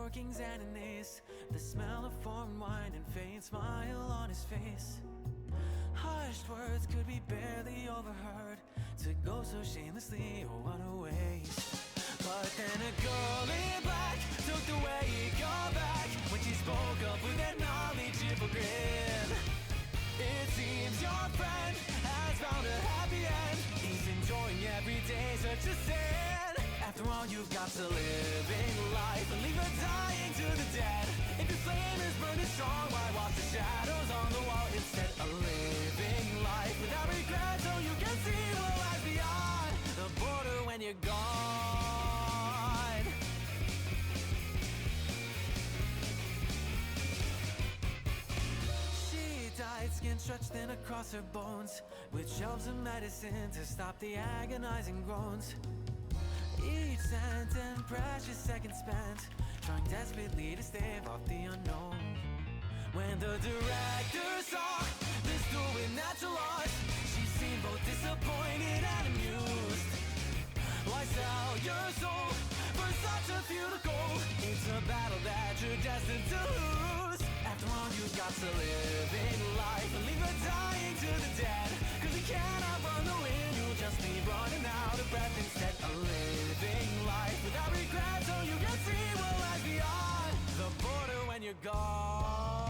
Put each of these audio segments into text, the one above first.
king's enemies. The smell of foreign wine and faint smile on his face. Hushed words could be barely overheard, to go so shamelessly, oh what a waste. But then a girl in black took the way he got back, when she spoke up with that knowledgeable grin. It seems your friend has found a happy end. He's enjoying every day, such a sin. After all, you've got to living life and leave it dying to the dead. If your flame is burning strong, why watch the shadows on the wall? Instead, a living life without regret, so you can see what lies beyond the border when you're gone. She died, skin stretched thin across her bones, with shelves of medicine to stop the agonizing groans. Each cent and precious second spent, trying desperately to stave off the unknown. When the director saw this duel with natural laws, she seemed both disappointed and amused. Why sell your soul for such a few to gold? It's a battle that you're destined to lose. After all, you've got to living life and leave it dying to the dead. Cause you cannot run the wind, you'll just be running out of breath. Instead, a living life without regret, so you can see what lies beyond the border when you're gone.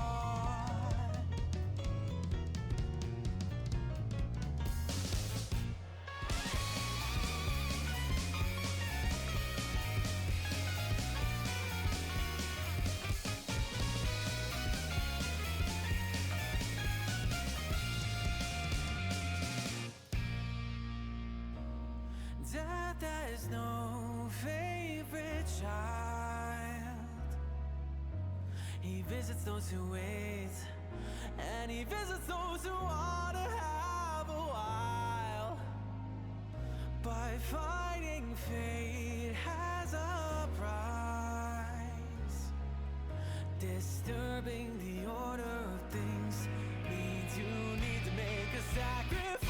Death has no favorite child. He visits those who wait, and he visits those who want to have a while. By fighting fate has a price. Disturbing the order of things means you need to make a sacrifice.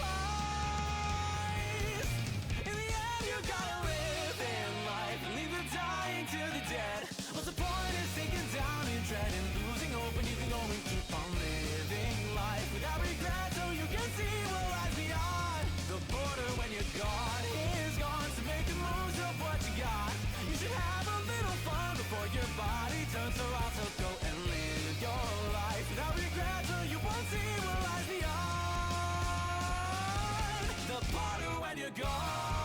In the end, you gotta live in life and leave the dying to the dead. What's the point of sinking down in dread and losing hope when you can only keep on living life without regret, so you can see what lies beyond the border when you're gone is gone. So make the most of what you got. You should have a little fun before your body turns around. So go and live your life without regret, so you won't see what lies beyond the border when you're gone.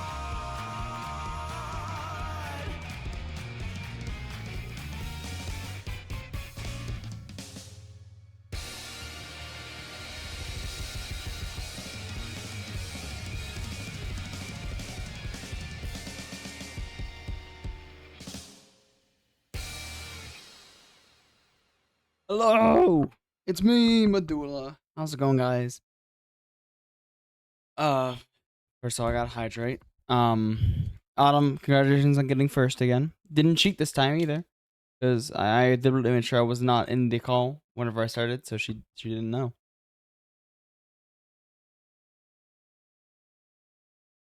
Hello, it's me, Medulla. How's it going, guys? Uh, First of all, I gotta hydrate. Autumn, congratulations on getting first again. Didn't cheat this time either, because I deliberately made sure I was not in the call whenever I started, so she didn't know.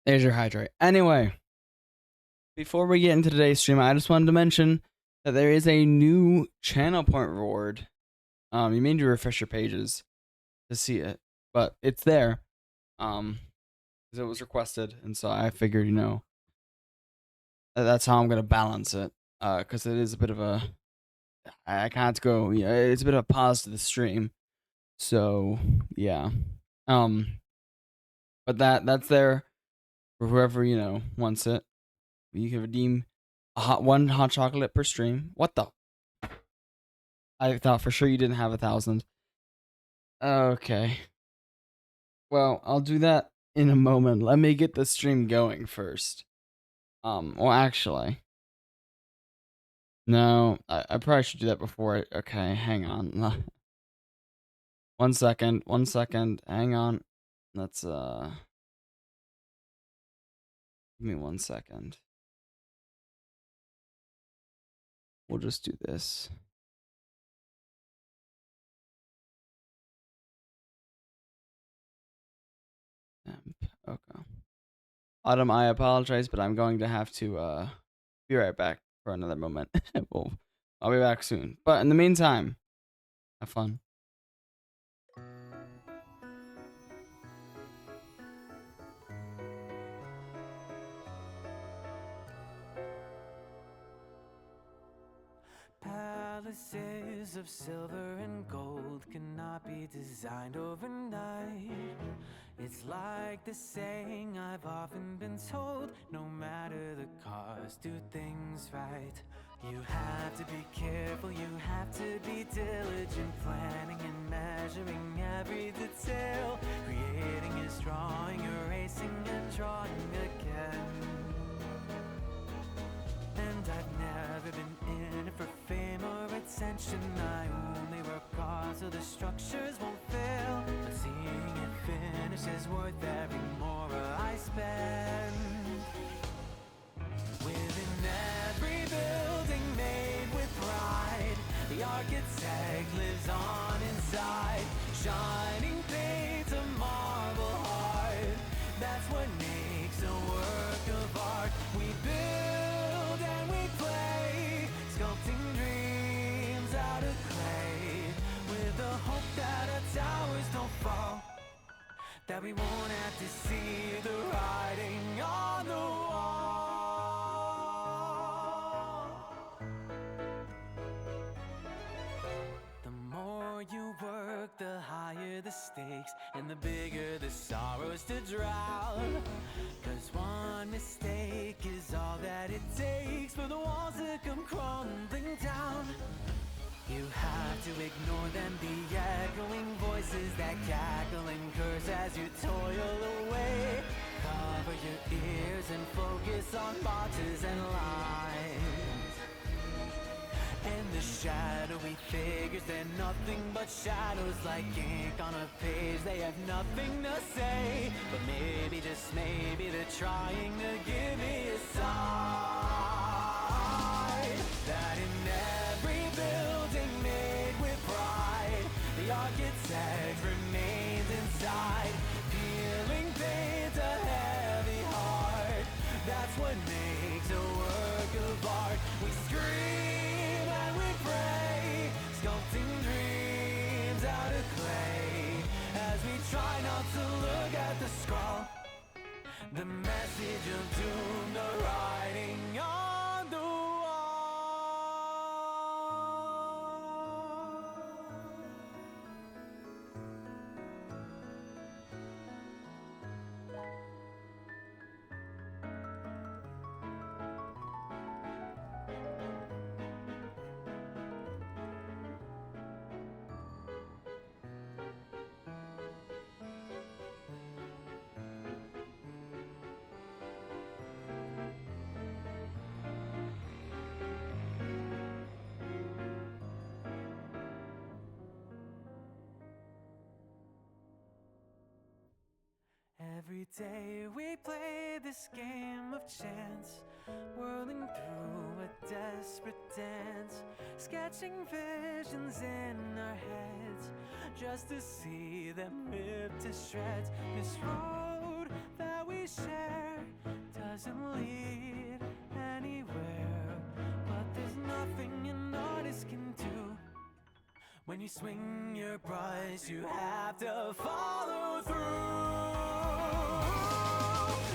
There's your hydrate. Anyway, before we get into today's stream, I just wanted to mention that there is a new channel point reward. You may need to refresh your pages to see it, but it's there. Because it was requested, and so I figured, that's how I'm gonna balance it. Because it is a bit of a, I can't go. Yeah, it's a bit of a pause to the stream. So yeah, but that's there for whoever wants it. You can redeem one hot chocolate per stream. What the? I thought for sure you didn't have 1,000. Okay. Well, I'll do that in a moment. Let me get the stream going first. Well, actually, no, I probably should do that before. Okay, hang on. 1 second, 1 second. Hang on. Let's give me 1 second. We'll just do this. Okay. Autumn, I apologize, but I'm going to have to be right back for another moment. we'll I'll be back soon. But in the meantime, have fun. Palaces of silver and gold cannot be designed overnight. It's like the saying I've often been told, no matter the cost, do things right. You have to be careful, you have to be diligent, planning and measuring every detail. Creating is drawing, erasing and drawing again. And I've never been in it for fame or attention. I only work hard so the structures won't fail. But seeing it finish is worth every moral I spend. Within every building made with pride, the architect lives on inside. Shining paint, a marble heart, that's what makes a work of art. We build and we play, sculpting dreams out of clay, with the hope that our towers don't fall, that we won't have to see the writing on the wall. The more you work, the higher the stakes, and the bigger the sorrows to drown. 'Cause one mistake is all that it takes for the walls to come crumbling down. You have to ignore them, the echoing voices that cackle and curse as you toil away. Cover your ears and focus on boxes and lines. And the shadowy figures, they're nothing but shadows, like ink on a page. They have nothing to say, but maybe, just maybe, they're trying to give me a sign that in every building made with pride, the architect remains inside, peeling paint, a heavy heart. That's what makes a work of art. We scream and we pray, sculpting dreams out of clay, as we try not to look at the scroll, the message of doom, the writing on the wall. Every day we play this game of chance, whirling through a desperate dance, sketching visions in our heads, just to see them ripped to shreds. This road that we share doesn't lead anywhere, but there's nothing an artist can do. When you swing your brush, you have to follow through.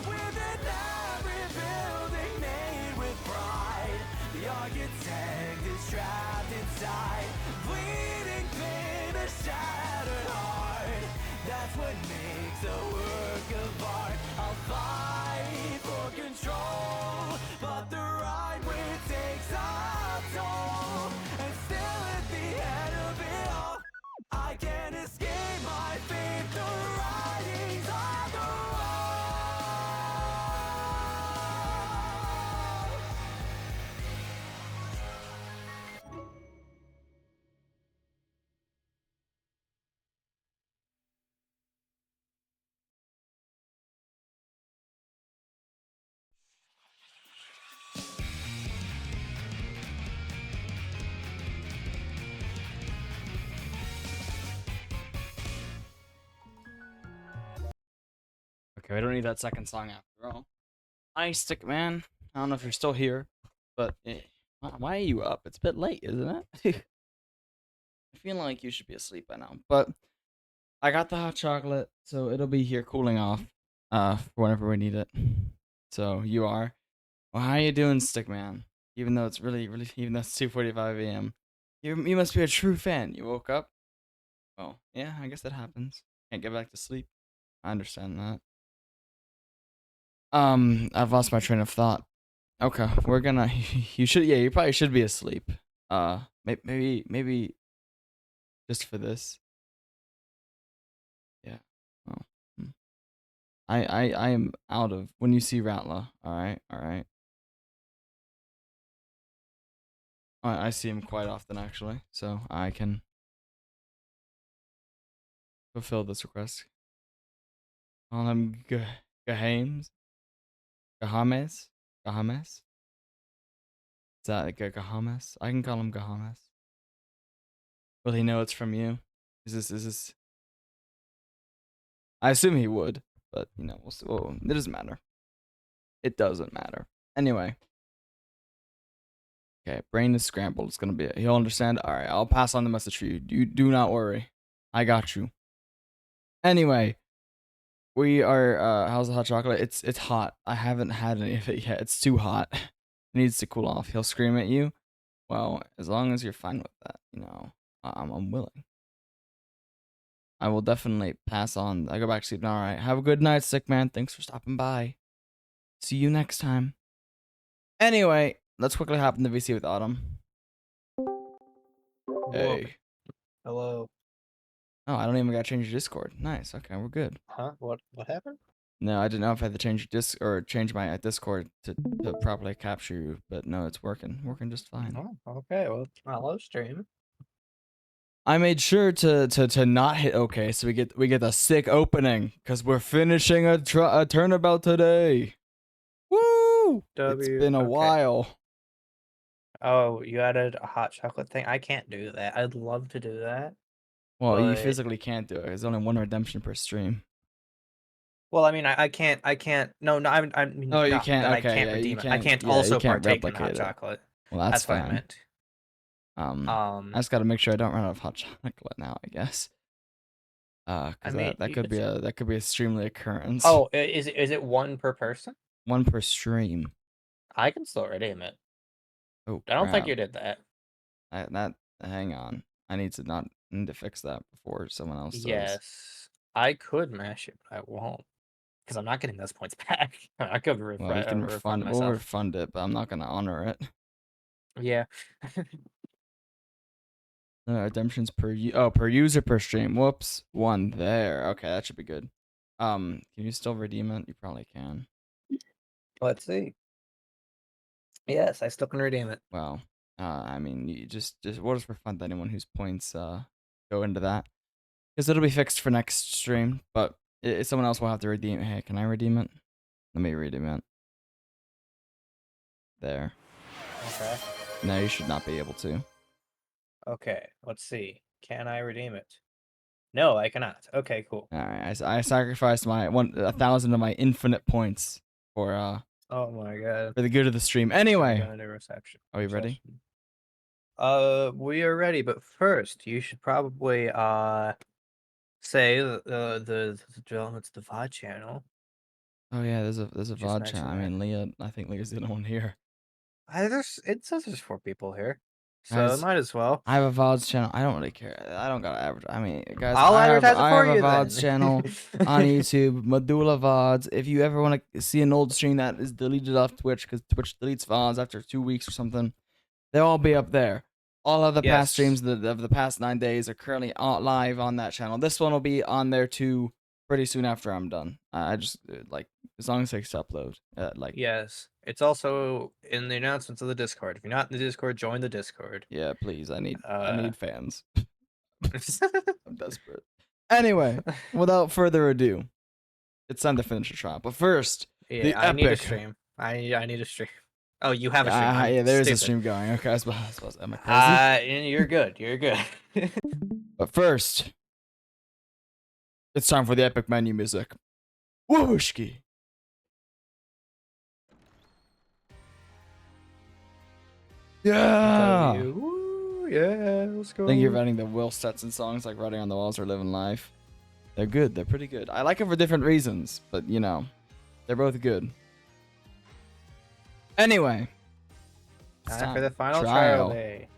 Within every building made with pride, the architect is trapped inside, bleeding pain, a shattered heart. That's what makes a work of art. I'll fight for control, but the right way takes a toll. And still at the end of it all, I can't escape my fate. The writings on the Okay, we don't need that second song after all. Hi, Stick Man. I don't know if you're still here, but Why are you up? It's a bit late, isn't it? I feel like you should be asleep by now. But I got the hot chocolate, so it'll be here cooling off for whenever we need it. So you are. Well, how you doing, Stickman? Even though it's even though it's 2:45 a.m. You must be a true fan. You woke up. Oh, yeah, I guess that happens. Can't get back to sleep. I understand that. I've lost my train of thought. Okay, we're gonna. You should. Yeah, you probably should be asleep. Maybe just for this. Yeah. Oh. hmm. I am out of when you see Rattler. All right, all right. I see him quite often actually, so I can fulfill this request. Call him Gahames, Gahames, Gahames. Is that like a Gahames? I can call him Gahames. Will he know it's from you? Is this? I assume he would, but you know, we'll see. Well, it doesn't matter. It doesn't matter. Anyway. Okay, brain is scrambled. It's gonna be. He'll understand. All right, I'll pass on the message for you. You do not worry. I got you. Anyway, we are. How's the hot chocolate? It's hot. I haven't had any of it yet. It's too hot. It needs to cool off. He'll scream at you. Well, as long as you're fine with that, you know, I'm willing. I will definitely pass on. I go back to sleep now. All right. Have a good night, sick man. Thanks for stopping by. See you next time. Anyway, let's quickly hop in the VC with Autumn. Whoa. Hey. Hello. Oh, I don't even gotta change your Discord. Nice. Okay, we're good. Huh? What happened? No, I didn't know if I had to change change my Discord to properly capture you, but no, it's working just fine. Oh, okay. Well, hello, stream. I made sure to not hit OK, so we get the sick opening because we're finishing a turnabout today. Woo! It's been a Okay. while. Oh, you added a hot chocolate thing? I can't do that. I'd love to do that. Well, you But- physically can't do it. There's only one redemption per stream. Well, I mean, I can't. No, I mean, Oh, you not can't. that I Okay, can't yeah, redeem you it. I can't. can't Yeah, you also can't partake in hot replicate it. chocolate. Well, that's what I fine. meant. I just gotta make sure I don't run out of hot chocolate now, I guess. Because I mean, that could be a streamly occurrence. Oh, is it one per person? One per stream. I can still redeem it. Oh, I don't think crap. you did that. Hang on. I need to fix that before someone else does. Yes, I could mash it, but I won't. Because I'm not getting those points back. I could Well, you can refund we'll myself. refund it, but I'm not gonna honor it. Yeah. Redemptions per user per stream. Whoops. One there. Okay, that should be good. Can you still redeem it? You probably can. Let's see. Yes, I still can redeem it. Well, I mean, you just we'll just refund anyone whose points go into that, because it'll be fixed for next stream. But someone else will have to redeem it. Hey, can I redeem it? Let me redeem it. There. Okay. No, you should not be able to. Okay, let's see. Can I redeem it? No, I cannot. Okay, cool. All right, I sacrificed my 1,000 of my infinite points for Oh my god. for the good of the stream. Anyway, Reception. are we ready? We are ready, but first you should probably say the development's the VOD channel. Oh yeah, there's a Just VOD mention channel. I that. mean, Leah. I think Leah's the only one here. It says there's 4 people here, so Guys, might as well. I have a VODs channel. I don't really care. I don't gotta advertise. I mean, guys, I'll advertise it I for have you a VODs then. channel on YouTube, Medulla VODs. If you ever want to see an old stream that is deleted off Twitch, because Twitch deletes VODs after 2 weeks or something, they'll all be up there. All of the past streams of the past 9 days are currently live on that channel. This one will be on there too pretty soon after I'm done. I just like as long as I can upload. Yes, it's also in the announcements of the Discord. If you're not in the Discord, join the Discord. Yeah, please. I need fans. I'm desperate. Anyway, without further ado, it's time to finish the trial. But first, yeah, the I need a epic. stream. I need a stream. Oh, you have a stream. Yeah, there is a stupid. stream going. Okay, I suppose am I crazy? You're good. You're good. But first, it's time for the epic menu music. Whooshki. Yeah. Woo, yeah, let's go. I think you're writing the Will Stetson songs like Writing on the Walls or Living Life. They're good. They're pretty good. I like them for different reasons, but you know, they're both good. Anyway. It's Time for the time. final trial day.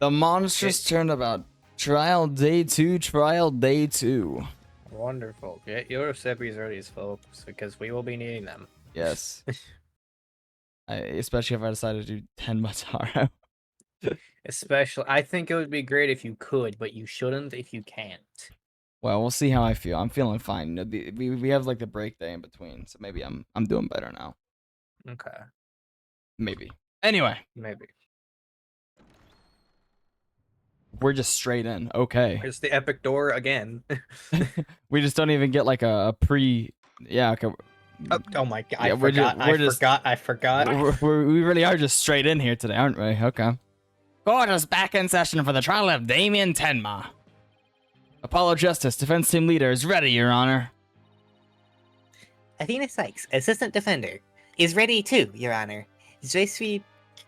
The Monstrous Turnabout. Trial Day 2, Trial Day 2. Wonderful. Get your sippies ready, folks, because we will be needing them. Yes. Especially if I decide to do 10 Mataro. Especially, I think it would be great if you could, but you shouldn't if you can't. Well, we'll see how I feel. I'm feeling fine. You know, we have like the break day in between, so maybe I'm doing better now. Okay. Maybe. Anyway, Maybe. we're just straight in. Okay. Here's the epic door again. We just don't even get like a pre. Yeah. Okay. Oh my god! Yeah, I forgot. We really are just straight in here today, aren't we? Okay. Court is back in session for the trial of Damien Tenma. Apollo Justice, defense team leader, is ready, Your Honor. Athena Sykes, assistant defender, is ready too, Your Honor. Je suis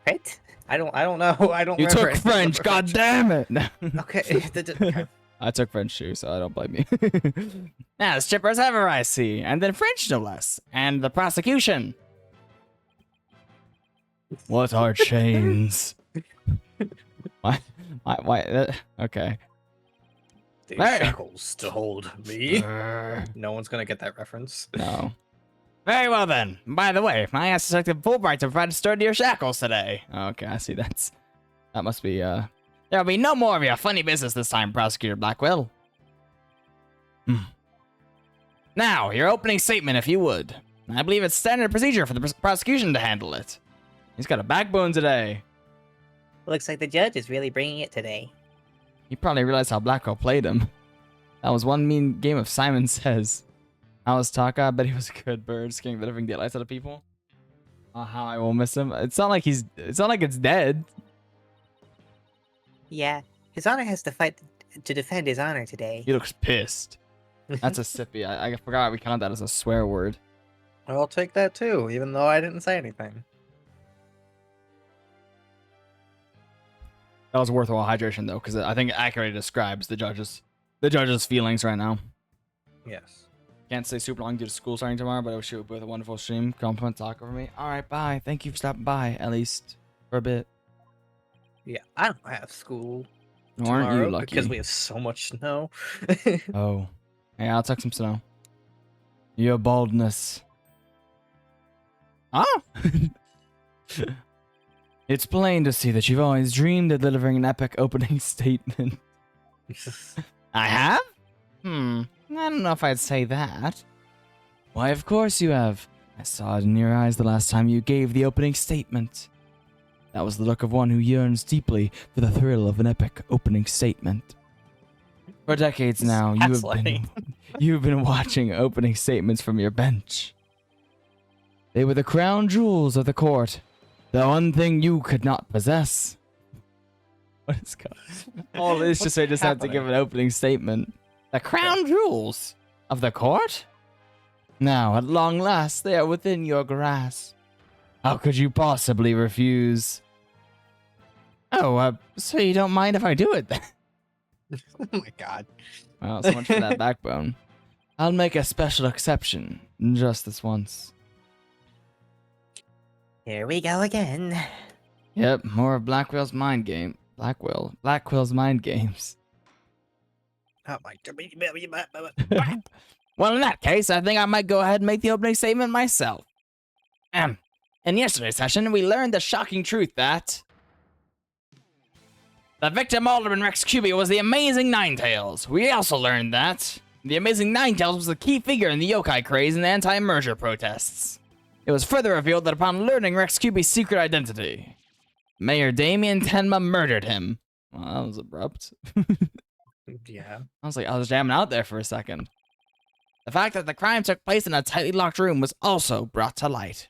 prête? I don't know. I don't. You remember took French, god damn it! Okay. Okay. I took French too, so I don't blame you. Now, strippers ever, I see, and then French no less, and the prosecution. What are chains? Why? Okay. These Hey. shackles to hold me. No one's gonna get that reference. No. Very well then. By the way, I asked Detective Fulbright to provide a stir to your shackles today. Okay, I see. That must be There'll be no more of your funny business this time, Prosecutor Blackwell. Now, your opening statement, if you would. I believe it's standard procedure for the prosecution to handle it. He's got a backbone today. Looks like the judge is really bringing it today. He probably realized how Blackwell played him. That was one mean game of Simon Says. How was Taka? I bet he was a good bird, scaring the living daylights out of people. Oh, how I will miss him. It's not like it's dead. Yeah, His Honor has to fight to defend his honor today. He looks pissed. That's a sippy. I forgot we count that as a swear word. I'll take that too, even though I didn't say anything. That was worthwhile hydration though, because I think it accurately describes the judge's feelings right now. Yes. Can't stay super long due to school starting tomorrow, but I wish you would both a wonderful stream. Compliment talk over me. All right, bye. Thank you for stopping by, at least for a bit. Yeah, I don't have school Aren't you tomorrow lucky? because we have so much snow. Oh, yeah, I'll tuck some snow. Your baldness. Ah. It's plain to see that you've always dreamed of delivering an epic opening statement. I have? I don't know if I'd say that. Why, of course you have. I saw it in your eyes the last time you gave the opening statement. That was the look of one who yearns deeply for the thrill of an epic opening statement. For decades now, you've been watching opening statements from your bench. They were the crown jewels of the court, the one thing you could not possess. What is going on? All it is just I just have to give an opening statement. The crown jewels of the court? Now, at long last, they are within your grasp. How could you possibly refuse? Oh, so you don't mind if I do it then? Oh my god. Well, so much for that backbone. I'll make a special exception, just this once. Here we go again. Yep, more of Blackwell's mind game. Blackwell's mind games. Oh my. Well, in that case, I think I might go ahead and make the opening statement myself. In yesterday's session, we learned the shocking truth that the victim Alderman Rex Cubia was the Amazing Ninetails. We also learned that the Amazing Ninetails was a key figure in the yokai craze and the anti-merger protests. It was further revealed that upon learning Rex Cubia's secret identity, Mayor Damien Tenma murdered him. Well, that was abrupt. Yeah. I was jamming out there for a second. The fact that the crime took place in a tightly locked room was also brought to light.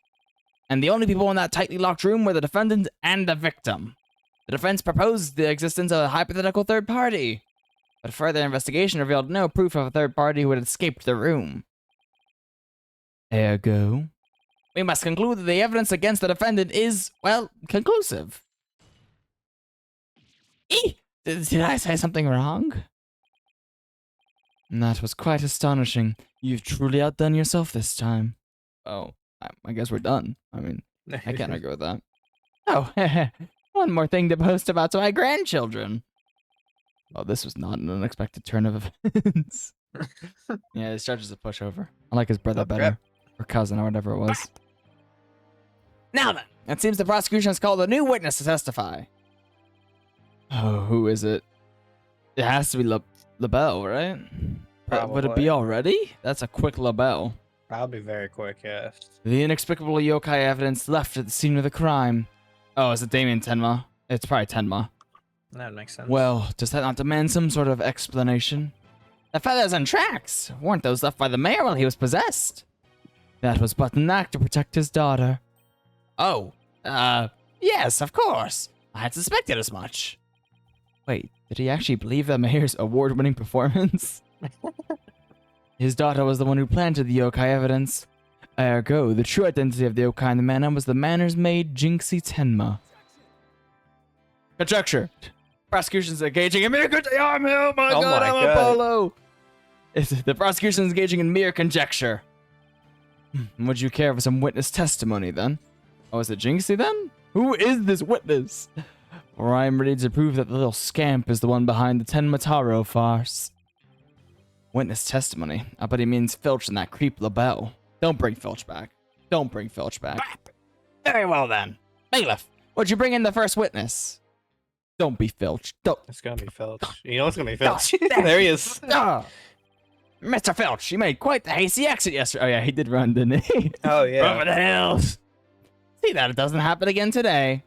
And the only people in that tightly locked room were the defendant and the victim. The defense proposed the existence of a hypothetical third party, but further investigation revealed no proof of a third party who had escaped the room. Ergo, we must conclude that the evidence against the defendant is, well, conclusive. Did I say something wrong? That was quite astonishing. You've truly outdone yourself this time. Oh, I guess we're done. I mean, I can't argue with that. Oh, one more thing to boast about to my grandchildren. Oh, this was not an unexpected turn of events. Yeah, he starts as a pushover. I like his brother Oh, better. Or cousin, or whatever it was. Now then, it seems the prosecution has called a new witness to testify. Oh, who is it? It has to be LaBelle, right? Would it be Probably. already? That's a quick LaBelle. Probably very quick, yes. The inexplicable yokai evidence left at the scene of the crime. Oh, is it Damien Tenma? It's probably Tenma. That makes sense. Well, does that not demand some sort of explanation? The feathers and tracks weren't those left by the mayor while he was possessed. That was but an act to protect his daughter. Oh, yes, of course. I had suspected as much. Wait, did he actually believe the mayor's award-winning performance? His daughter was the one who planted the yokai evidence. Ergo, the true identity of the yokai in the manor was the manor's maid, Jinxie Tenma. Conjecture. Prosecution's engaging in mere oh my god, I'm a polo! The prosecution's engaging in mere conjecture. Would you care for some witness testimony then? Oh, is it Jinxie then? Who is this witness? Or I'm ready to prove that the little scamp is the one behind the Tenmataro farce. Witness testimony? I bet he means Filch and that creep LaBelle. Don't bring Filch back. Don't bring Filch back. Very well then. Bailiff, would you bring in the first witness? Don't be Filch. Don't. It's gonna be Filch. You know it's gonna be Filch. There he is. Mr. Filch, you made quite the hasty exit yesterday. Oh yeah, he did run, didn't he? Oh yeah. Over the hills. See that it doesn't happen again today.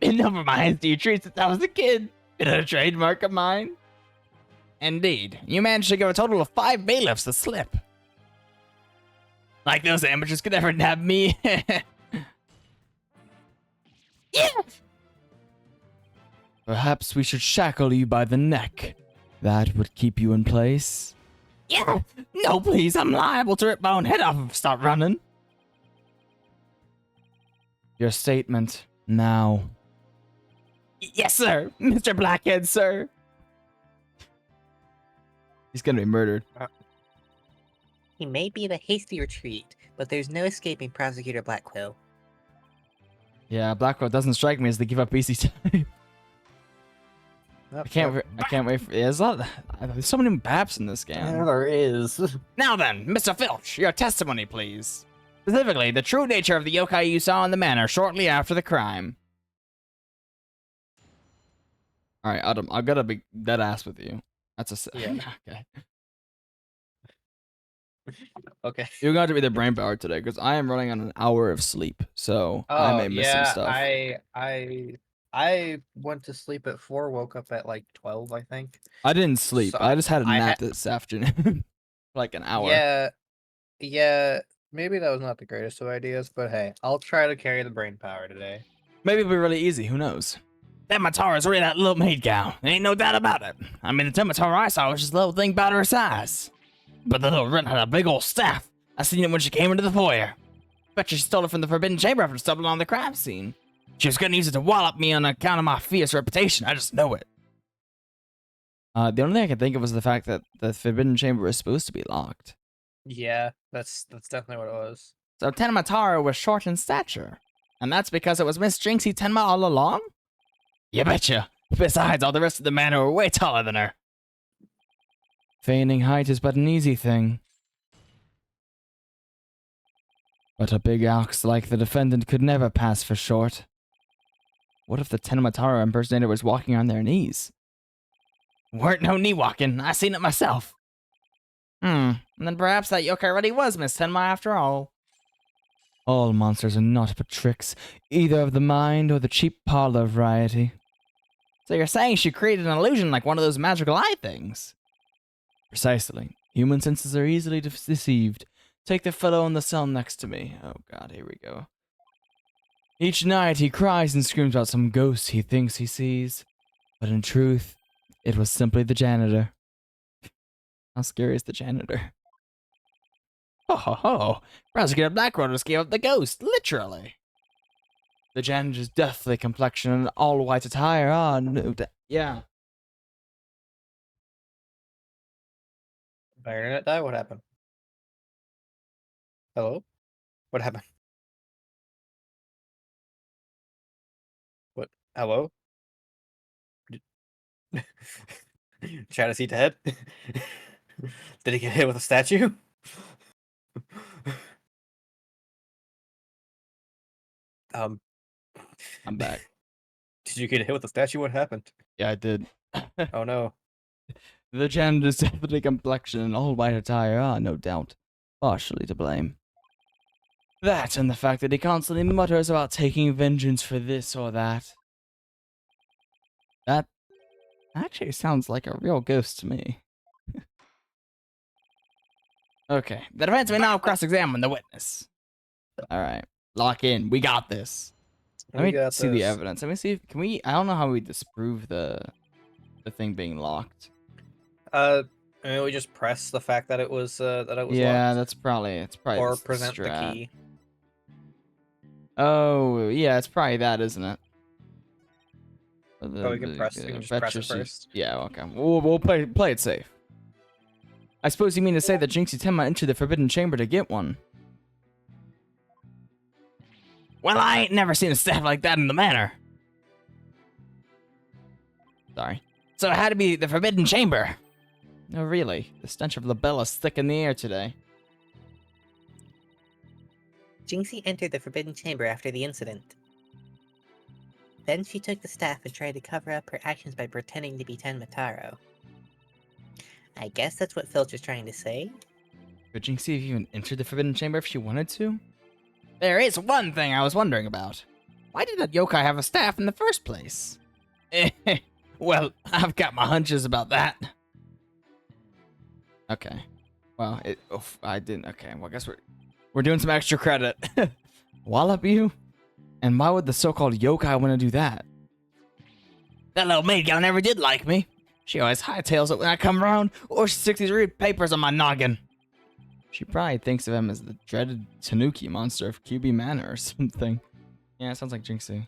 Been over my hasty treat since I was a kid. Been a trademark of mine. Indeed, you managed to give a total of 5 bailiffs the slip. Like those amateurs could ever nab me. Yeah. Perhaps we should shackle you by the neck. That would keep you in place. Yeah. No, please, I'm liable to rip my own head off if I start running. Your statement, now. Yes, sir. Mr. Blackhead, sir. He's gonna be murdered. He may be the hasty retreat, but there's no escaping Prosecutor Blackquill. Yeah, Blackwell doesn't strike me as they give up easy time. I can't wait for. Yeah, there's so many baps in this game. Yeah, there is. Now then, Mr. Filch, your testimony, please. Specifically, the true nature of the yokai you saw in the manor shortly after the crime. All right, Adam, I gotta be dead ass with you. That's a Yeah. Okay. Okay. You're going to be the brain power today because I am running on an hour of sleep, so I may miss some stuff. I went to sleep at 4, woke up at like 12, I think. I didn't sleep. So I just had a I nap this afternoon, for like an hour. Yeah. Maybe that was not the greatest of ideas, but hey, I'll try to carry the brain power today. Maybe it'll be really easy. Who knows? That Matara's really that little maid gal. Ain't no doubt about it. I mean, the Matara I saw was just a little thing about her size. But the little runt had a big old staff. I seen it when she came into the foyer. Bet you she stole it from the Forbidden Chamber after stumbling on the crime scene. She was gonna use it to wallop me on account of my fierce reputation. I just know it. The only thing I can think of was the fact that the Forbidden Chamber is supposed to be locked. Yeah, that's definitely what it was. So Tenmataro was short in stature. And that's because it was Miss Jinxie Tenma all along? You betcha. Besides, all the rest of the manor were way taller than her. Feigning height is but an easy thing. But a big ox like the defendant could never pass for short. What if the Tenmataro impersonator was walking on their knees? Weren't no knee walking. I seen it myself. And then perhaps that yokai already was Miss Tenma after all. All monsters are not but tricks, either of the mind or the cheap parlor variety. So you're saying she created an illusion like one of those magical eye things? Precisely. Human senses are easily deceived. Take the fellow in the cell next to me. Oh god, here we go. Each night he cries and screams about some ghost he thinks he sees. But in truth, it was simply the janitor. How scary is the janitor? Ho ho ho! Prosecutor Blackwater just gave up the ghost, literally. The janitor's deathly complexion and all white attire. Ah, no. Yeah. My internet died? What happened? Hello? What happened? What? Hello? Trying to see the head? Did he get hit with a statue? Um, I'm back. did you get hit with a statue? What happened? Yeah, I did. Oh no. The janitor's deathly complexion and all white attire are, no doubt, partially to blame. That and the fact that he constantly mutters about taking vengeance for this or that. That actually sounds like a real ghost to me. Okay, the defense may now cross-examine the witness. Alright, lock in. We got this. Let We me got see the this. evidence. Let me see if, can we, I don't know how we disprove the thing being locked. I mean, we just press the fact that it was Yeah, locked. that's probably, Or just present the strat. key. Oh, yeah, it's probably that, isn't it? Oh, we can press it first. Yeah, okay. We'll play it safe. I suppose you mean to say that Jinxie Tenma entered the Forbidden Chamber to get one? Well, I ain't never seen a staff like that in the manor. Sorry. So it had to be the Forbidden Chamber. No, really. The stench of Labella is thick in the air today. Jinxie entered the Forbidden Chamber after the incident. Then she took the staff and tried to cover up her actions by pretending to be Tenma Taro. I guess that's what Filch is trying to say. Could Jinxie have even entered the Forbidden Chamber if she wanted to? There is one thing I was wondering about. Why did that yokai have a staff in the first place? Well, I've got my hunches about that. Okay. Well, I didn't. Okay, well, I guess we're doing some extra credit. Wallop you? And why would the so-called yokai want to do that? That little maid gal never did like me. She always hightails it when I come around, or she sticks these read papers on my noggin. She probably thinks of him as the dreaded Tanuki monster of QB Manor or something. Yeah, it sounds like Jinxie.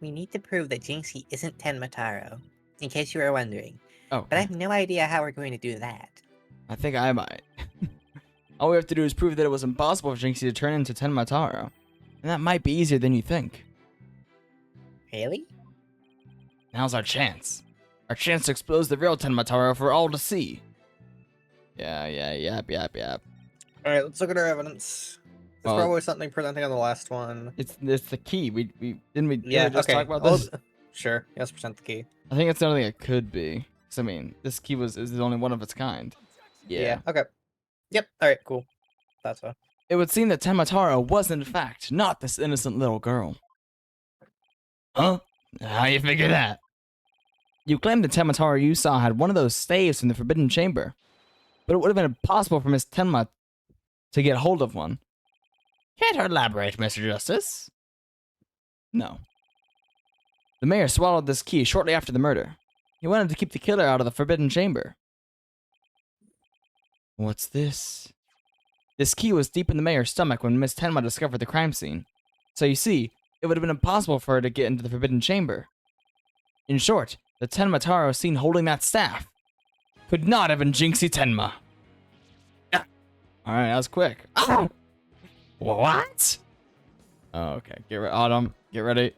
We need to prove that Jinxie isn't Tenma Taro, in case you were wondering. Oh, But I have no idea how we're going to do that. I think I might. All we have to do is prove that it was impossible for Jinxie to turn into Tenma Taro. And that might be easier than you think. Really? Now's our chance. Our chance to expose the real Tenma Taro for all to see. Yep. Alright, let's look at our evidence. There's Well, probably something presenting on the last one. It's the key. We didn't we Yeah, just okay. talk about this? Sure, yes, present the key. I think it's the only thing it could be. 'Cause, I mean, this key is the only one of its kind. Yeah. Okay. Yep, alright, cool. That's so. It would seem that Tenma Taro was in fact not this innocent little girl. Huh? How you figure that? You claimed the Tenma Taro you saw had one of those staves from the Forbidden Chamber, but it would have been impossible for Miss Tenma to get hold of one. Can't you elaborate, Mr. Justice? No. The mayor swallowed this key shortly after the murder. He wanted to keep the killer out of the Forbidden Chamber. What's this? This key was deep in the mayor's stomach when Miss Tenma discovered the crime scene. So you see, it would have been impossible for her to get into the Forbidden Chamber. In short, the Tenma Taro seen holding that staff could not have been Jinxie Tenma. Ah. Alright, that was quick. Ah! What? Oh, okay. Get ready. Autumn, get ready.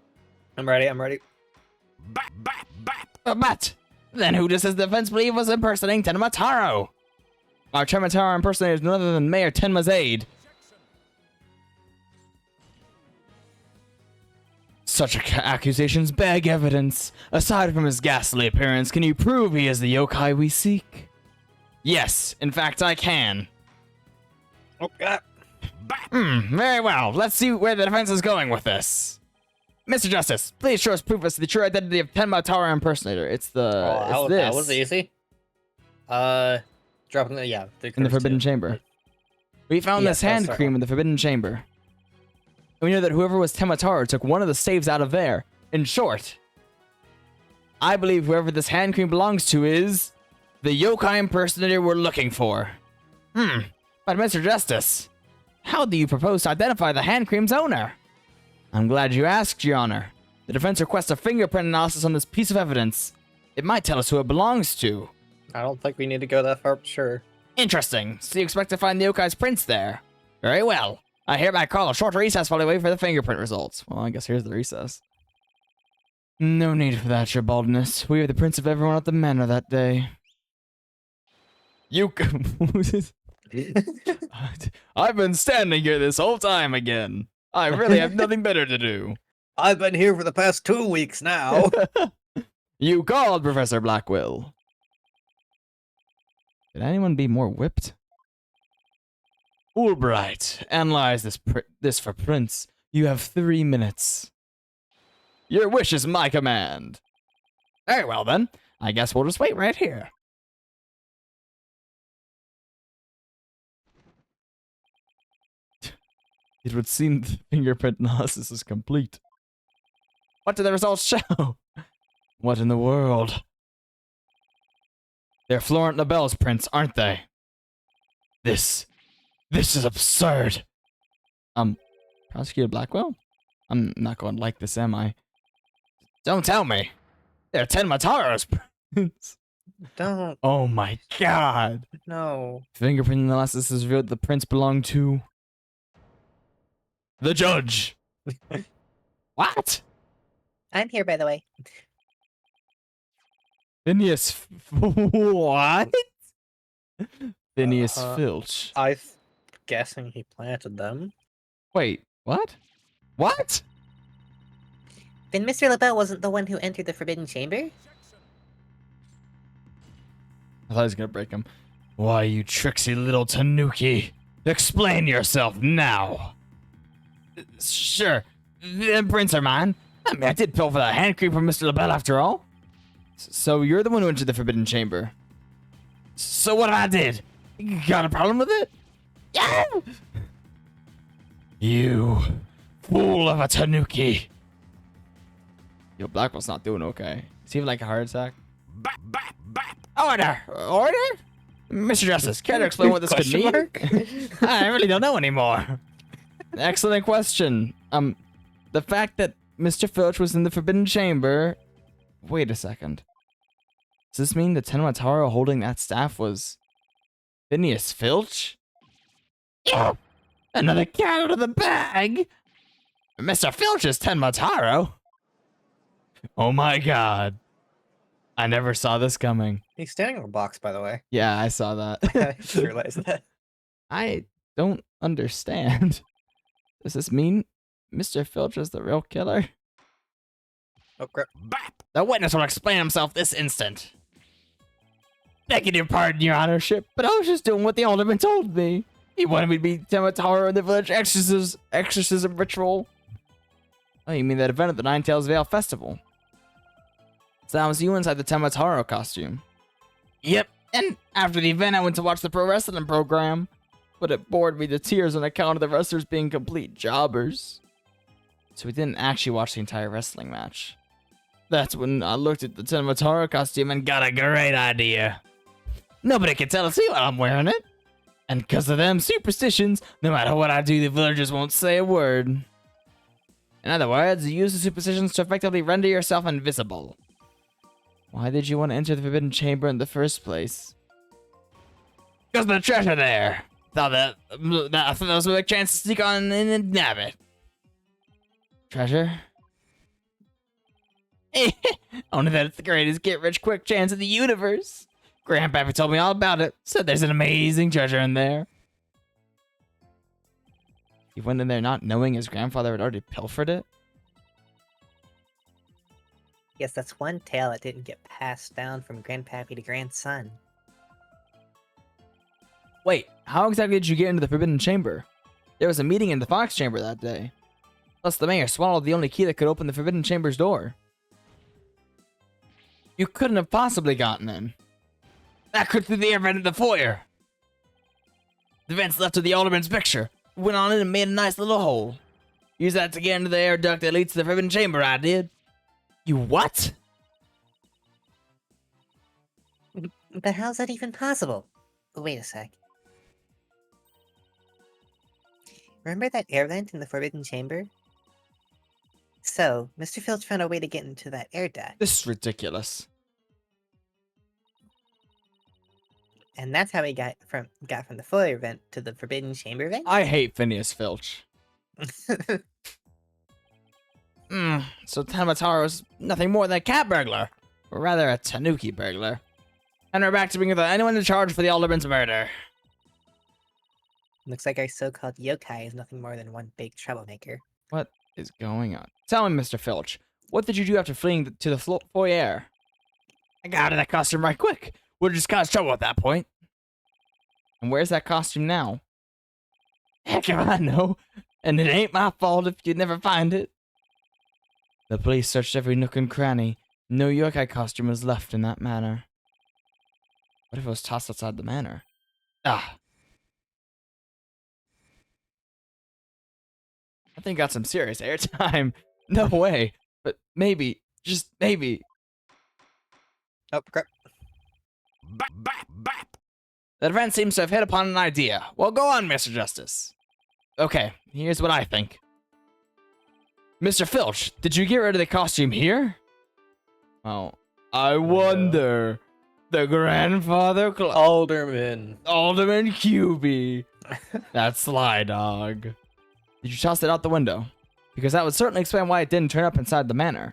I'm ready. But then who does his defense believe was impersonating Tenma Taro? Our Tenma Taro impersonator is none other than Mayor Tenma's aide. Such accusations beg evidence. Aside from his ghastly appearance, can you prove he is the yokai we seek? Yes, in fact I can. Oh, God. Very well. Let's see where the defense is going with this. Mr. Justice, please show us proof as to the true identity of Tenma Taro impersonator. It's the That was easy. Dropping the, yeah. In the Forbidden Chamber. We found Yes, this hand that's cream in the Forbidden Chamber. And we know that whoever was Tenma Taro took one of the staves out of there. In short, I believe whoever this hand cream belongs to is the yokai impersonator we're looking for. But Mr. Justice, how do you propose to identify the hand cream's owner? I'm glad you asked, Your Honor. The defense requests a fingerprint analysis on this piece of evidence. It might tell us who it belongs to. I don't think we need to go that far, but sure. Interesting. So you expect to find the yokai's prints there? Very well. I hereby call a short recess while we wait for the fingerprint results. Well, I guess here's the recess. No need for that, Your Baldness. We are the prints of everyone at the manor that day. You... I've been standing here this whole time again. I really have nothing better to do. I've been here for the past 2 weeks now. You called, Professor Blackwell. Could anyone be more whipped? Fulbright, analyze this for Prince. You have 3 minutes. Your wish is my command. Very well, then. I guess we'll just wait right here. It would seem the fingerprint analysis is complete. What do the results show? What in the world? They're Florent Nobel's prints, aren't they? This is absurd. Prosecutor Blackwell? I'm not going to like this, am I? Don't tell me. They're Tenmataro's prints. Don't. Oh my god. No. Fingerprint analysis has revealed the prints belong to... the judge. What? I'm here, by the way. Phineas... what? Phineas Uh, Filch. I'm guessing he planted them. Wait, what? What? Then Mr. LaBelle wasn't the one who entered the Forbidden Chamber? I thought he was gonna break him. Why, you tricksy little tanuki. Explain yourself now. Sure, the prints are mine. I mean, I did pilfer that hand cream from Mr. LaBelle after all. So you're the one who entered the Forbidden Chamber. So what if I did? You got a problem with it? Yeah! You fool of a tanuki. Yo, Blackwell's not doing okay. Is he having like a heart attack? Bap, bap, bap. Order! Order? Mr. Justice, care to explain what this could Question mean? mark? I really don't know anymore. Excellent question. The fact that Mr. Filch was in the Forbidden Chamber... Wait a second. Does this mean the Tenmataro holding that staff was... Phineas Filch? Yeah! Another cat out of the bag! Mr. Filch is Tenmataro? Oh my god. I never saw this coming. He's standing on a box, by the way. Yeah, I saw that. I just realized that. I don't understand. Does this mean Mr. Filch is the real killer? Oh, crap. Bap! The witness will explain himself this instant. Begging your pardon, your honorship, but I was just doing what the alderman told me. He wanted me to be Tematower in the village exorcism ritual. Oh, you mean that event at the Nine Tails Vale Festival? So that was you inside the Temataro costume. Yep, and after the event I went to watch the pro wrestling program, but it bored me to tears on account of the wrestlers being complete jobbers. So we didn't actually watch the entire wrestling match. That's when I looked at the Temataro costume and got a great idea. Nobody can tell us while I'm wearing it. And because of them superstitions, no matter what I do, the villagers won't say a word. In other words, you use the superstitions to effectively render yourself invisible. Why did you want to enter the Forbidden Chamber in the first place? Because the treasure there. I thought that was a big chance to sneak on in and nab it. Treasure? Only that it's the greatest get-rich-quick chance in the universe. Grandpappy told me all about it. Said there's an amazing treasure in there. He went in there not knowing his grandfather had already pilfered it? Yes, that's one tale that didn't get passed down from grandpappy to grandson. Wait, how exactly did you get into the Forbidden Chamber? There was a meeting in the Fox Chamber that day. Plus, the mayor swallowed the only key that could open the Forbidden Chamber's door. You couldn't have possibly gotten in. That could through the air vent in the foyer. The vents left with the alderman's picture. Went on in and made a nice little hole. Used that to get into the air duct that leads to the Forbidden Chamber, I did. You what? But how's that even possible? Wait a sec. Remember that air vent in the Forbidden Chamber? So, Mr. Filch found a way to get into that air duct, This is ridiculous. and that's how he got from the foyer vent to the forbidden chamber vent. I hate Phineas Filch. So Tamataro was nothing more than a cat burglar, or rather a tanuki burglar. And we're back to being without anyone to charge for the alderman's murder. Looks like our so-called yokai is nothing more than one big troublemaker. What is going on? Tell me, Mr. Filch, what did you do after fleeing to the foyer? I got out of that costume right quick. Would have just caused trouble at that point. And where's that costume now? Heck if I know. And it ain't my fault if you never find it. The police searched every nook and cranny. No yokai costume was left in that manor. What if it was tossed outside the manor? Ah. I think got some serious airtime. No way. But maybe, just maybe. Oh, crap. The defense seems to have hit upon an idea. Well, go on, Mr. Justice. Okay, here's what I think. Mr. Filch, did you get rid of the costume here? Oh, I wonder. The grandfather Alderman. Alderman QB. That's Sly Dog. Did you toss it out the window? Because that would certainly explain why it didn't turn up inside the manor.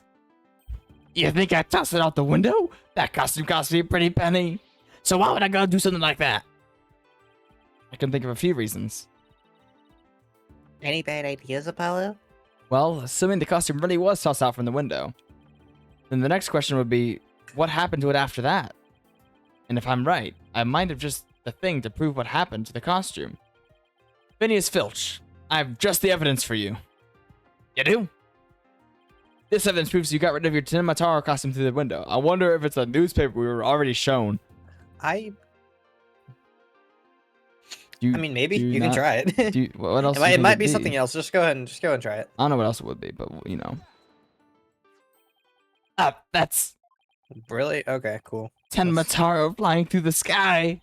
You think I tossed it out the window? That costume cost me a pretty penny. So why would I go do something like that? I can think of a few reasons. Any bad ideas, Apollo? Well, assuming the costume really was tossed out from the window, then the next question would be, what happened to it after that? And if I'm right, I might have just the thing to prove what happened to the costume. Phineas Filch, I have just the evidence for you. You do? This evidence proves you got rid of your Tamataro costume through the window. I wonder if it's a newspaper we were already shown. I mean, maybe you can not- try it. What else? It might be something else. Just go ahead and try it. I don't know what else it would be, but you know. That's Really? Okay, cool. Tamataro flying through the sky.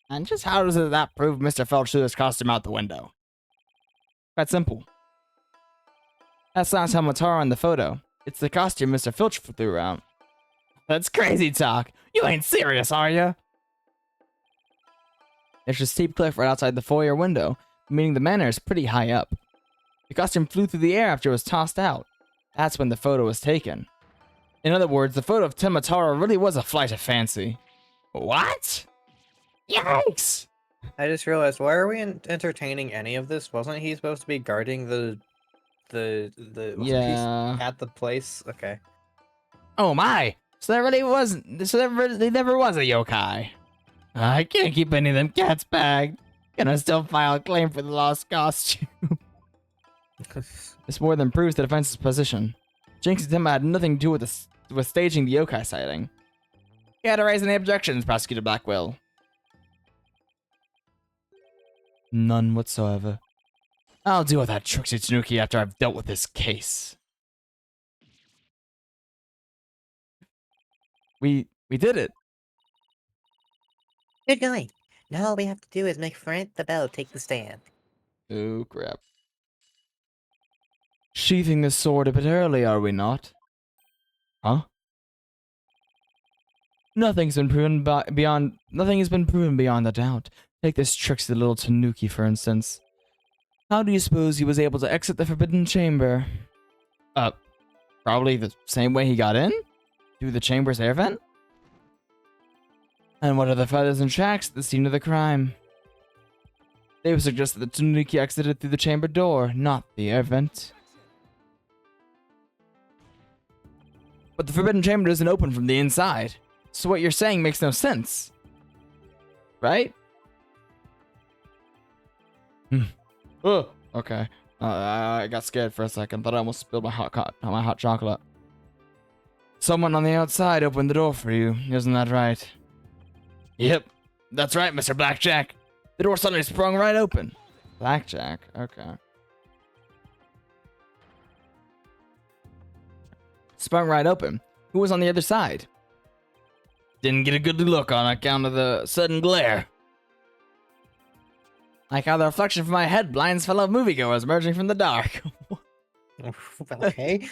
And just how does that prove Mr. Filch threw his costume out the window? Quite simple. That's not Tamataro in the photo. It's the costume Mr. Filch threw out. That's crazy talk. You ain't serious, are you? There's a steep cliff right outside the foyer window, meaning the manor is pretty high up. The costume flew through the air after it was tossed out. That's when the photo was taken. In other words, the photo of Tamataro really was a flight of fancy. What? Yikes! I just realized, why are we entertaining any of this? Wasn't he supposed to be guarding the Yeah. at the place? Okay. Oh my! So there really wasn't. So there really never was a yokai. I can't keep any of them cats bagged. Gonna still file a claim for the lost costume. This more than proves the defense's position. Jinx and Timma had nothing to do with staging the yokai sighting. You had to raise any objections, Prosecutor Blackwell. None whatsoever. I'll deal with that Trixie Tanuki after I've dealt with this case. We did it. Good going. Now all we have to do is make Frank the Bell take the stand. Oh, crap. Sheathing the sword a bit early, are we not? Huh? Nothing has been proven beyond a doubt. Take this tricksy little Tanuki, for instance. How do you suppose he was able to exit the Forbidden Chamber? Probably the same way he got in? Through the chamber's air vent? And what are the feathers and tracks at the scene of the crime? They would suggest that the Tanuki exited through the chamber door, not the air vent. But the Forbidden Chamber isn't open from the inside, so what you're saying makes no sense. Right? Oh, okay. I got scared for a second. Thought I almost spilled my hot chocolate. Someone on the outside opened the door for you, isn't that right? Yep, that's right, Mr. Blackjack. The door suddenly sprung right open. Blackjack, okay. Sprung right open. Who was on the other side? Didn't get a good look on account of the sudden glare. Like how the reflection from my head blinds fellow moviegoers emerging from the dark. Okay.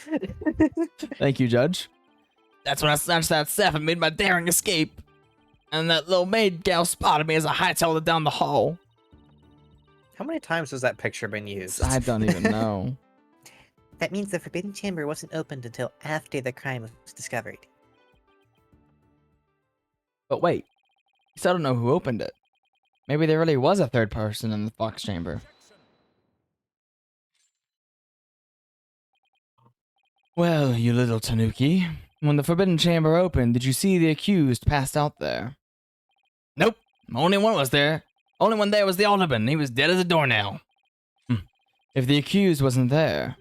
Thank you, Judge. That's when I snatched that staff and made my daring escape. And that little maid gal spotted me as I hightailed it down the hall. How many times has that picture been used? I don't even know. That means the Forbidden Chamber wasn't opened until after the crime was discovered. But wait, you still don't know who opened it. Maybe there really was a third person in the Fox Chamber. Well, you little tanuki, when the Forbidden Chamber opened, did you see the accused passed out there? Nope, only one was there. Only one there was the alderman. He was dead as a doornail. If the accused wasn't there,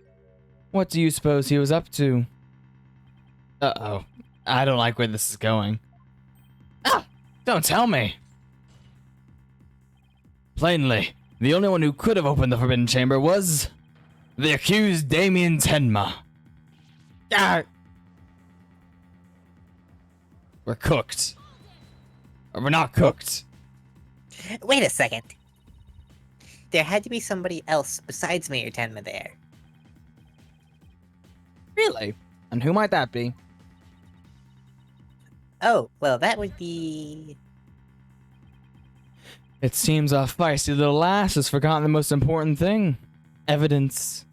what do you suppose he was up to? Uh-oh, I don't like where this is going. Ah, don't tell me. Plainly, the only one who could have opened the Forbidden Chamber was the accused Damien Tenma. Ah! We're cooked. Or we're not cooked. Wait a second. There had to be somebody else besides Mayor Tenma there. Really? And who might that be? Oh, well, that would be... It seems our feisty little ass has forgotten the most important thing. Evidence.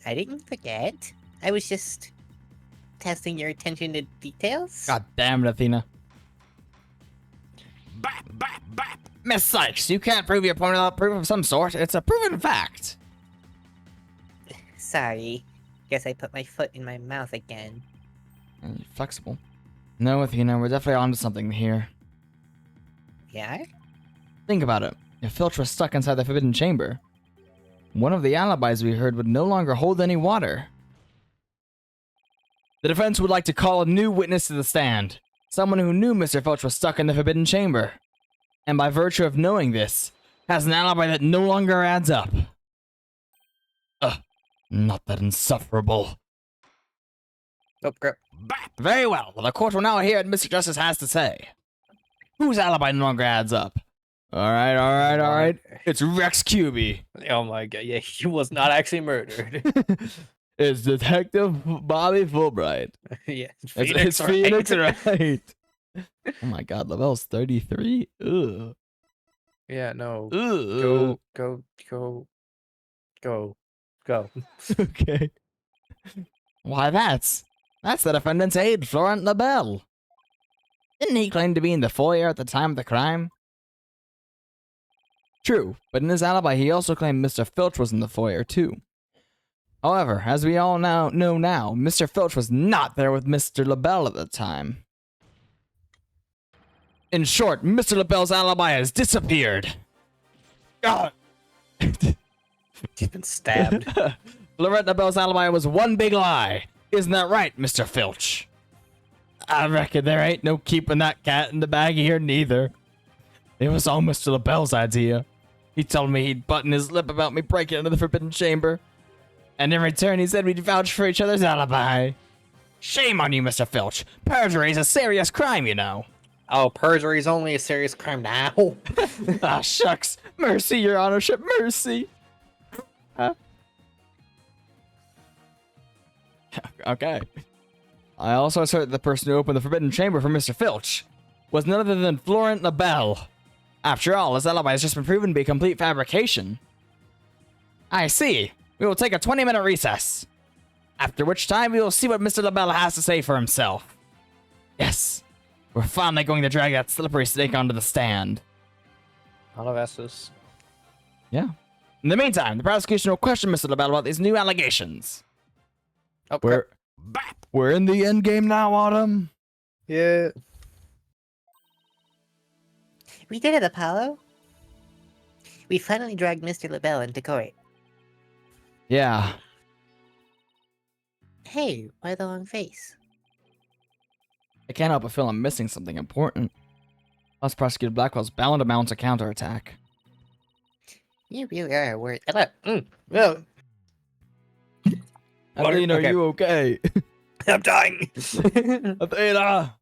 I didn't forget. I was just testing your attention to details. God damn it, Athena. Bap, bap, bap. Miss Sykes, you can't prove your point without proof of some sort. It's a proven fact. Sorry. Guess I put my foot in my mouth again. Flexible. No, Athena, we're definitely onto something here. Yeah? Think about it. If Filch was stuck inside the Forbidden Chamber, one of the alibis we heard would no longer hold any water. The defense would like to call a new witness to the stand. Someone who knew Mr. Filch was stuck in the Forbidden Chamber. And by virtue of knowing this, has an alibi that no longer adds up. Not that insufferable. Oh, crap. Very well. The court will now hear what Mr. Justice has to say. Whose alibi no longer adds up? Alright. It's Rex Cuby. Oh my god, yeah, he was not actually murdered. It's Detective Bobby Fulbright. Yeah, It's Phoenix, right? Oh my god, Lavelle's 33? Ugh. Yeah, no. Ugh. Go. Okay. Why, that's the defendant's aide, Florent LaBelle. Didn't he claim to be in the foyer at the time of the crime? True, but in his alibi he also claimed Mr. Filch was in the foyer too. However, as we all now know, Mr. Filch was not there with Mr. LaBelle at the time. In short, Mr. LaBelle's alibi has disappeared. God. He's been stabbed. Florent LaBelle's alibi was one big lie. Isn't that right, Mr. Filch? I reckon there ain't no keeping that cat in the bag here neither. It was all Mr. LaBelle's idea. He told me he'd button his lip about me breaking into the Forbidden Chamber. And in return, he said we'd vouch for each other's alibi. Shame on you, Mr. Filch. Perjury is a serious crime, you know. Oh, perjury is only a serious crime now. Ah, shucks. Mercy, your honorship, mercy. Okay. I also assert that the person who opened the Forbidden Chamber for Mr. Filch was none other than Florent LaBelle. After all, his alibi has just been proven to be a complete fabrication. I see. We will take a 20-minute recess. After which time we will see what Mr. LaBelle has to say for himself. Yes. We're finally going to drag that slippery snake onto the stand. All of Essos. Yeah. In the meantime, the prosecution will question Mr. LaBelle about these new allegations. Oh, crap. We're in the end game now, Autumn. Yeah. We did it, Apollo. We finally dragged Mr. LaBelle into court. Yeah. Hey, why the long face? I can't help but feel I'm missing something important. Plus, Prosecutor Blackwell's bound to mount a counterattack. You really are a word. Yeah. Athena, Okay. are you okay? I'm dying. Athena!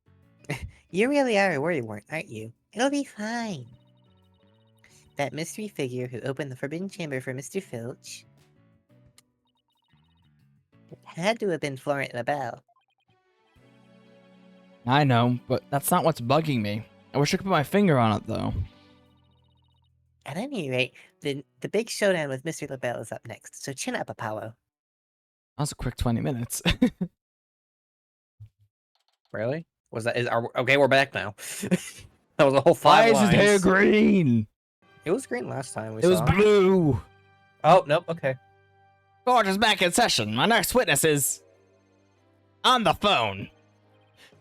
You really are a worry wart, aren't you? It'll be fine. That mystery figure who opened the Forbidden Chamber for Mr. Filch It had to have been Florent LaBelle. I know, but that's not what's bugging me. I wish I could put my finger on it, though. At any rate, the big showdown with Mr. LaBelle is up next, so chin up, Apollo. That was a quick 20 minutes. Really? Was that? Okay, we're back now. That was a whole Why 5 is his lines. hair green? It was green last time we It was saw. blue. Oh, nope, okay. Court is back in session. My next witness is on the phone.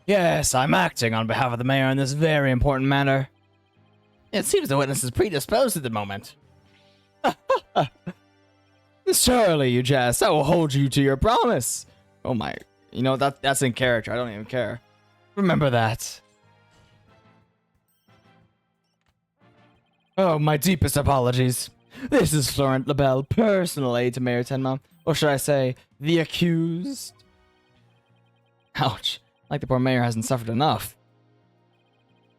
Yes, I'm acting on behalf of the mayor in this very important matter. It seems the witness is predisposed at the moment. Surely, you jest. I will hold you to your promise. Oh my. You know, that's in character. I don't even care. Remember that. Oh, my deepest apologies. This is Florent LaBelle, personal aide to Mayor Tenma. Or should I say, the accused? Ouch. Like the poor mayor hasn't suffered enough.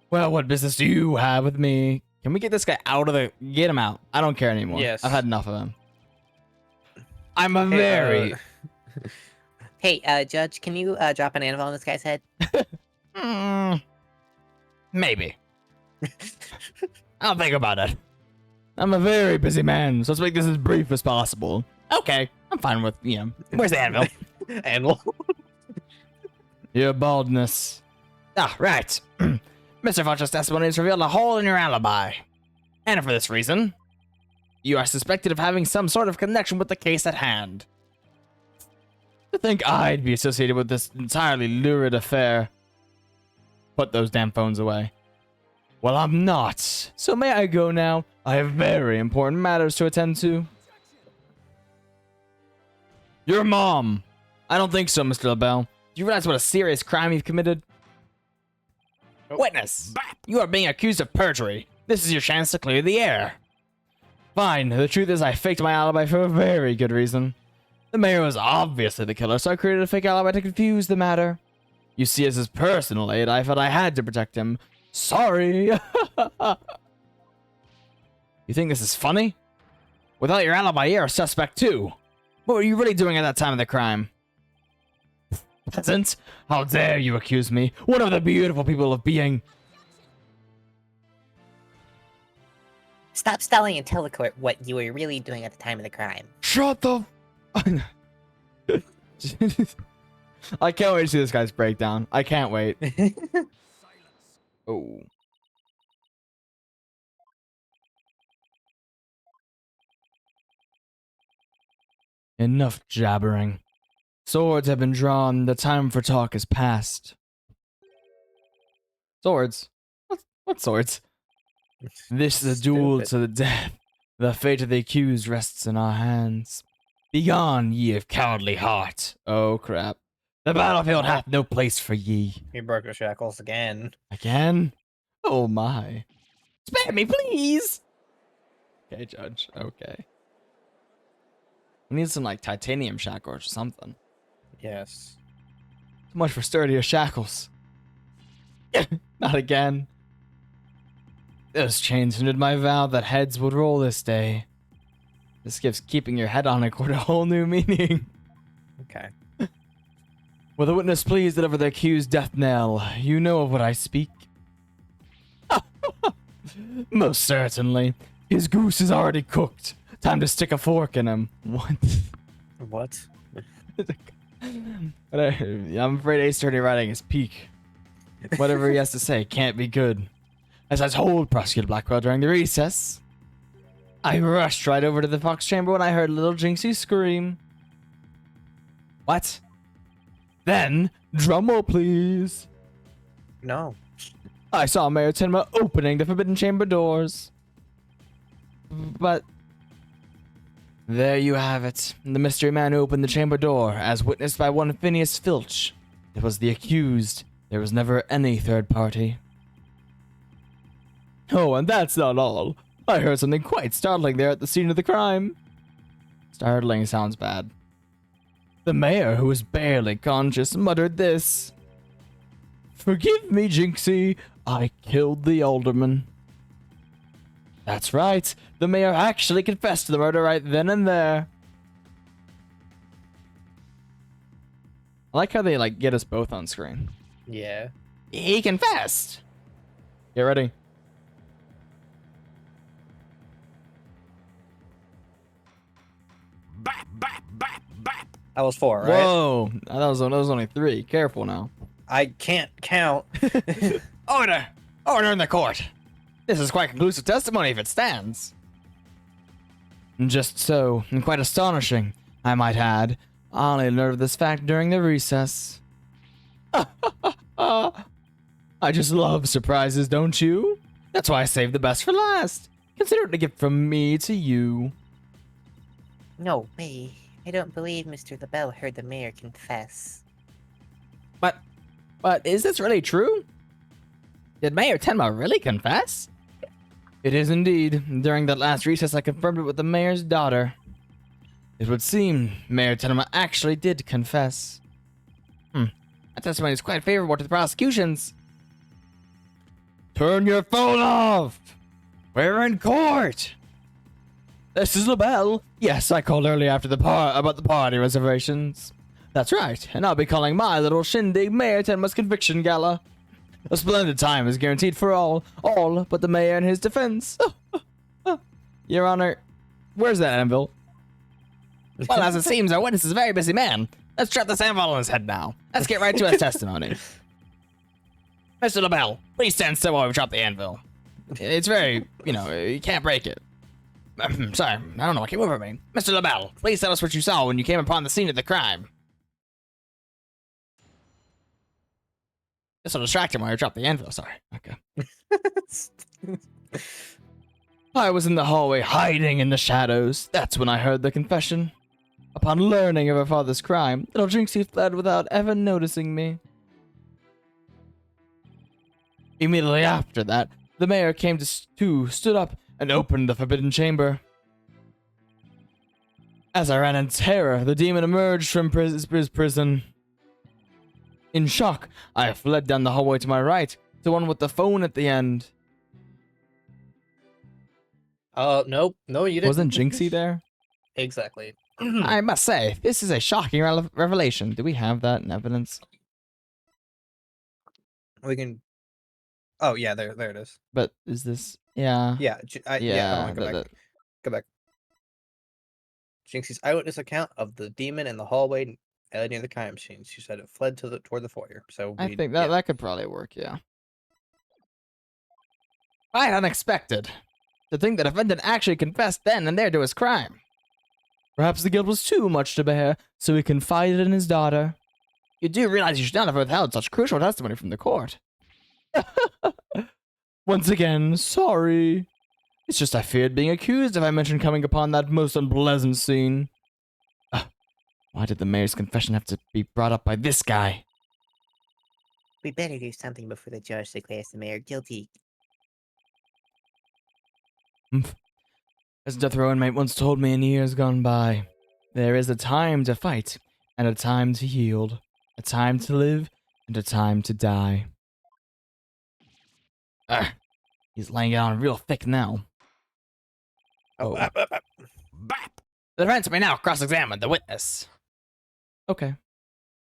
Well, what business do you have with me? Can we get this guy out of the... Get him out. I don't care anymore. Yes. I've had enough of him. I'm a very... Hey, Judge, can you drop an anvil on this guy's head? Maybe. I'll think about it. I'm a very busy man, so let's make this as brief as possible. Okay, I'm fine with, where's the anvil? Anvil. Your baldness. Ah, right. Mr. Funch's testimony has revealed a hole in your alibi. And for this reason, you are suspected of having some sort of connection with the case at hand. To think I'd be associated with this entirely lurid affair. Put those damn phones away. Well, I'm not. So may I go now? I have very important matters to attend to. Your mom. I don't think so, Mr. LaBelle. Do you realize what a serious crime you've committed? Nope. Witness, you are being accused of perjury. This is your chance to clear the air. Fine, the truth is I faked my alibi for a very good reason. The mayor was obviously the killer, so I created a fake alibi to confuse the matter. You see, as his personal aide, I felt I had to protect him. Sorry. You think this is funny? Without your alibi, you're a suspect too. What were you really doing at that time of the crime? Peasant, how dare you accuse me, one of the beautiful people of being... Stop stalling and tell the court what you were really doing at the time of the crime. Shut the... I can't wait to see this guy's breakdown. I can't wait. Oh. Enough jabbering. Swords have been drawn. The time for talk is past. Swords? What swords? This is a duel to the death. The fate of the accused rests in our hands. Begone, ye of cowardly heart. Oh, crap. The battlefield hath no place for ye. He broke the shackles again. Again? Oh, my. Spare me, please! Okay, Judge. Okay. We need some, like, titanium shackles or something. Yes. Too much for sturdier shackles. Not again. Those chains hindered my vow that heads would roll this day. This gives keeping your head on a cord a whole new meaning. Okay. Will the witness please deliver the accused death knell? You know of what I speak. Most certainly. His goose is already cooked. Time to stick a fork in him. What? What? I'm afraid Ace Attorney writing is peak. Whatever he has to say can't be good. As I told Prosecutor Blackwell during the recess, I rushed right over to the Fox chamber when I heard little Jinxie scream. What? Then, drumroll please. No. I saw Mayor Tenma opening the Forbidden Chamber doors. But there you have it. The mystery man who opened the chamber door, as witnessed by one Phineas Filch. It was the accused. There was never any third party. Oh, and that's not all. I heard something quite startling there at the scene of the crime. Startling sounds bad. The mayor, who was barely conscious, muttered this. Forgive me, Jinxie. I killed the alderman. That's right. The mayor actually confessed to the murder right then and there. I like how they like get us both on screen. Yeah. He confessed. Get ready. Bap, bap, bap, bap. That was 4, right? Whoa, that was only 3. Careful now. I can't count. Order! Order in the court! This is quite conclusive testimony if it stands. Just so, and quite astonishing, I might add. I only learned of this fact during the recess. I just love surprises, don't you? That's why I saved the best for last. Consider it a gift from me to you. No way. I don't believe Mr. LaBelle heard the mayor confess. But is this really true? Did Mayor Tenma really confess? It is indeed. During that last recess, I confirmed it with the mayor's daughter. It would seem Mayor Tenma actually did confess. That testimony is quite favorable to the prosecutions. Turn your phone off! We're in court! This is LaBelle. Yes, I called earlier after about the party reservations. That's right, and I'll be calling my little shindig Mayor Tenma's conviction gala. A splendid time is guaranteed for all but the mayor and his defense. Your Honor, where's that anvil? Well, as it seems, our witness is a very busy man. Let's strap this anvil on his head now. Let's get right to his testimony. Mr. LaBelle, please stand still while we drop the anvil. It's very, you can't break it. Sorry, I don't know what came over me. Mr. LaBelle, please tell us what you saw when you came upon the scene of the crime. This will distract him while I drop the anvil. Sorry. Okay. I was in the hallway hiding in the shadows. That's when I heard the confession. Upon learning of her father's crime, little Jinxie fled without ever noticing me. Immediately after that, the mayor came stood up and opened the forbidden chamber. As I ran in terror, the demon emerged from his prison. In shock, I fled down the hallway to my right, the one with the phone at the end. Nope. No, you didn't. Wasn't Jinxie there? Exactly. I must say, this is a shocking revelation. Do we have that in evidence? We can. Oh yeah, there it is. But is this? Yeah. Yeah, hold on, go back. Jinxie's eyewitness account of the demon in the hallway near the crime scene. She said it fled toward the foyer. So I think that could probably work. Yeah. Quite unexpected. To think the defendant actually confessed then and there to his crime. Perhaps the guilt was too much to bear, so he confided in his daughter. You do realize you should not have withheld such crucial testimony from the court. Once again, sorry. It's just I feared being accused if I mentioned coming upon that most unpleasant scene. Why did the mayor's confession have to be brought up by this guy? We better do something before the judge declares the mayor guilty. As a death row inmate once told me in years gone by, there is a time to fight, and a time to yield, a time to live, and a time to die. He's laying it on real thick now. Oh. Bap. The defense may now cross-examine the witness. Okay.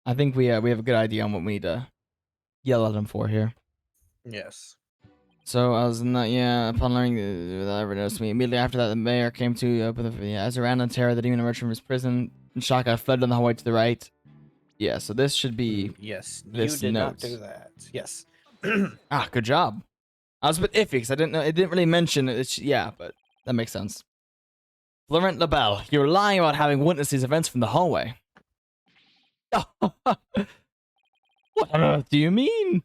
I think we have a good idea on what we need to yell at him for here. Yes. So I was in that, upon learning that ever noticed me. Immediately after that, the mayor came to as I ran in terror, the demon emerged from his prison. In shock, I fled down the hallway to the right. Yeah, so this should be Yes. this You did note. not do that. Yes. Good job. I was a bit iffy because I didn't know, it didn't really mention it. But that makes sense. Florent LaBelle, you're lying about having witnessed these events from the hallway. What on earth do you mean?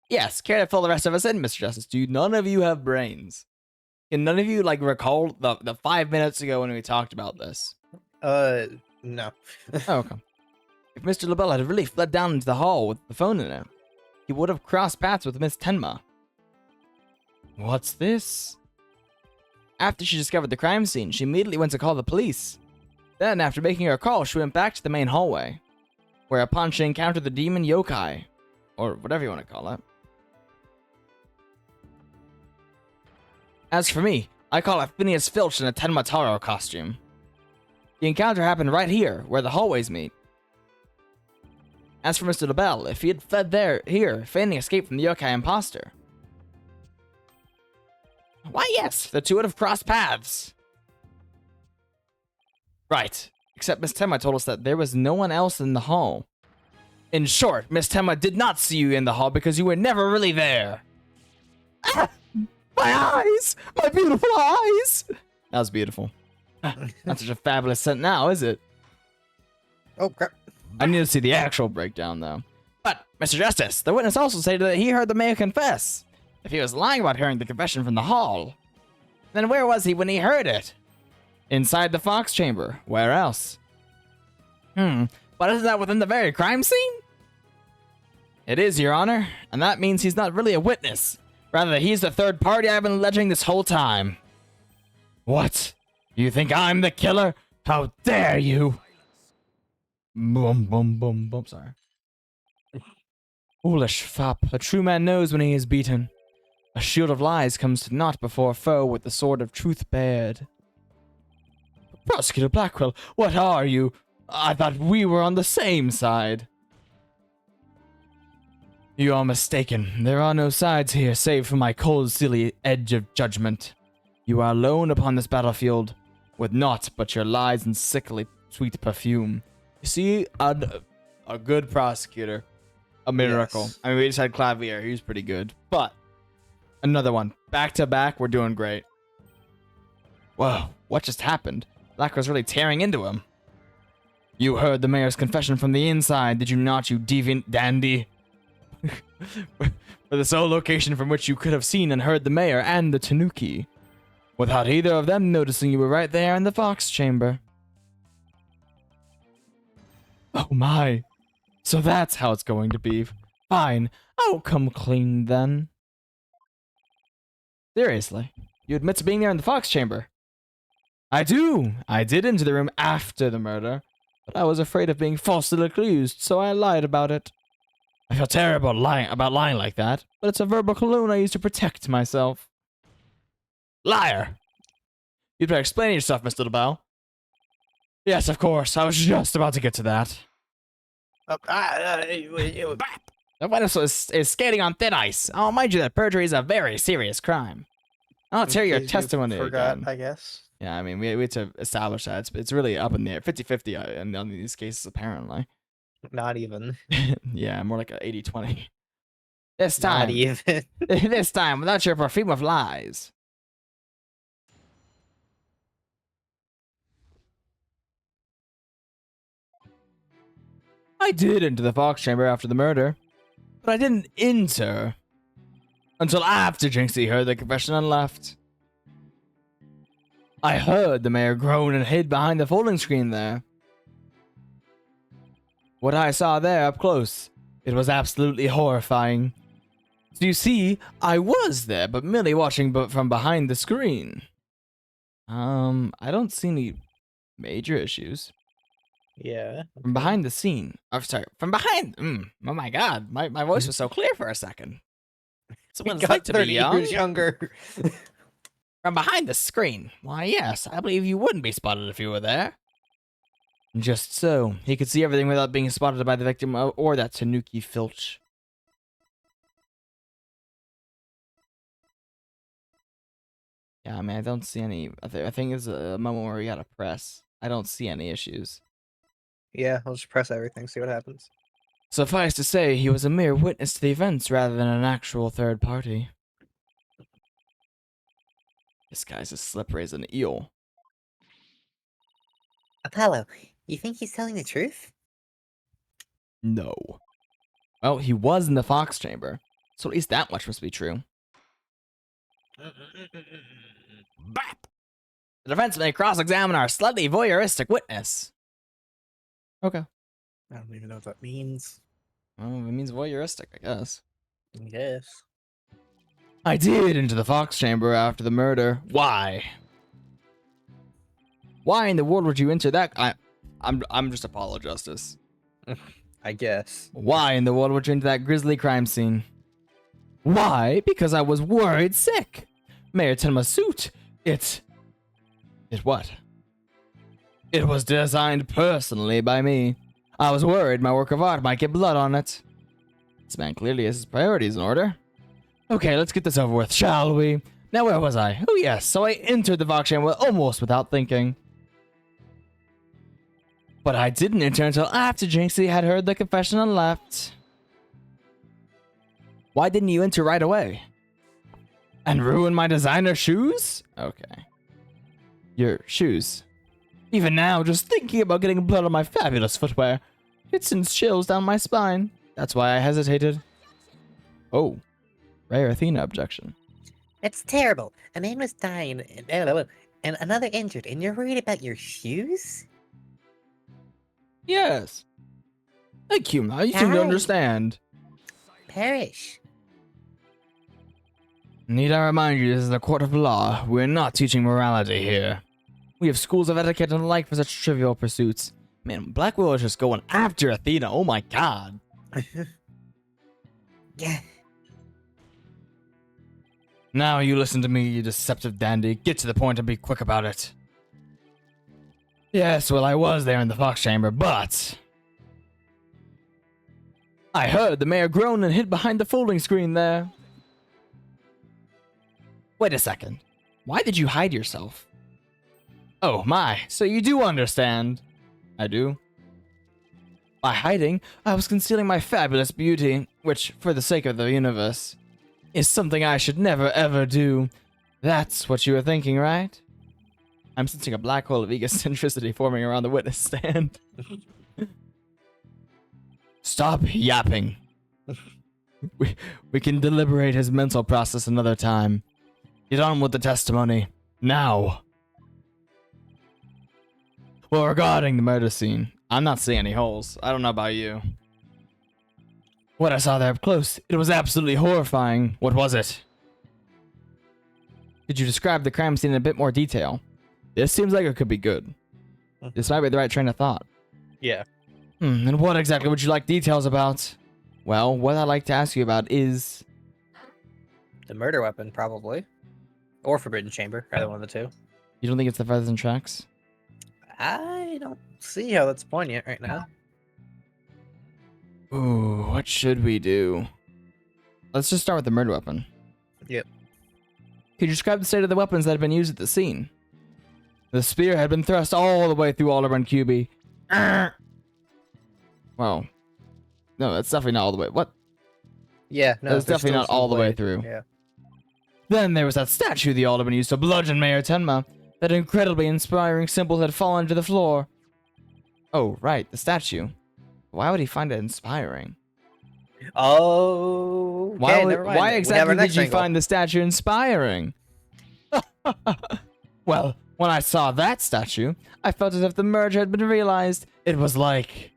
Yes, care to fill the rest of us in, Mr. Justice? Do none of you have brains? Can none of you recall the 5 minutes ago when we talked about this? No. Oh, okay. If Mr. LaBelle had really fled down into the hall with the phone in it, he would have crossed paths with Miss Tenma. What's this? After she discovered the crime scene, she immediately went to call the police. Then, after making her call, she went back to the main hallway, whereupon she encountered the demon yokai, or whatever you want to call it. As for me, I call it Phineas Filch in a Tenma Taro costume. The encounter happened right here, where the hallways meet. As for Mr. LaBelle, if he had fled here, feigning escape from the yokai imposter. Why, yes, the two would have crossed paths. Right, except Miss Tenma told us that there was no one else in the hall. In short, Miss Tenma did not see you in the hall because you were never really there. Ah, my eyes! My beautiful eyes! That was beautiful. Not such a fabulous scent now, is it? Oh, crap. I need to see the actual breakdown, though. But, Mr. Justice, the witness also stated that he heard the mayor confess. If he was lying about hearing the confession from the hall, then where was he when he heard it? Inside the Fox Chamber. Where else? But isn't that within the very crime scene? It is, Your Honor, and that means he's not really a witness. Rather, he's the third party I've been alleging this whole time. What? You think I'm the killer? How dare you? Boom, boom, boom, boom. Sorry. Foolish fop. A true man knows when he is beaten. A shield of lies comes to naught before a foe with the sword of truth bared. Prosecutor Blackwell, what are you? I thought we were on the same side. You are mistaken. There are no sides here save for my cold, silly edge of judgment. You are alone upon this battlefield, with naught but your lies and sickly sweet perfume. You see, a good prosecutor. A miracle. Yes. I mean, we just had Clavier. He was pretty good. But, another one. Back to back, we're doing great. Whoa, what just happened? Black was really tearing into him. You heard the mayor's confession from the inside, did you not, you deviant dandy? For the sole location from which you could have seen and heard the mayor and the Tanuki. Without either of them noticing you were right there in the Fox Chamber. Oh my. So that's how it's going to be. Fine, I'll come clean then. Seriously, you admit to being there in the Fox Chamber? I do. I did enter the room after the murder, but I was afraid of being falsely accused, so I lied about it. I feel terrible about lying like that, but it's a verbal cologne I use to protect myself. Liar! You'd better explain yourself, Mr. LaBelle. Yes, of course. I was just about to get to that. The witness is skating on thin ice. I'll remind you that perjury is a very serious crime. I'll tear your testimony Forgot, again. I guess. Yeah, I mean, we had to establish that. It's really up in the air. 50-50 in these cases, apparently. Not even. Yeah, more like a 80-20. This time. Not even. This time, without your perfume of lies. I did enter the Fox Chamber after the murder, but I didn't enter until after Jinxie heard the confession and left. I heard the mayor groan and hid behind the folding screen there. What I saw there up close, it was absolutely horrifying. So you see, I was there, but merely watching from behind the screen. I don't see any major issues. Yeah. From behind the scene. I'm sorry, from behind. Oh my god, my voice was so clear for a second. So what it's like to be young? Years younger. From behind the screen. Why, yes, I believe you wouldn't be spotted if you were there. Just so. He could see everything without being spotted by the victim or that Tanuki Filch. Yeah, I mean, I don't see any. I think it's a moment where we gotta press. I don't see any issues. Yeah, I'll just press everything, see what happens. Suffice to say, he was a mere witness to the events rather than an actual third party. This guy's as slippery as an eel. Apollo, you think he's telling the truth? No. Well, he was in the Fox Chamber, so at least that much must be true. Bap! The defense may cross-examine our slightly voyeuristic witness. Okay. I don't even know what that means. Well, it means voyeuristic, I guess. Yes. I did enter the Fox Chamber after the murder. Why? Why in the world would you enter that? I'm just Apollo Justice. I guess. Why in the world would you enter that grisly crime scene? Why? Because I was worried sick. Mayor Tenma's suit. It what? It was designed personally by me. I was worried my work of art might get blood on it. This man clearly has his priorities in order. Okay, let's get this over with, shall we? Now, where was I? Oh, yes, so I entered the Vox chamber almost without thinking. But I didn't enter until after Jinxie had heard the confession and left. Why didn't you enter right away? And ruin my designer shoes? Okay. Your shoes. Even now, just thinking about getting blood on my fabulous footwear, it sends chills down my spine. That's why I hesitated. Oh. Rare Athena objection. That's terrible. A man was dying and another injured, and you're worried about your shoes? Yes. Thank you, now you seem to Hi. understand. Perish. Need I remind you, this is a court of law. We're not teaching morality here. We have schools of etiquette and the like for such trivial pursuits. Man, Black Willow is just going after Athena. Oh my god. Yeah. Now you listen to me, you deceptive dandy. Get to the point and be quick about it. Yes, well, I was there in the Fox chamber, but I heard the mayor groan and hid behind the folding screen there. Wait a second. Why did you hide yourself? Oh my, so you do understand. I do. By hiding, I was concealing my fabulous beauty, which, for the sake of the universe, is something I should never ever do. That's what you were thinking, right? I'm sensing a black hole of egocentricity forming around the witness stand. Stop yapping. We can deliberate his mental process another time. Get on with the testimony. Now. Well, regarding the murder scene, I'm not seeing any holes. I don't know about you. What I saw there up close, it was absolutely horrifying. What was it? Could you describe the crime scene in a bit more detail? This seems like it could be good. This might be the right train of thought. Yeah. And what exactly would you like details about? Well, what I'd like to ask you about is... The murder weapon, probably. Or Forbidden Chamber, either one of the two. You don't think it's the feathers and tracks? I don't see how that's poignant right now. Ooh, what should we do? Let's just start with the murder weapon. Yep. Could you describe the state of the weapons that had been used at the scene? The spear had been thrust all the way through Alderman QB. Well, no, that's definitely not all the way. What? Yeah, no, That's there's definitely still not some all the way blade. through. Yeah. Then there was that statue the Alderman used to bludgeon Mayor Tenma. That incredibly inspiring symbol had fallen to the floor. Oh, right, the statue. Why would he find it inspiring? Oh, Why, okay, never mind. why We have exactly our did next you angle. find the statue inspiring? Well, when I saw that statue, I felt as if the merger had been realized. It was like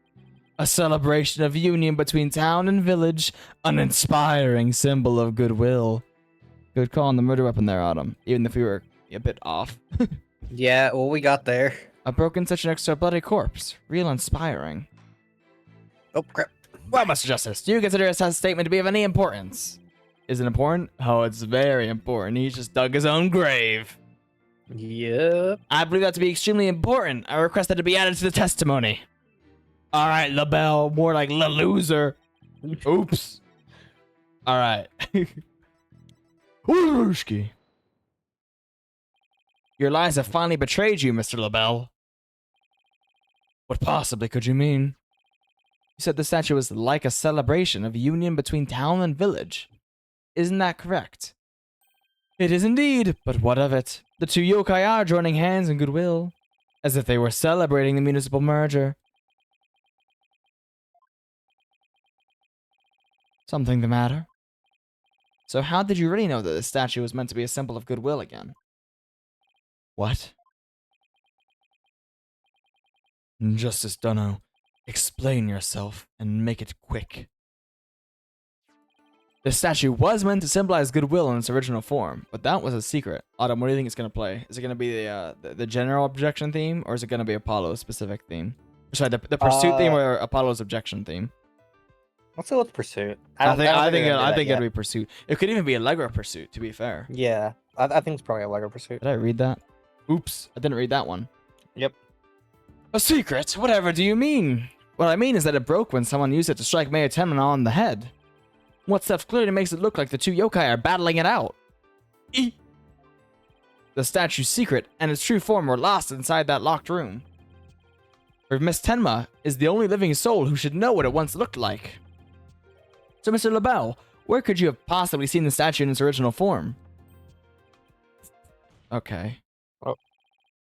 a celebration of union between town and village, an inspiring symbol of goodwill. Good call on the murder weapon there, Autumn, even if we were a bit off. Yeah, well, we got there. A broken such an extra bloody corpse. Real inspiring. Oh, crap. Well, Mr. Justice, do you consider his statement to be of any importance? Is it important? Oh, it's very important. He just dug his own grave. Yep. I believe that to be extremely important. I request that it be added to the testimony. All right, LaBelle, more like La Loser. Oops. All right. Whooshki. Your lies have finally betrayed you, Mr. LaBelle. What possibly could you mean? You said the statue was like a celebration of union between town and village. Isn't that correct? It is indeed, but what of it? The two yokai are joining hands in goodwill, as if they were celebrating the municipal merger. Something the matter? So how did you really know that the statue was meant to be a symbol of goodwill again? What? Justice Dunno, explain yourself and make it quick. The statue was meant to symbolize goodwill in its original form, but that was a secret. Autumn, what do you think it's going to play? Is it going to be the general objection theme, or is it going to be Apollo's specific theme? Sorry, the pursuit theme or Apollo's objection theme? Let's go with Pursuit. I think it'll it'll be Pursuit. It could even be Allegro Pursuit, to be fair. Yeah, I think it's probably a Lego Pursuit. Did I read that? Oops, I didn't read that one. Yep. A secret? Whatever do you mean? What I mean is that it broke when someone used it to strike Mayor Tenma on the head. What's left clearly makes it look like the two yokai are battling it out. The statue's secret and its true form were lost inside that locked room. For Miss Tenma is the only living soul who should know what it once looked like. So, Mr. LaBelle, where could you have possibly seen the statue in its original form? Okay. Oh.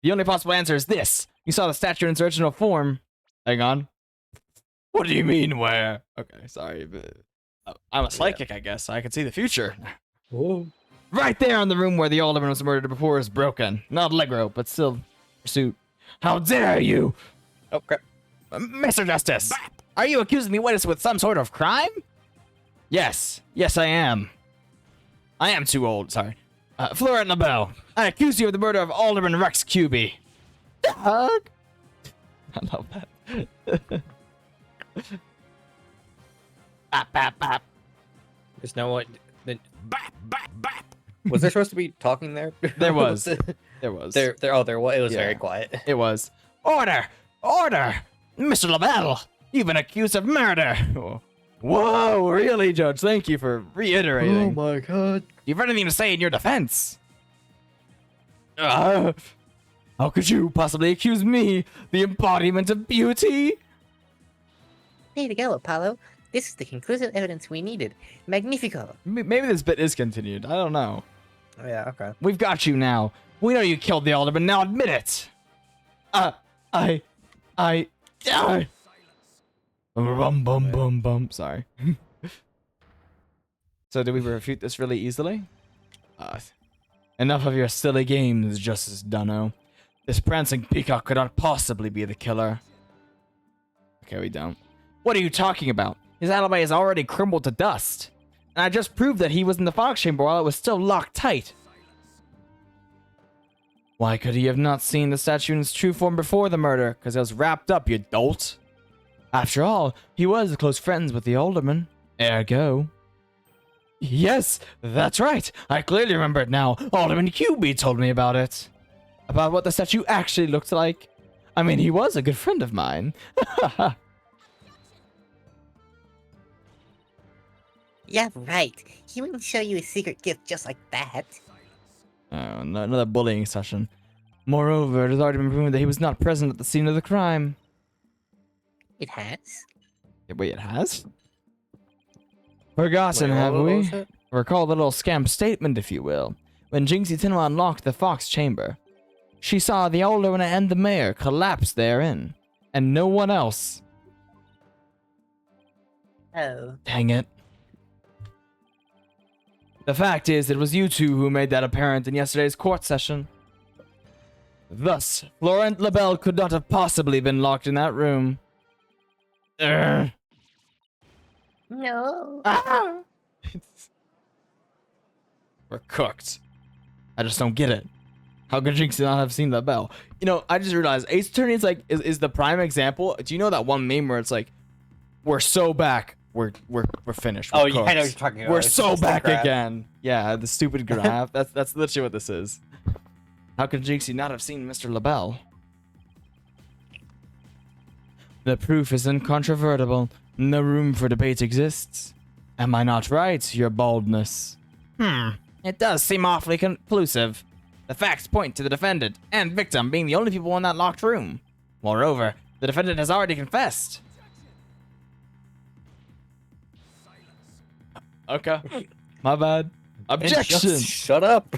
The only possible answer is this. You saw the statue in its original form. Hang on. What do you mean, where? Okay, sorry. But I'm a psychic, I guess. I can see the future. Whoa. Right there in the room where the alderman was murdered before is broken. Not Allegro, but still pursuit. How dare you? Oh, crap. Mr. Justice, are you accusing me with some sort of crime? Yes. Yes, I am. I am too old, sorry. Florent LaBelle, I accuse you of the murder of Alderman Rex Cuby. Dog. I love that. Bap, bap, bap. There's no one. Bap, bap, bap. Was there supposed to be talking there? There was. There was. There. Oh, there was. It was very quiet. It was. Order! Order! Mr. LaBelle, you've been accused of murder. Whoa, really, Judge? Thank you for reiterating. Oh my god. Do you have anything to say in your defense? How could you possibly accuse me, the embodiment of beauty? Way to go, Apollo. This is the conclusive evidence we needed. Magnifico. Maybe this bit is continued. I don't know. Oh, yeah, okay. We've got you now. We know you killed the alderman. Now admit it. Bum, bum, bum, bum. Sorry. So did we refute this really easily? Enough of your silly games, Justice Dunno. This prancing peacock could not possibly be the killer. Okay, we don't. What are you talking about? His alibi is already crumbled to dust. And I just proved that he was in the fog chamber while it was still locked tight. Why could he have not seen the statue in its true form before the murder? Because it was wrapped up, you dolt. After all, he was close friends with the alderman. Ergo. Yes, that's right. I clearly remember it now. Alderman QB told me about it. About what the statue actually looked like. I mean, he was a good friend of mine. Yeah, right. He wouldn't show you a secret gift just like that. Oh, no, another bullying session. Moreover, it has already been proven that he was not present at the scene of the crime. It has? Wait, it has? Forgotten, Wait, have what we? was it? Recall the little scamp statement, if you will. When Jinxie Tenma unlocked the Fox chamber, she saw the alderman and the mayor collapse therein, and no one else. Oh. Dang it. The fact is, it was you two who made that apparent in yesterday's court session. Thus, Florent LaBelle could not have possibly been locked in that room. No. Ah! We're cooked. I just don't get it. How could Jinx not have seen LaBelle? You know, I just realized Ace Attorney is the prime example. Do you know that one meme where it's like, we're so back, we're finished. We're Yeah, I know cooked. what you're talking about. We're It's so just the back graph. again. Yeah, the stupid graph. That's literally what this is. How could Jinxie not have seen Mr. LaBelle? The proof is incontrovertible. No room for debate exists. Am I not right, your baldness? It does seem awfully conclusive. The facts point to the defendant and victim being the only people in that locked room. Moreover, the defendant has already confessed. Okay. My bad. And Objection! just shut up.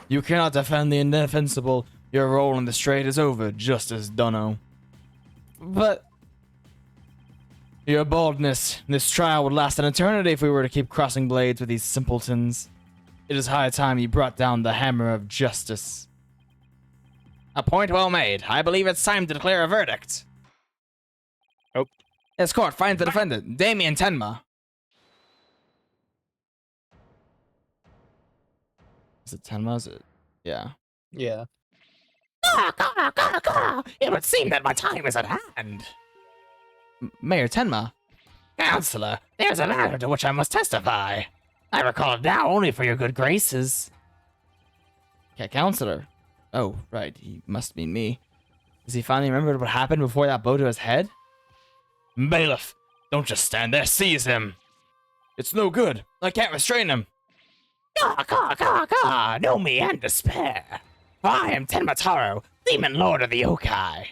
You cannot defend the indefensible. Your role in the straight is over, Justice Dunno. But your boldness, this trial would last an eternity if we were to keep crossing blades with these simpletons. It is high time you brought down the hammer of justice. A point well made. I believe it's time to declare a verdict. Oh. This court finds the defendant, Damien Tenma. Is it Tenma? Is it? Yeah. Yeah. It would seem that my time is at hand. Mayor Tenma. Counselor, there's a matter to which I must testify. I recall it now only for your good graces. Okay, Counselor. Oh, right, he must mean me. Has he finally remembered what happened before that blow to his head? Bailiff, don't just stand there, seize him. It's no good. I can't restrain him. Caw, know me and despair. For I am Tenmataro, demon lord of the yokai.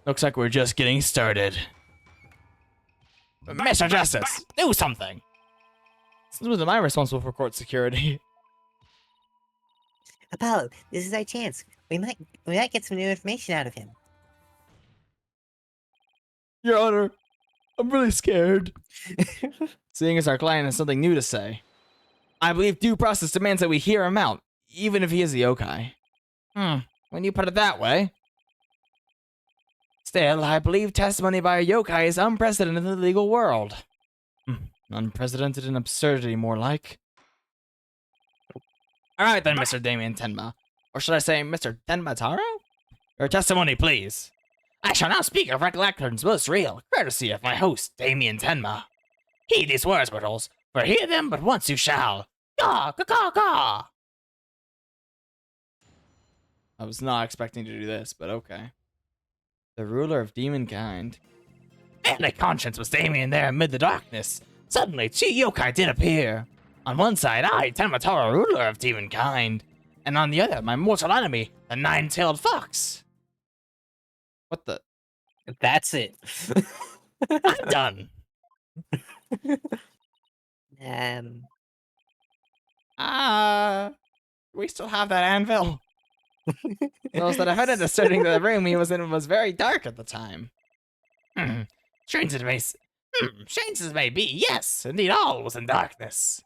Looks like we're just getting started. Mr. Justice, do something. Since was I responsible for court security? Apollo, this is our chance. We might get some new information out of him. Your Honor, I'm really scared. Seeing as our client has something new to say, I believe due process demands that we hear him out, even if he is a yokai. When you put it that way. Still, I believe testimony by a yokai is unprecedented in the legal world. Unprecedented in absurdity, more like. Alright then, Mr. Damien Tenma. Or should I say, Mr. Tenmataro? Your testimony, please. I shall now speak of recollections most real, courtesy of my host, Damien Tenma. Heed these words, mortals, for hear them but once you shall. Gaw. I was not expecting to do this, but okay. The ruler of demonkind. And my conscience was Damien there amid the darkness. Suddenly, two yokai did appear. On one side, I, Tenmataro, ruler of demonkind, and on the other, my mortal enemy, the nine-tailed fox. What the? That's it. I'm done. We still have that anvil. Those that I heard it asserting that the room he was in was very dark at the time. Strange as it may be, yes, indeed all was in darkness.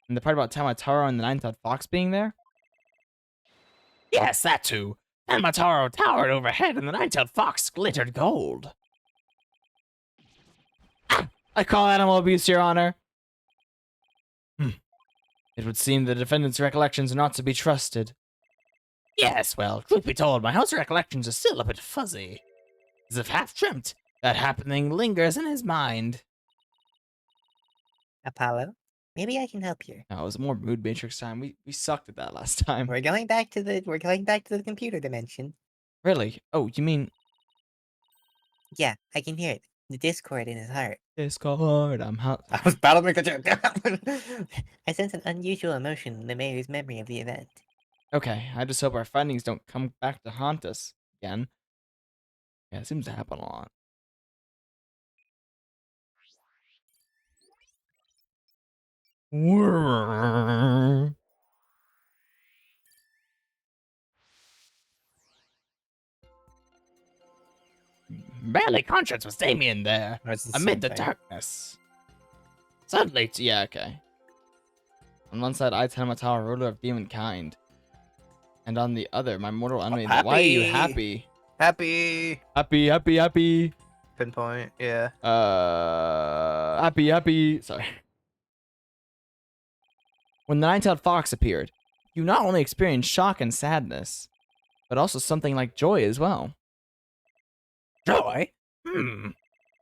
And the part about Tamataro and the nine-tailed fox being there? Yes, that too. Tamataro towered overhead and the nine-tailed fox glittered gold. I call animal abuse, Your Honor. It would seem the defendant's recollections are not to be trusted. Yes, well, truth be told, my house recollections are still a bit fuzzy. As if half-dreamt, that happening lingers in his mind. Apollo, maybe I can help you. No, it was more mood matrix time. We sucked at that last time. We're going back to the computer dimension. Really? Oh, you mean Yeah, I can hear it. The discord in his heart. Discord? I was about to make the joke. I sense an unusual emotion in the mayor's memory of the event. Okay, I just hope our findings don't come back to haunt us again. Yeah, it seems to happen a lot. Barely conscious was Damien there, amid the darkness. Suddenly, yeah, okay. On one side, I, Tenmataro, ruler of demonkind. And on the other, my mortal enemy. Why are you happy? Happy. Happy. Pinpoint, yeah. Happy. Sorry. When the nine-tailed fox appeared, you not only experienced shock and sadness, but also something like joy as well. Joy?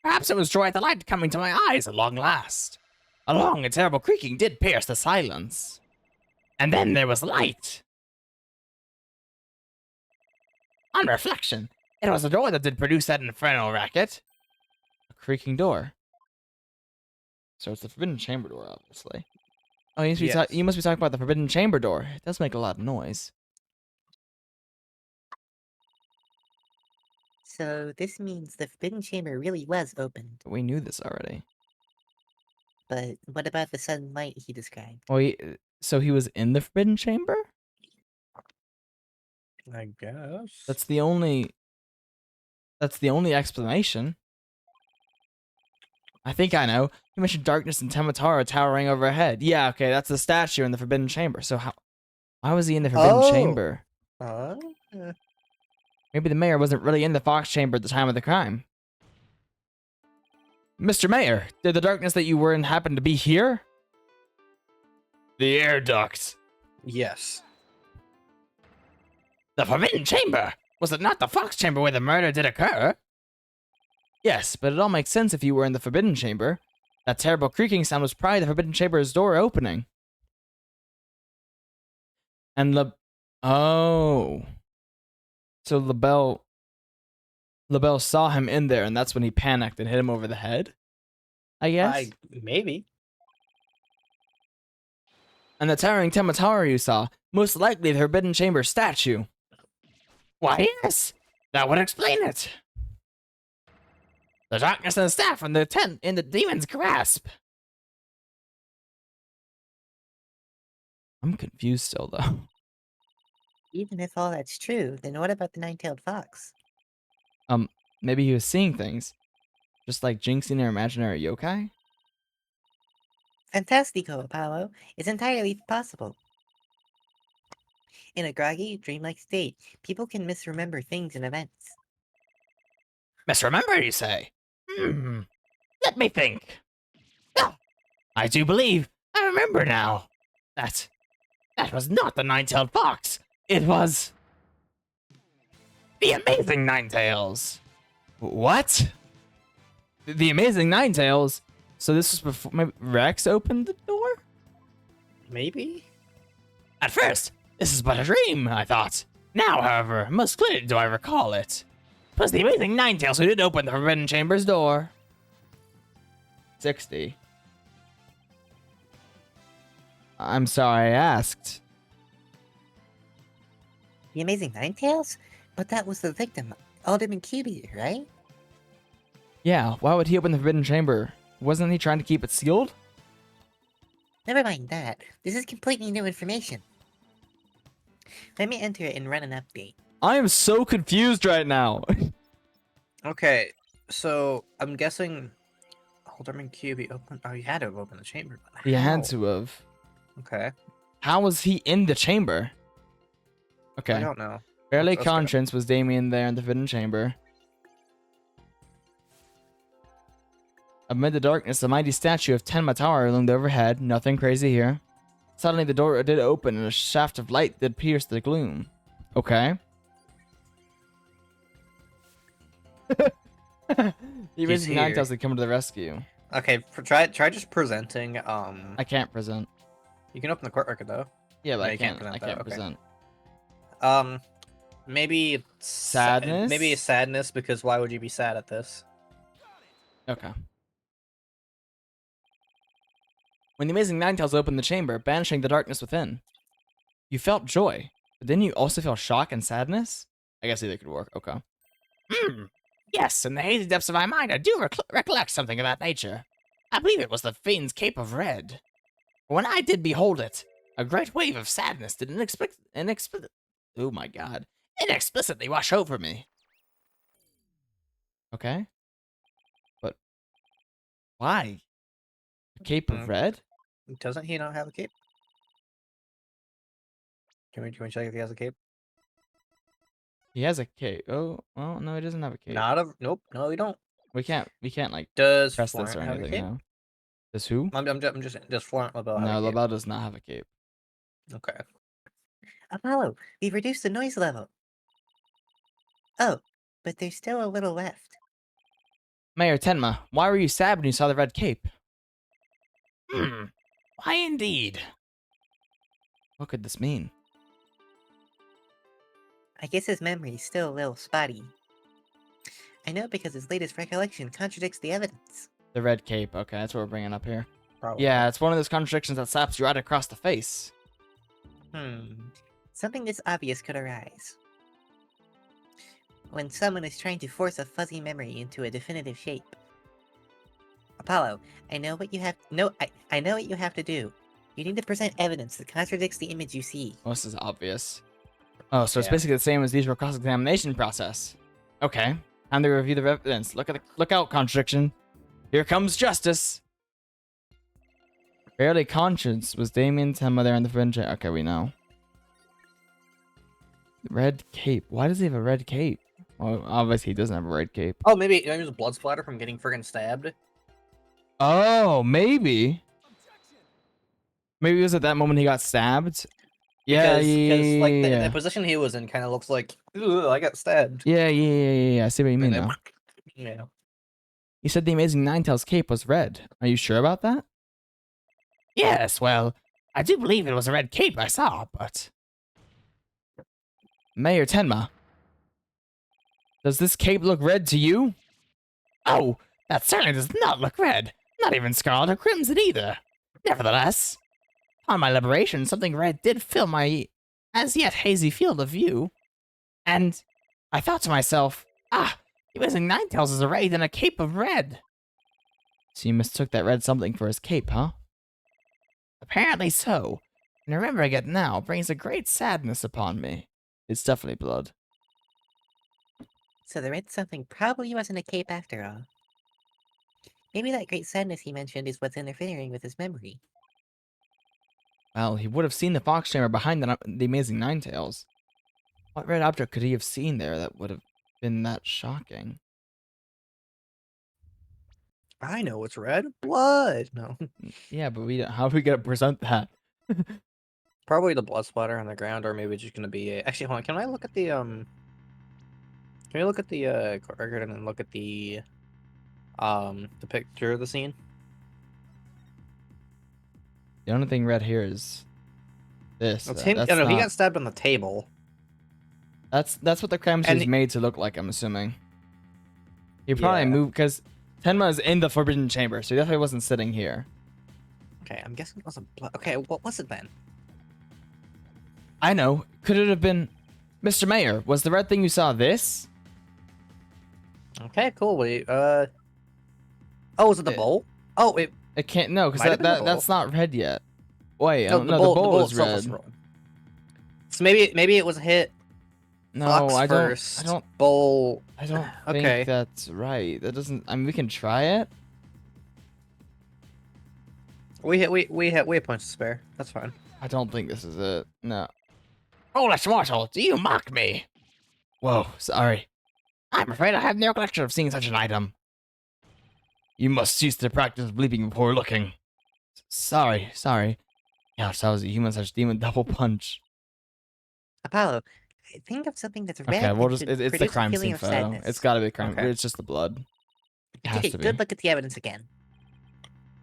Perhaps it was joy at the light coming to my eyes at long last. A long and terrible creaking did pierce the silence. And then there was light. On reflection, it was the door that did produce that infernal racket. A creaking door. So it's the forbidden chamber door, obviously. Oh, you must be talking about the forbidden chamber door. It does make a lot of noise. So this means the forbidden chamber really was opened. We knew this already. But what about the sudden light he described? Well, so he was in the forbidden chamber? I guess. That's the only explanation. I think I know. You mentioned darkness and Tamataro towering overhead. Yeah, okay, that's the statue in the forbidden chamber. So why was he in the forbidden chamber? Maybe the mayor wasn't really in the fox chamber at the time of the crime. Mr. Mayor, did the darkness that you were in happen to be here? The air duct. Yes. The forbidden chamber? Was it not the fox chamber where the murder did occur? Yes, but it all makes sense if you were in the forbidden chamber. That terrible creaking sound was probably the forbidden chamber's door opening. And oh. So the bell LaBelle saw him in there, and that's when he panicked and hit him over the head, I guess? Maybe. And the towering Temataru you saw, most likely the Forbidden Chamber statue. Why, yes! That would explain it! The darkness and the staff and the tent in the demon's grasp. I'm confused still, though. Even if all that's true, then what about the nine-tailed fox? Maybe he was seeing things. Just like Jinx in her imaginary yokai? Fantastico, Apollo. It's entirely possible. In a groggy, dreamlike state, people can misremember things and events. Misremember, you say? Let me think. Ah, I do believe I remember now. That was not the nine-tailed fox. It was the amazing Ninetales. What? The amazing Ninetales? So this was before maybe Rex opened the door? Maybe? At first, this is but a dream, I thought. Now, however, most clearly do I recall it. 'Twas the amazing Ninetales who did open the Forbidden Chamber's door. 60. I'm sorry I asked. The Amazing Ninetales? But that was the victim, Alderman Cubie, right? Yeah, why would he open the Forbidden Chamber? Wasn't he trying to keep it sealed? Never mind that. This is completely new information. Let me enter it and run an update. I am so confused right now. Okay, so I'm guessing Alderman QB opened. Oh, he had to have opened the chamber. But He how? had to have. Okay. How was he in the chamber? I Okay. don't know. Barely let's go. conscience was Damien there in the Forbidden Chamber. Amid the darkness, a mighty statue of Tenma loomed overhead. Nothing crazy here. Suddenly, the door did open, and a shaft of light did pierce the gloom. Okay. The amazing here. Ninetales had come to the rescue. Okay, try just presenting. I can't present. You can open the court record though. Yeah, but No, I you can't. can't I present can't that, okay. present. Maybe Sadness? Maybe sadness, because why would you be sad at this? Okay. When the amazing Ninetales opened the chamber, banishing the darkness within, you felt joy, but then you also felt shock and sadness? I guess either could work. Okay. Yes, in the hazy depths of my mind, I do recollect something of that nature. I believe it was the Fiend's Cape of Red. When I did behold it, a great wave of sadness did oh my god, inexplicitly wash over me. Okay. But why? A Cape of Red? Doesn't he not have a cape? Can we check if he has a cape? He has a cape. Oh, well, no, he doesn't have a cape. Nope. No, we don't. We can't like Does press Florent this or have a anything cape? now. Does who? I'm just does Florent LaBelle have No, a cape? LaBelle does not have a cape. Okay. Apollo, we've reduced the noise level. Oh, but there's still a little left. Mayor Tenma, why were you sad when you saw the red cape? Why indeed? What could this mean? I guess his memory's still a little spotty. I know because his latest recollection contradicts the evidence. The red cape. Okay, that's what we're bringing up here. Probably. Yeah, it's one of those contradictions that slaps you right across the face. Something this obvious could arise. When someone is trying to force a fuzzy memory into a definitive shape. Apollo, I know what you have I know what you have to do. You need to present evidence that contradicts the image you see. Well, this is obvious. Oh, so it's Yeah. basically the same as the usual cross-examination process. Okay, time to review the evidence. Look out, contradiction. Here comes justice. Barely conscious was Damien Tenma there in the fringe. Okay, we know. Red cape. Why does he have a red cape? Well, obviously he doesn't have a red cape. Oh, maybe it was a blood splatter from getting friggin' stabbed. Oh, maybe. Maybe it was at that moment he got stabbed. Yeah, Because like the yeah. position he was in kind of looks like, "Ugh, I got stabbed." Yeah. I see what you mean And now. then, yeah. You said the amazing Ninetales cape was red. Are you sure about that? Yes, well, I do believe it was a red cape I saw, but... Mayor Tenma. Does this cape look red to you? Oh, that certainly does not look red. Not even scarlet or crimson either. Nevertheless, upon my liberation, something red did fill my as yet hazy field of view. And I thought to myself, the Amazing Ninetales is arrayed in a cape of red. So you mistook that red something for his cape, huh? Apparently so. And remembering it now brings a great sadness upon me. It's definitely blood. So the red something probably wasn't a cape after all. Maybe that great sadness he mentioned is what's interfering with his memory. Well, he would have seen the fox chamber behind the Amazing Ninetales. What red object could he have seen there that would have been that shocking? I know it's red. Blood. No. Yeah, but how are we gonna present that? Probably the blood splatter on the ground, or maybe it's just gonna be a... Actually, hold on. Can I look at the Can we look at the court record and then look at the picture of the scene? The only thing red here is this. It's him. No, he got stabbed on the table. That's what the crime scene is made to look like. I'm assuming. He probably moved because Tenma is in the Forbidden Chamber, so he definitely wasn't sitting here. Okay, I'm guessing it wasn't blood. Okay, what was it then? I know. Could it have been, Mr. Mayor? Was the red thing you saw this? Okay, cool. Oh, was it the bowl? Oh, it can't. No, because might have been the bowl. that's not red yet. Wait, No, the bowl is itself red. was wrong. So maybe it was hit. No, Fox I first, don't. Bowl. I don't Okay. think that's right. That doesn't. I mean, we can try it. We have points to spare. That's fine. I don't think this is it. No. Foolish mortal, do you mock me? Whoa, sorry. I'm afraid I have no recollection of seeing such an item. You must cease the practice of bleeping before looking. Sorry. Gosh, that was a human-such demon double punch. Apollo, think of something that's red. Okay, we'll just, that should it's the produce a crime feeling scene of photo. sadness. It's gotta be the crime. Okay. It's just the blood. It has Take to a be. good look at the evidence again.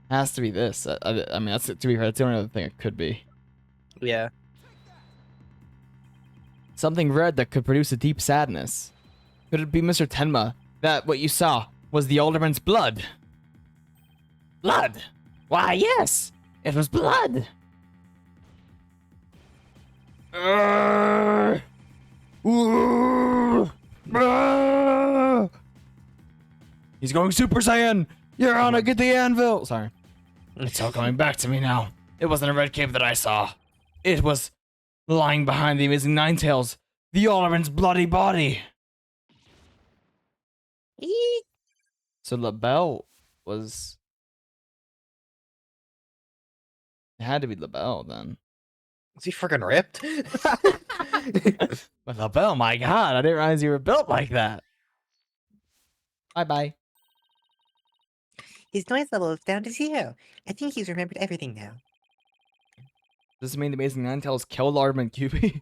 Has to be this. I mean, that's to be fair. That's the only other thing it could be. Yeah. Something red that could produce a deep sadness. Could it be Mr. Tenma? That what you saw was the alderman's blood? Blood? Why, yes! It was blood! He's going Super Saiyan! Your Honor, get the anvil! Sorry. It's all coming back to me now. It wasn't a red cape that I saw. It was lying behind the Amazing Ninetales, the alderman's bloody body. Eek. So LaBelle was... It had to be LaBelle then. Is he freaking ripped? But LaBelle, my god, I didn't realize you were built like that. Bye-bye. His noise level is down to 0. I think he's remembered everything now. Does this mean the Amazing Ninetales killed Alderman QB?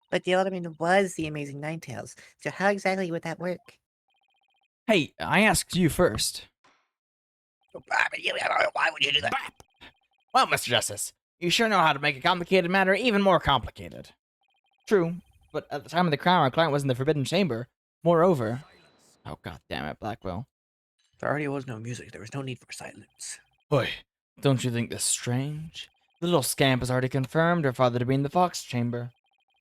But the Alderman was the Amazing Ninetales, so how exactly would that work? Hey, I asked you first. Why would you do that? Well, Mr. Justice, you sure know how to make a complicated matter even more complicated. True, but at the time of the crime, our client was in the Forbidden Chamber. Moreover... Oh, god damn it, Blackwell. There already was no music. There was no need for silence. Boy, don't you think this strange? The little scamp has already confirmed her father to be in the Fox Chamber.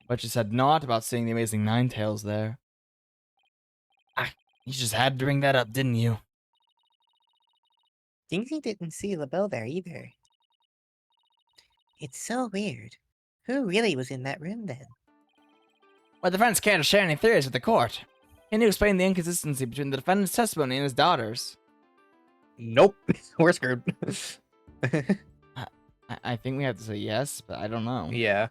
But you said not about seeing the Amazing Ninetales there. You just had to bring that up, didn't you? Dingsy didn't see LaBelle there either. It's so weird. Who really was in that room then? Well, the defense can't share any theories with the court. Can you explain the inconsistency between the defendant's testimony and his daughter's? Nope. We're screwed. I think we have to say yes, but I don't know. Yeah.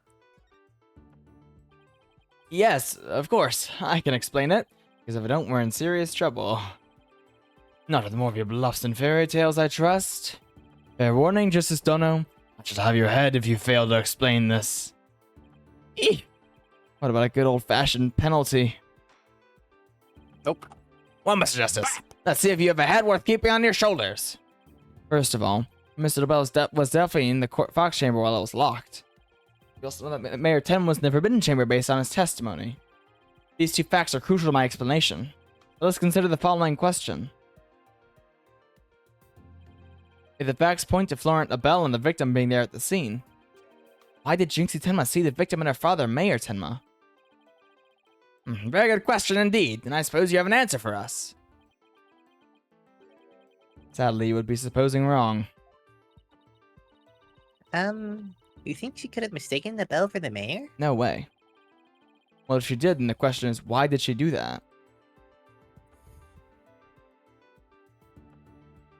Yes, of course. I can explain it. Because if I don't, we're in serious trouble. Not with more of your bluffs and fairy tales, I trust. Fair warning, Justice Dono. I shall have your head if you fail to explain this. Eeh. What about a good old-fashioned penalty? Nope. Well, Mr. Justice, let's see if you have a head worth keeping on your shoulders. First of all, Mr. LaBelle was definitely in the Fox Chamber while it was locked. We also know that Mayor Tem was in the Forbidden Chamber based on his testimony. These two facts are crucial to my explanation. Let us consider the following question. If the facts point to Florent Labelle and the victim being there at the scene, why did Jinxie Tenma see the victim and her father, Mayor Tenma? Very good question indeed, and I suppose you have an answer for us. Sadly, you would be supposing wrong. You think she could have mistaken the bell for the mayor? No way. Well, if she did, then the question is, why did she do that?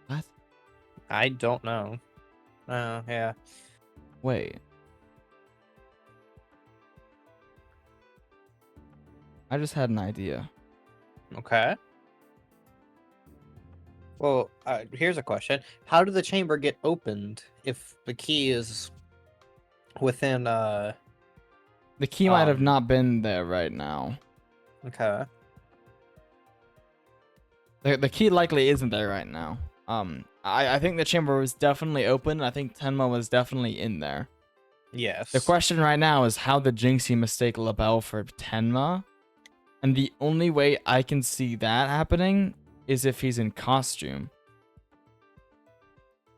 What? I don't know. Oh, yeah. Wait. I just had an idea. Okay. Well, here's a question. How did the chamber get opened if the key is within, The key might have not been there right now. Okay. The key likely isn't there right now. I think the chamber was definitely open. I think Tenma was definitely in there. Yes. The question right now is how did Jinxie mistake Labelle for Tenma? And the only way I can see that happening is if he's in costume.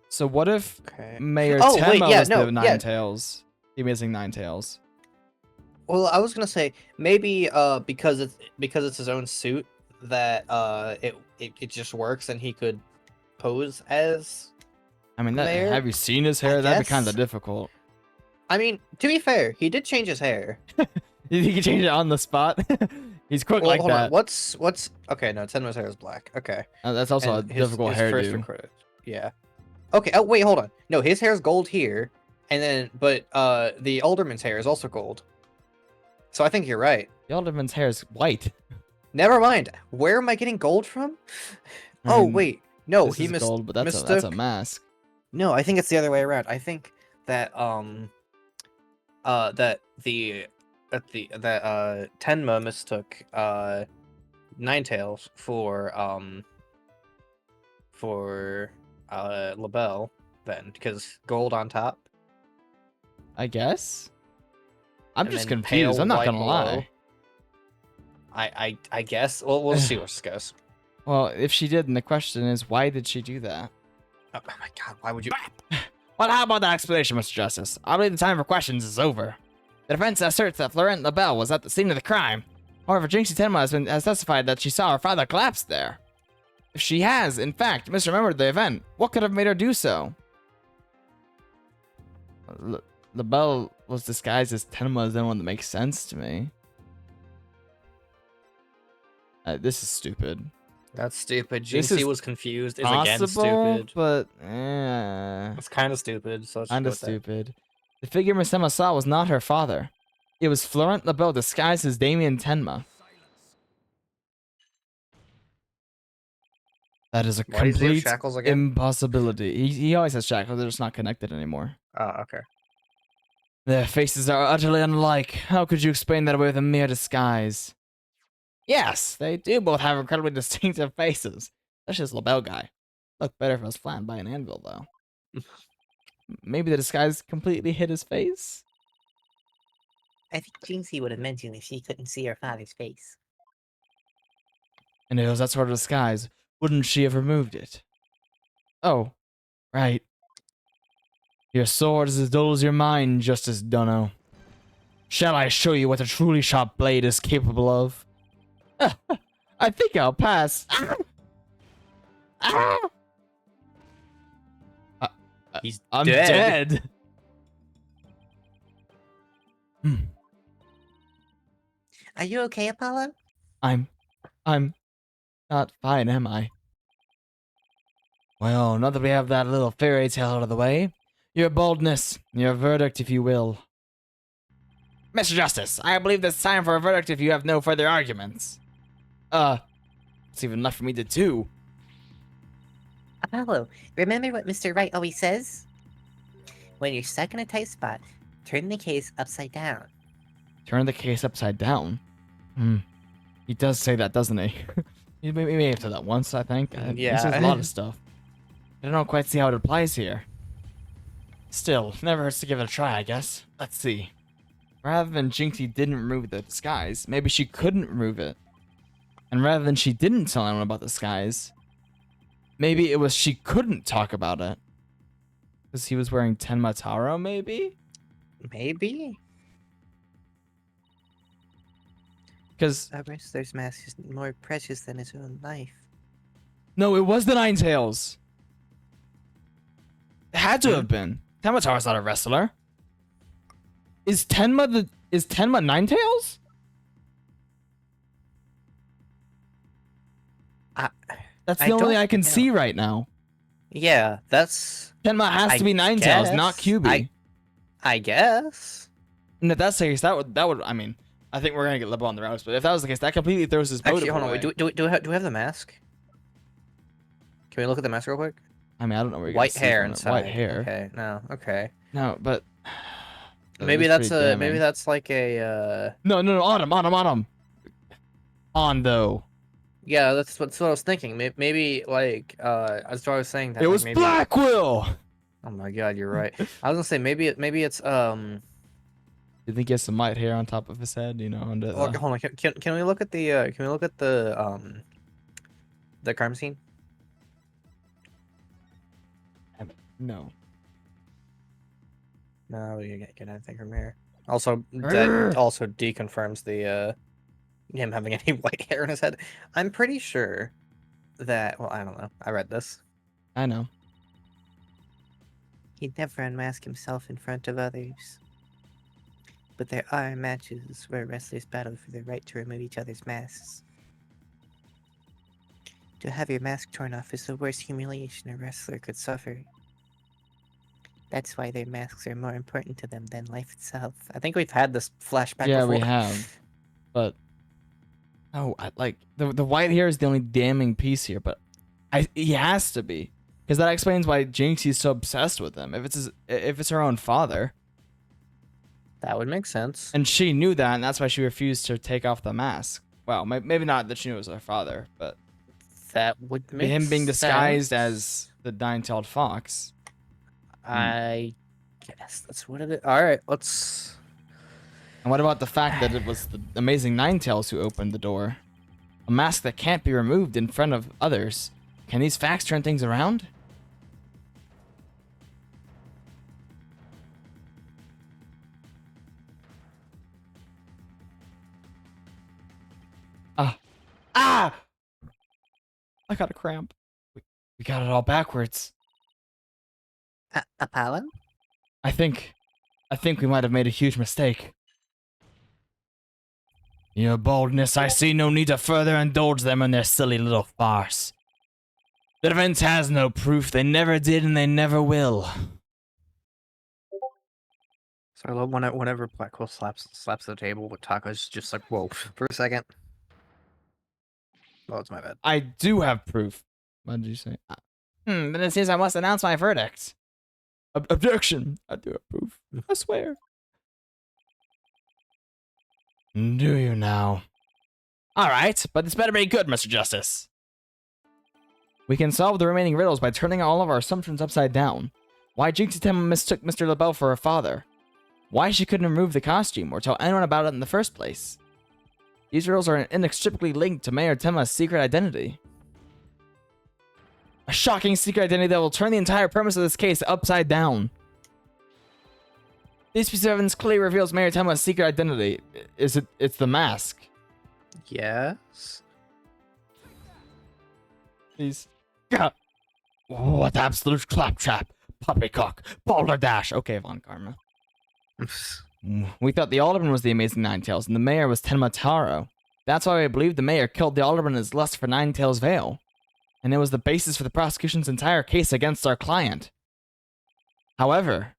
So what if Mayor Tenma was the Ninetales? The Amazing Ninetales. Well, I was gonna say maybe because it's his own suit that it just works and he could pose as. I mean, Mayor? have you seen his hair? That'd be kind of guess. difficult. I mean, to be fair, he did change his hair. You think he changed it on the spot? He's quick like hold that. on. What's okay? No, Tenma's hair is black. Okay. That's also And a difficult his first hairdo. recruit. Yeah. Okay. Oh wait, hold on. No, his hair is gold here, and then but the alderman's hair is also gold. So I think you're right. The Alderman's hair is white. Never mind. Where am I getting gold from? I Oh mean, wait, no, this he is gold, but that's mistook. a mask. No, I think it's the other way around. I think that that Tenma mistook Ninetales for Labelle then, because gold on top. I guess. I'm and just then confused. pale I'm not white gonna below. lie. I guess. Well, we'll see where this goes. Well, if she did, then the question is, why did she do that? Oh my god, why would you? Well, how about that explanation, Mr. Justice? I believe the time for questions is over. The defense asserts that Florent Labelle was at the scene of the crime. However, Jinxie Tenma has testified that she saw her father collapse there. If she has, in fact, misremembered the event, what could have made her do so? Labelle was disguised as Tenma is the one that makes sense to me. This is stupid. That's stupid. This Jinxie is was confused. Is Possible, again stupid. but It's kind of stupid. So let's just kind go of with that. stupid. The figure Miss Emma saw was not her father. It was Florent Labelle disguised as Damien Tenma. That is a Why does he have complete shackles again? impossibility. He always has shackles. They're just not connected anymore. Oh, okay. Their faces are utterly unlike. How could you explain that away with a mere disguise? Yes, they do both have incredibly distinctive faces. Especially this Labelle guy. Look better if it was flattened by an anvil, though. Maybe the disguise completely hid his face? I think Jinxie would have mentioned if she couldn't see her father's face. And if it was that sort of disguise, wouldn't she have removed it? Oh, right. Your sword is as dull as your mind, Justice Dunno. Shall I show you what a truly sharp blade is capable of? I think I'll pass. He's I'm dead. dead. Are you okay, Apollo? I'm not fine, am I? Well, now that we have that little fairy tale out of the way, your boldness, your verdict, if you will. Mr. Justice, I believe it's time for a verdict if you have no further arguments. What's even left for me to do? Apollo, remember what Mr. Wright always says? When you're stuck in a tight spot, turn the case upside down. Turn the case upside down? He does say that, doesn't he? He may have said that once, I think. He says a lot of stuff. I don't quite see how it applies here. Still, never hurts to give it a try, I guess. Let's see. rather than Jinxie didn't remove the disguise, maybe she couldn't remove it. And rather than she didn't tell anyone about the disguise, maybe it was she couldn't talk about it. Because he was wearing Tenma Taro, maybe? Maybe? Because... A wrestler's mask is more precious than his own life. No, it was the Ninetales. It had to have been. Tenma Taro's not a wrestler. Is Tenma Ninetales? That's the only thing I can see right now. Yeah, that's... Tenma has to be Ninetales, not QB. I guess. And if that's the case, that would. I mean, I think we're gonna get Lebo on the routes, but if that was the case, that completely throws his motive Actually, hold on. away. Wait, do we have the mask? Can we look at the mask real quick? I mean, I don't know where you're White hair inside. White hair. Okay. No. Okay. No, but Maybe that's like a. No. Autumn. On though. Yeah, that's what I was thinking. Maybe like that's what I was saying. That It like, was maybe... Blackwell. Oh my god, you're right. I was gonna say maybe it's You think he has some white hair on top of his head? You know, under Hold on. Can we look at the crime scene? No. No, we get anything from here. Also, that also deconfirms the him having any white hair in his head. I'm pretty sure that. Well, I don't know. I read this. I know. He'd never unmask himself in front of others. But there are matches where wrestlers battle for the right to remove each other's masks. To have your mask torn off is the worst humiliation a wrestler could suffer. That's why their masks are more important to them than life itself. I think we've had this flashback Yeah, before. we have. But no, like the white hair is the only damning piece here. But he has to be, because that explains why Jinxie's so obsessed with him. If it's her own father, That would make sense. and she knew that, and that's why she refused to take off the mask. Well, maybe not that she knew it was her father, but That would make him being disguised sense. as the nine-tailed fox. I guess that's what it is. All right, let's. And what about the fact that it was the amazing Ninetales who opened the door? A mask that can't be removed in front of others. Can these facts turn things around? Ah! I got a cramp. We got it all backwards. Apollon? I think we might have made a huge mistake. Your boldness, I see no need to further indulge them in their silly little farce. The defense has no proof. They never did and they never will. So I love whenever Blackwell slaps the table with Taka's just like, whoa, for a second. Oh, it's my bad. I do have proof. What did you say? Then it seems I must announce my verdict. Objection. I do have proof. I swear. Do you now? Alright, but this better be good, Mr. Justice. We can solve the remaining riddles by turning all of our assumptions upside down. Why Jinxie Tenma mistook Mr. LaBelle for her father. Why she couldn't remove the costume or tell anyone about it in the first place. These riddles are inextricably linked to Mayor Tenma's secret identity. A shocking secret identity that will turn the entire premise of this case upside down. This piece of evidence clearly reveals Mayor Tenma's secret identity. It's the mask. Yes. Please. God. What absolute claptrap. Poppycock. Balderdash. Okay, Von Karma. We thought the Alderman was the amazing Ninetales, and the mayor was Tenma Taro. That's why we believed the mayor killed the Alderman in his lust for Ninetales Vale. And it was the basis for the prosecution's entire case against our client. However,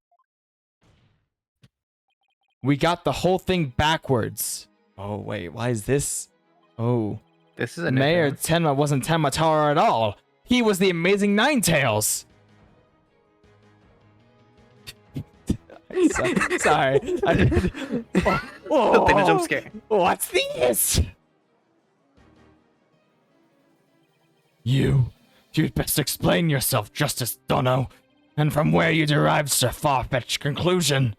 we got the whole thing backwards. Oh, wait, why is this? Oh. This is a Mayor Tenma wasn't Tenma Taro at all. He was the amazing Ninetales. Sorry. Oh, take a jump scare. What's this? You'd best explain yourself, Justice Dono, and from where you derived such a far-fetched conclusion.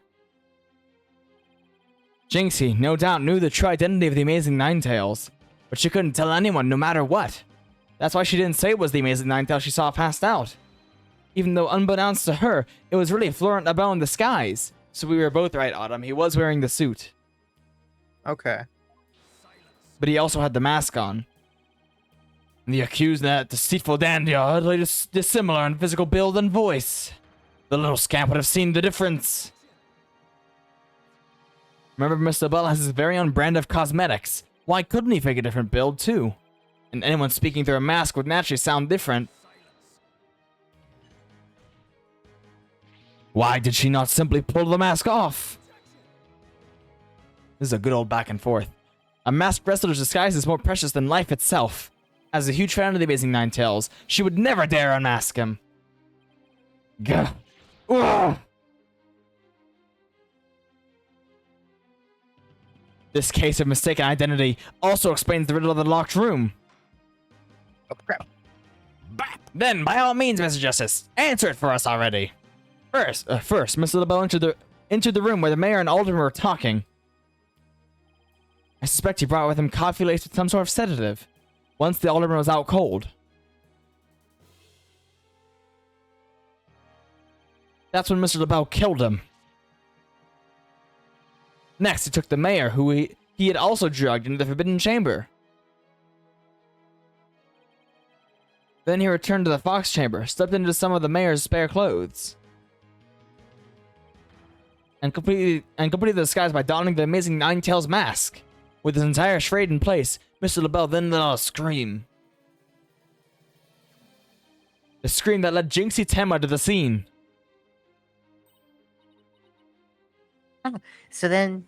Jinxie no doubt knew the true identity of the Amazing Ninetales, but she couldn't tell anyone no matter what. That's why she didn't say it was the Amazing Ninetales she saw passed out. Even though unbeknownst to her, it was really Florent LeBel in disguise. So we were both right, Autumn. He was wearing the suit. Okay. But he also had the mask on. And the accused, that deceitful dandy, are utterly dissimilar in physical build and voice. The little scamp would have seen the difference. Remember, Mr. LeBel has his very own brand of cosmetics. Why couldn't he fake a different build, too? And anyone speaking through a mask would naturally sound different. Why did she not simply pull the mask off? This is a good old back and forth. A masked wrestler's disguise is more precious than life itself. As a huge fan of the Amazing Ninetales, she would never dare unmask him. Gah. Ugh. This case of mistaken identity also explains the riddle of the locked room. Oh, crap. Then, by all means, Mr. Justice, answer it for us already. First, Mr. LeBel entered the room where the mayor and alderman were talking. I suspect he brought with him coffee laced with some sort of sedative. Once the alderman was out cold. That's when Mr. LeBel killed him. Next, he took the mayor, who he had also drugged, into the Forbidden Chamber. Then he returned to the Fox Chamber, slipped into some of the mayor's spare clothes, and completed the disguise by donning the Amazing Ninetales mask. With his entire charade in place, Mr. LeBel then let out a scream. The scream that led Jinxie Tenma to the scene. So then,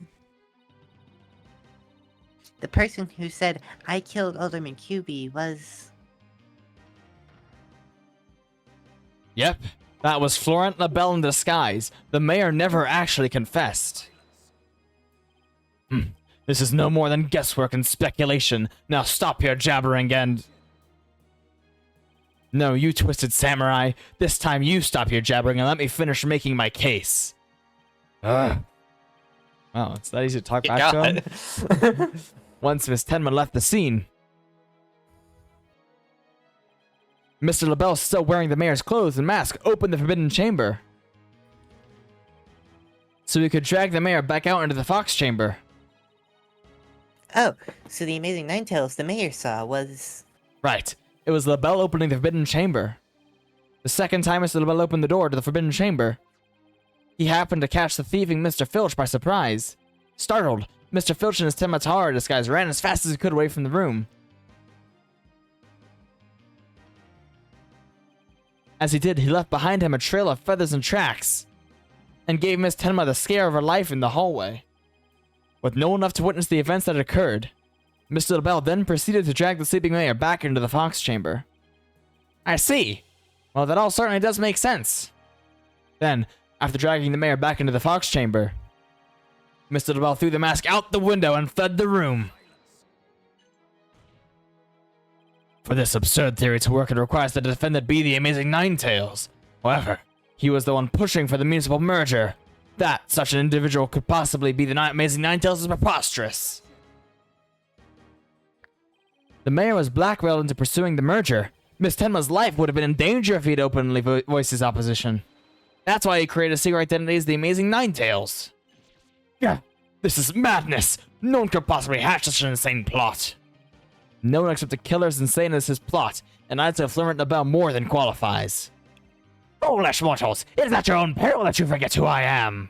the person who said, I killed Alderman QB was... Yep, that was Florent LeBel in disguise. The mayor never actually confessed. This is no more than guesswork and speculation. Now stop your jabbering and... No, you twisted samurai. This time you stop your jabbering and let me finish making my case. Ugh. Wow, it's that easy to talk back to him? Once Miss Tenma left the scene, Mr. LeBel, still wearing the mayor's clothes and mask, opened the Forbidden Chamber so he could drag the mayor back out into the Fox Chamber. Oh, so the Amazing Ninetales the mayor saw was... Right. It was LeBel opening the Forbidden Chamber. The second time Mr. LeBel opened the door to the Forbidden Chamber, he happened to catch the thieving Mr. Filch by surprise. Startled, Mr. Filch and his Tenma disguise ran as fast as he could away from the room. As he did, he left behind him a trail of feathers and tracks, and gave Miss Tenma the scare of her life in the hallway. With no one left to witness the events that occurred, Mr. LeBel then proceeded to drag the sleeping mayor back into the Fox Chamber. I see. Well, that all certainly does make sense. Then, after dragging the mayor back into the Fox Chamber, Mr. LeBel threw the mask out the window and fled the room. For this absurd theory to work, it requires that the defendant be the Amazing Ninetales. However, he was the one pushing for the municipal merger. That such an individual could possibly be the Amazing Ninetales is preposterous. The mayor was blackmailed into pursuing the merger. Miss Tenma's life would have been in danger if he had openly voiced his opposition. That's why he created a secret identity as the Amazing Ninetales. Yeah, this is madness. No one could possibly hatch such an insane plot. No one except the killer is insane as his plot, and I'd say Florent LeBel more than qualifies. Foolish mortals, it is at your own peril that you forget who I am.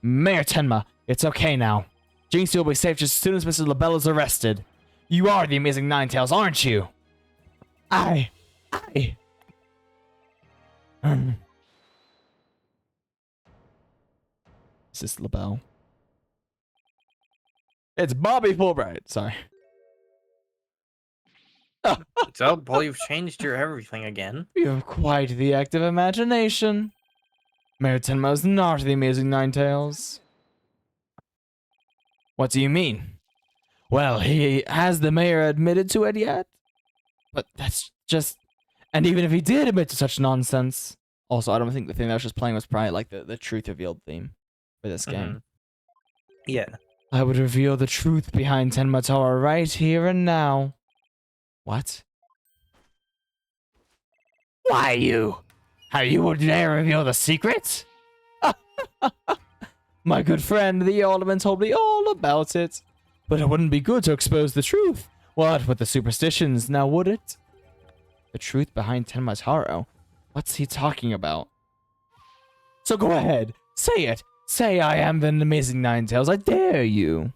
Mayor Tenma, it's okay now. Jinxie will be safe just as soon as Mr. LeBel is arrested. You are the Amazing Ninetales, aren't you? I... Is this LeBel? It's Bobby Fulbright, sorry. So, well, you've changed your everything again. You have quite the active imagination. Mayor Tenma is not the Amazing Ninetales. What do you mean? Well, has the mayor admitted to it yet? But that's just... And even if he did admit to such nonsense... Also, I don't think the thing that I was just playing was probably like the truth revealed theme for this game. Yeah. I would reveal the truth behind Tenmatara right here and now. What? Why you? How you would dare reveal the secret? My good friend, the alderman told me all about it. But it wouldn't be good to expose the truth. What with the superstitions, now would it? The truth behind Tenmataro? What's he talking about? So go ahead, say it. Say I am the amazing Ninetales, I dare you.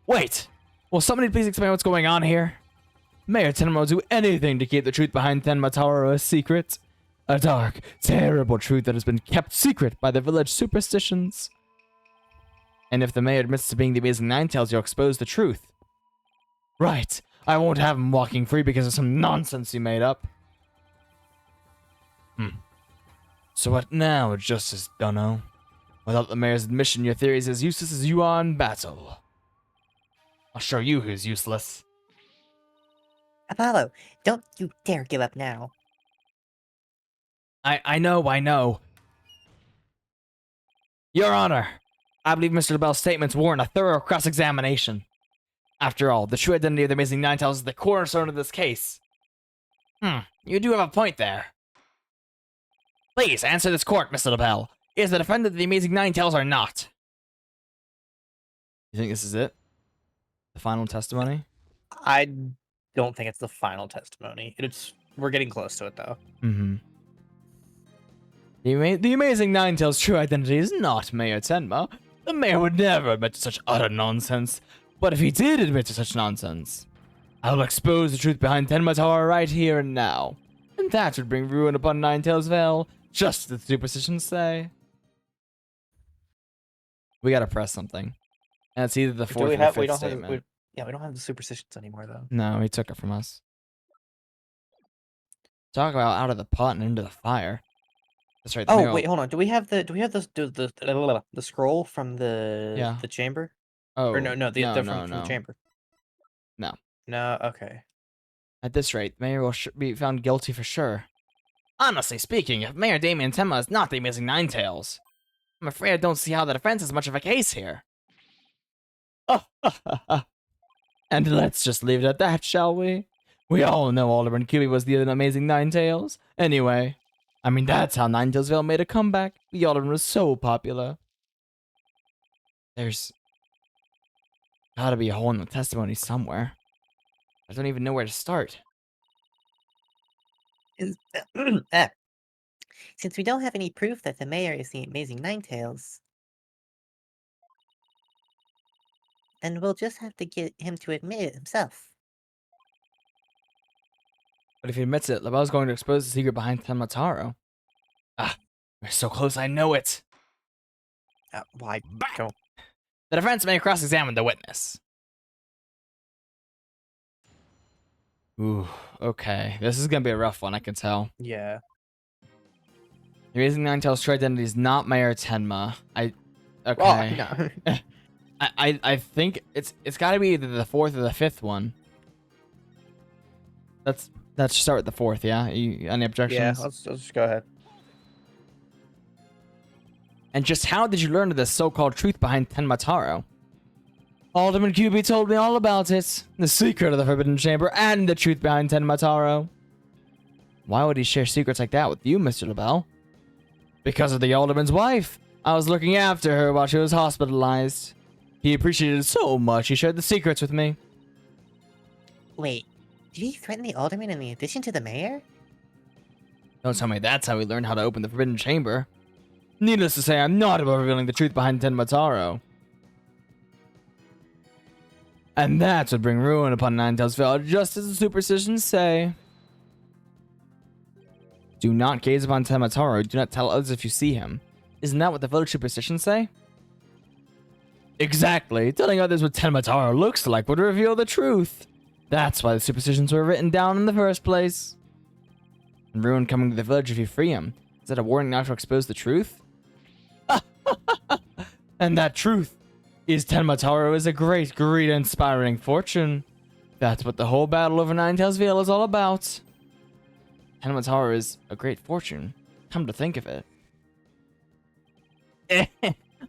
Wait! Will somebody please explain what's going on here? Mayor Tenma will do anything to keep the truth behind Tenmataro a secret. A dark, terrible truth that has been kept secret by the village superstitions. And if the mayor admits to being the amazing Ninetales, you'll expose the truth. Right. I won't have him walking free because of some nonsense he made up. So what now, Justice Dunno? Without the mayor's admission, your theory is as useless as you are in battle. I'll show you who's useless. Apollo, don't you dare give up now. I know. Your Honor, I believe Mr. LaBelle's statements warrant a thorough cross-examination. After all, the true identity of the Amazing Ninetales is the cornerstone of this case. You do have a point there. Please, answer this court, Mr. LaBelle. Is the defendant the Amazing Ninetales or not? You think this is it? The final testimony? I don't think it's the final testimony. We're getting close to it though. Mm-hmm. The Amazing Ninetales' true identity is not Mayor Tenma. The mayor would never admit to such utter nonsense. But if he did admit to such nonsense, I will expose the truth behind Tenma Tower right here and now. And that would bring ruin upon Ninetales Vale, just as the superstitions say. We gotta press something. And it's either the fourth or the fifth statement. We don't have the superstitions anymore though. No, he took it from us. Talk about out of the pot and into the fire. That's right. Oh wait, hold on. Do we have the scroll from the chamber? Oh, Or no, from the chamber. No. No, okay. At this rate, the mayor will be found guilty for sure. Honestly speaking, if Mayor Damien Tenma is not the Amazing Ninetales, I'm afraid I don't see how the defense has much of a case here. And let's just leave it at that, shall we? We all know Alderman Cuby was the Amazing Ninetales. Anyway, I mean, that's how Ninetales made a comeback. The Alderman was so popular. There's gotta be a hole in the testimony somewhere. I don't even know where to start. Since we don't have any proof that the mayor is the Amazing Ninetales, then we'll just have to get him to admit it himself. But if he admits it, LaBelle's going to expose the secret behind Tenmataro. We're so close, I know it. Why? Go. The defense may cross-examine the witness. Ooh, okay. This is gonna be a rough one, I can tell. Yeah. The Amazing Ninetales' true identity is not Mayor Tenma. Okay. Oh, no. I think it's gotta be either the fourth or the fifth one. Let's start with the fourth, yeah? Any objections? Yeah, let's just go ahead. And just how did you learn of the so-called truth behind Tenmataro? Alderman Cuby told me all about it. The secret of the Forbidden Chamber and the truth behind Tenmataro. Why would he share secrets like that with you, Mr. LaBelle? Because of the Alderman's wife. I was looking after her while she was hospitalized. He appreciated it so much, he shared the secrets with me. Wait, did he threaten the alderman in addition to the mayor? Don't tell me that's how he learned how to open the Forbidden Chamber. Needless to say, I'm not about revealing the truth behind Tenmataro. And that would bring ruin upon Ninetales Vale, just as the superstitions say. Do not gaze upon Tenmataro. Do not tell others if you see him. Isn't that what the village superstitions say? Exactly. Telling others what Tenmataro looks like would reveal the truth. That's why the superstitions were written down in the first place. And ruin coming to the village if you free him. Is that a warning not to expose the truth? And that truth is Tenmataro is a great, great, inspiring fortune. That's what the whole battle over Ninetales Vale is all about. Tenmataro is a great fortune. Come to think of it.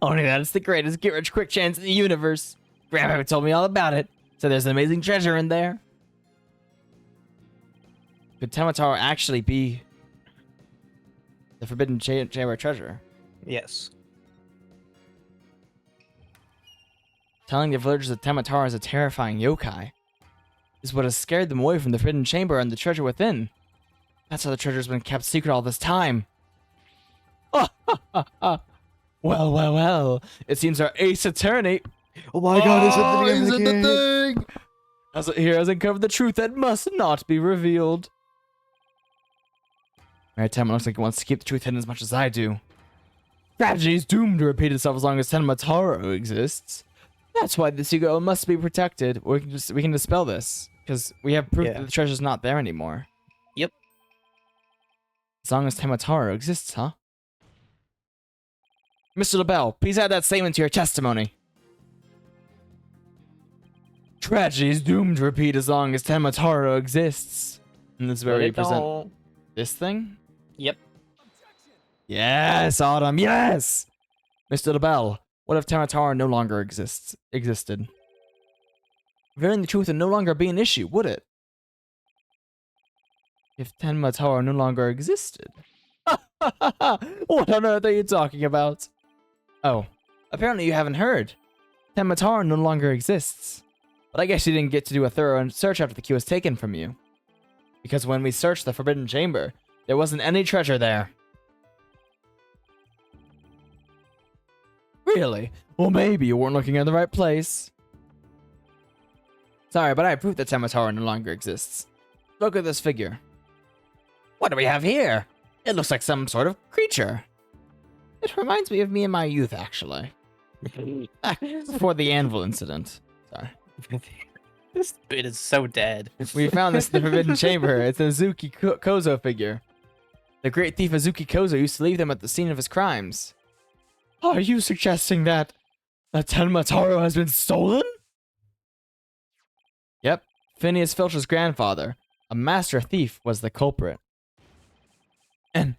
Only that it's the greatest get-rich-quick chance in the universe. Grandpa told me all about it, so there's an amazing treasure in there. Could Tamataro actually be the Forbidden Chamber treasure? Yes. Telling the villagers that Tamataro is a terrifying yokai is what has scared them away from the Forbidden Chamber and the treasure within. That's how the treasure's been kept secret all this time. Well. It seems our ace attorney... Oh my god, he's in the thing! As it here has uncovered the truth that must not be revealed. Maritama looks like it wants to keep the truth hidden as much as I do. Tragedy is doomed to repeat itself as long as Tamataro exists. That's why the secret must be protected. We can dispel this because we have proof that the treasure's not there anymore. Yep. As long as Tamataro exists, huh? Mr. LaBelle, please add that statement to your testimony. Tragedy is doomed to repeat as long as Tamataro exists. And this is where we present this thing? Yep. Yes, Autumn, yes! Mr. LaBelle, what if Tamataro no longer existed? Revealing the truth would no longer be an issue, would it? If Tamataro no longer existed? What on earth are you talking about? Oh, apparently you haven't heard. Tamataro no longer exists. But I guess you didn't get to do a thorough search after the key was taken from you. Because when we searched the Forbidden Chamber, there wasn't any treasure there. Really? Well, maybe you weren't looking in the right place. Sorry, but I have proof that Tamataro no longer exists. Look at this figure. What do we have here? It looks like some sort of creature. It reminds me of me in my youth, actually. Before the anvil incident. Sorry. This bit is so dead. We found this in the Forbidden Chamber. It's a Azuki Kozo figure. The great thief Azuki Kozo used to leave them at the scene of his crimes. Are you suggesting that Tamataro has been stolen? Yep. Phineas Filch's grandfather, a master thief, was the culprit. And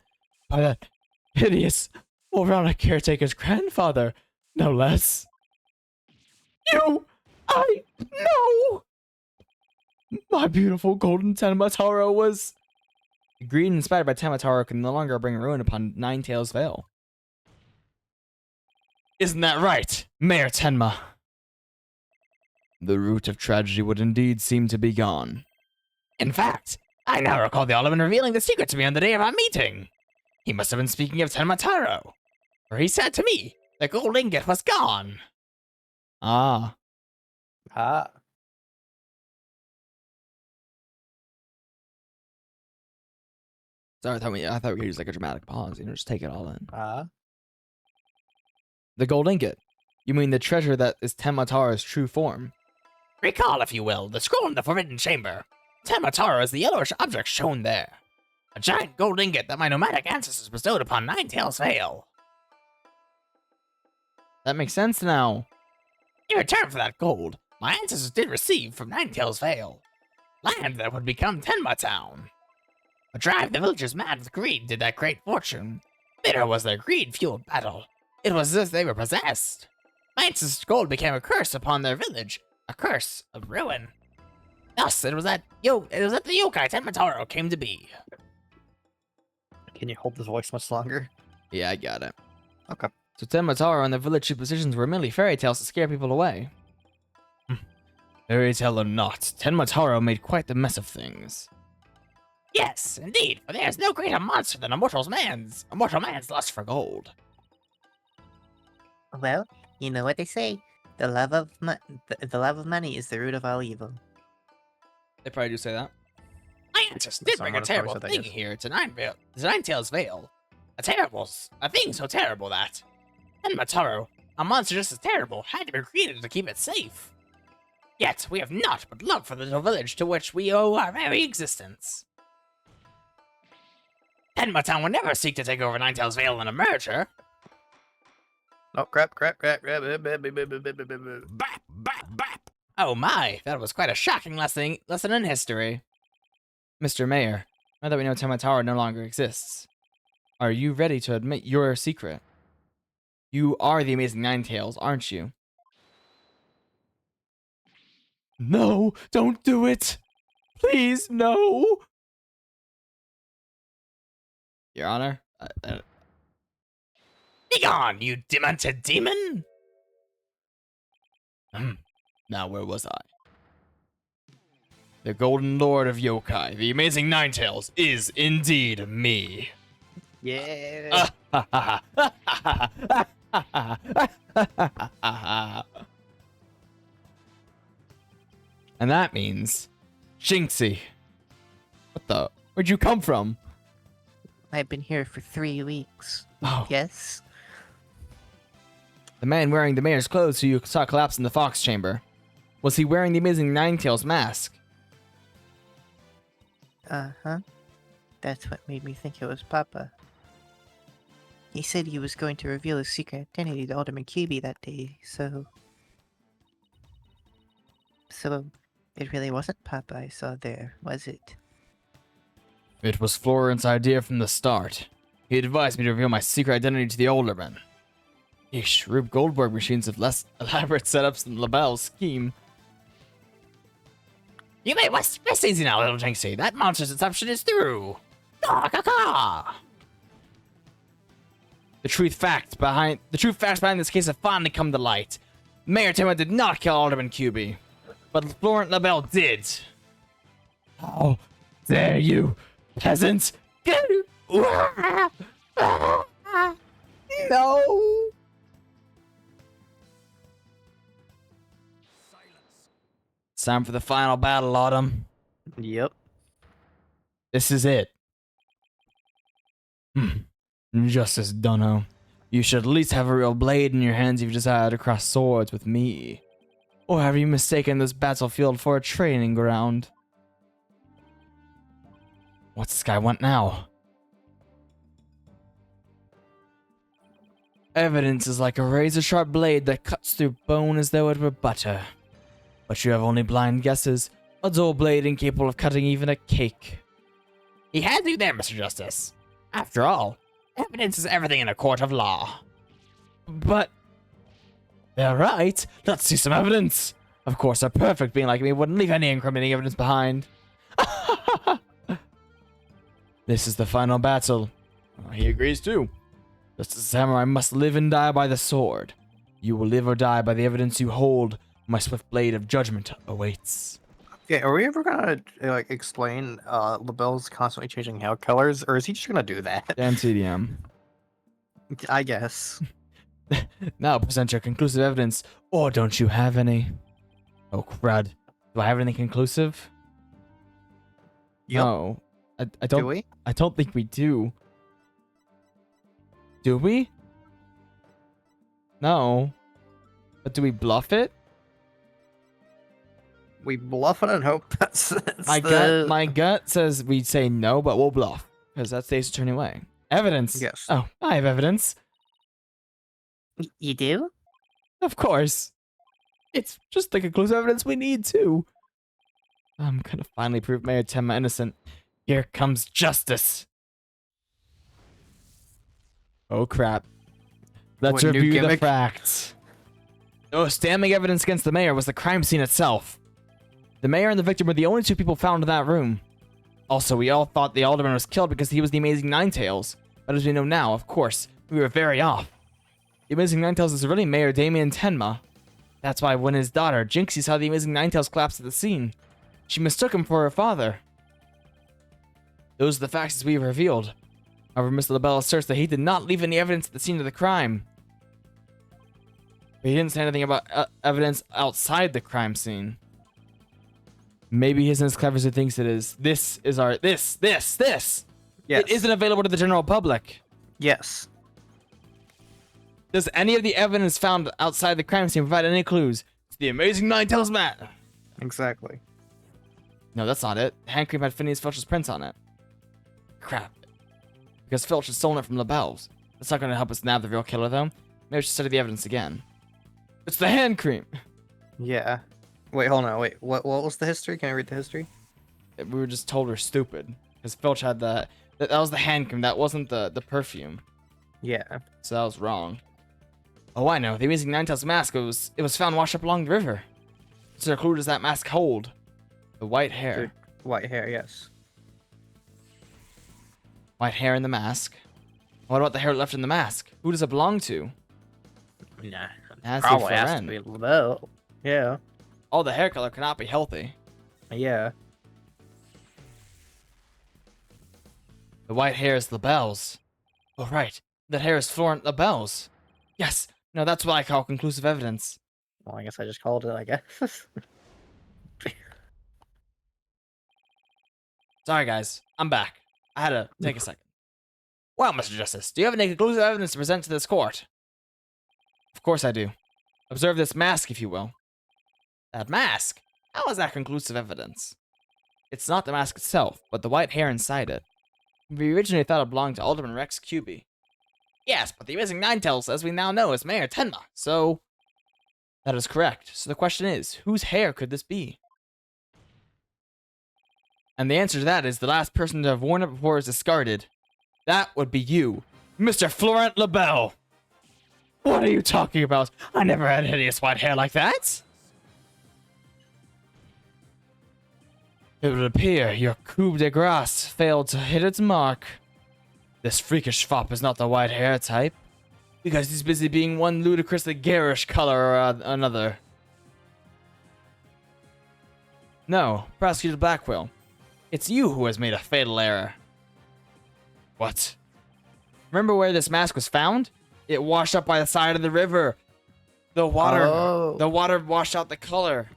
by that hideous moronic caretaker's grandfather, no less. I know! My beautiful golden Tamataro was... The greed inspired by Tamataro can no longer bring ruin upon Ninetales Vale. Isn't that right, Mayor Tenma? The root of tragedy would indeed seem to be gone. In fact, I now recall the Alderman revealing the secret to me on the day of our meeting. He must have been speaking of Tamataro, for he said to me, the gold ingot was gone. Ah. Sorry, I thought we could use like a dramatic pause, just take it all in. The gold ingot. You mean the treasure that is Tamataro's true form? Recall, if you will, the scroll in the Forbidden Chamber. Tamataro is the yellowish object shown there. A giant gold ingot that my nomadic ancestors bestowed upon Ninetales Vale. That makes sense now. In return for that gold, my ancestors did receive from Ninetales Vale land that would become Tenma Town. A drive the villagers mad with greed did that great fortune. Bitter was their greed-fueled battle. It was as if they were possessed. My ancestors' gold became a curse upon their village, a curse of ruin. Thus, it was that the yokai Tamataro came to be. Can you hold this voice much longer? Yeah, I got it. Okay. So Tamataro and the village superstitions were merely fairy tales to scare people away. Fairy tale or not, Tamataro made quite the mess of things. Yes, indeed, for there is no greater monster than a mortal man's lust for gold. Well, you know what they say. The love of money is the root of all evil. They probably do say that. My ancestors did bring a terrible thing here to Ninetales Vale. A thing so terrible that... And Mataro, a monster just as terrible, had to be created to keep it safe. Yet, we have naught but love for the little village to which we owe our very existence. Tenma would never seek to take over Ninetales Vale in a merger. Oh, crap. Bap, bap, bap. Oh my, that was quite a shocking lesson in history. Mr. Mayor, now that we know Tamataro no longer exists, are you ready to admit your secret? You are the Amazing Ninetales, aren't you? No, don't do it. Please, no. Your Honor? Begone, you demented demon! Now, where was I? The Golden Lord of Yokai, the Amazing Ninetales, is indeed me. Yeah. And that means, Jinxie. What the? Where'd you come from? I've been here for 3 weeks. Oh. Yes? The man wearing the mayor's clothes who you saw collapse in the Fox Chamber. Was he wearing the Amazing Ninetales mask? Uh-huh. That's what made me think it was Papa. He said he was going to reveal his secret identity to Alderman QB that day, so... So, it really wasn't Papa I saw there, was it? It was Florent's idea from the start. He advised me to reveal my secret identity to the Alderman. Yeesh, Rube Goldberg machines have less elaborate setups than LaBelle's scheme. You may rest easy now, little Jinxie. That monster's deception is through. The true facts behind this case have finally come to light. Mayor Timmer did not kill Alderman QB, but Florent LaBelle did. How dare you, peasants! No! It's time for the final battle, Autumn. Yep. This is it. Justice Dunno. You should at least have a real blade in your hands if you desire to cross swords with me. Or have you mistaken this battlefield for a training ground? What's this guy want now? Evidence is like a razor-sharp blade that cuts through bone as though it were butter. But you have only blind guesses, a dull blade incapable of cutting even a cake. He has you there, Mr. Justice. After all, evidence is everything in a court of law. But... they're right. Let's see some evidence. Of course, a perfect being like me wouldn't leave any incriminating evidence behind. This is the final battle. He agrees too. Just as a samurai must live and die by the sword. You will live or die by the evidence you hold. My swift blade of judgment awaits. Okay, are we ever gonna like explain LaBelle's constantly changing hair colors, or is he just gonna do that? Damn TDM. I guess. Now present your conclusive evidence, or don't you have any? Oh crud. Do I have anything conclusive? Yep. No. I Do don't we? I don't think we do. Do we? No. But do we bluff it? We bluff it and hope that's My gut says we say no, but we'll bluff. Because that's the Ace Attorney way. Evidence. Yes. Oh, I have evidence. You do? Of course. It's just the conclusive evidence we need too. I'm gonna finally prove Mayor Tenma innocent. Here comes justice. Oh crap. Let's What, new review the gimmick? facts. The most damning evidence against the mayor was the crime scene itself. The mayor and the victim were the only two people found in that room. Also, we all thought the alderman was killed because he was the Amazing Ninetales. But as we know now, of course, we were very off. The Amazing Ninetales is really Mayor Damien Tenma. That's why when his daughter, Jinxie, saw the Amazing Ninetales collapse at the scene, she mistook him for her father. Those are the facts as we revealed. However, Mr. LaBelle asserts that he did not leave any evidence at the scene of the crime. But he didn't say anything about evidence outside the crime scene. Maybe he isn't as clever as he thinks it is. This. Yes. It isn't available to the general public. Yes. Does any of the evidence found outside the crime scene provide any clues to the Amazing Ninetales Matt? Exactly. No, that's not it. Hand cream had Phineas Filch's prints on it. Crap. Because Filch had stolen it from LaBelle's. That's not going to help us nab the real killer, though. Maybe we should study the evidence again. It's the hand cream! Yeah. Wait, hold on. Wait, what was the history? Can I read the history? We were just told we're stupid. Because Filch had the... That was the hand cream. That wasn't the perfume. Yeah. So that was wrong. Oh, I know. The amazing Ninetales mask, it was found washed up along the river. So clue does that mask hold? The white hair. White hair, yes. White hair in the mask. What about the hair left in the mask? Who does it belong to? Nah, Has to be probably has to Floren. be Lebel. Yeah, Oh, the hair color cannot be healthy. yeah. The white hair is Lebel's. Oh, right. That hair is Florent Lebel's. Yes. No, that's what I call conclusive evidence. Well, I guess I just called it, I guess. Sorry, guys. I'm back. I had to take a second. Well, Mr. Justice, do you have any conclusive evidence to present to this court? Of course I do. Observe this mask, if you will. That mask? How is that conclusive evidence? It's not the mask itself, but the white hair inside it. We originally thought it belonged to Alderman Rex Cuby. Yes, but the Amazing Ninetales, as we now know, is Mayor Tenma, so... That is correct. So the question is, whose hair could this be? And the answer to that is the last person to have worn it before is discarded. That would be you, Mr. Florent Lebel. What are you talking about? I never had hideous white hair like that. It would appear your coup de grace failed to hit its mark. This freakish fop is not the white hair type, because he's busy being one ludicrously garish color or another. No, Prosecutor Blackwell, it's you who has made a fatal error. What? Remember where this mask was found? It washed up by the side of the river. The water washed out the color.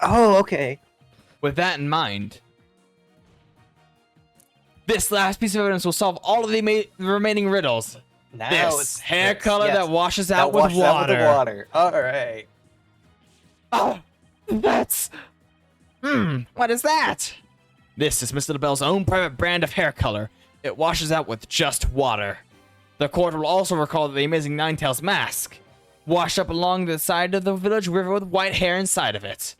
Oh, okay. With that in mind, this last piece of evidence will solve all of the remaining riddles. Now This it's hair this, color yes. that washes out That with washes out water. with the water. All right. Oh, that's... what is that? This is Mr. LaBelle's own private brand of hair color. It washes out with just water. The court will also recall that the Amazing Ninetales mask washed up along the side of the village river with white hair inside of it.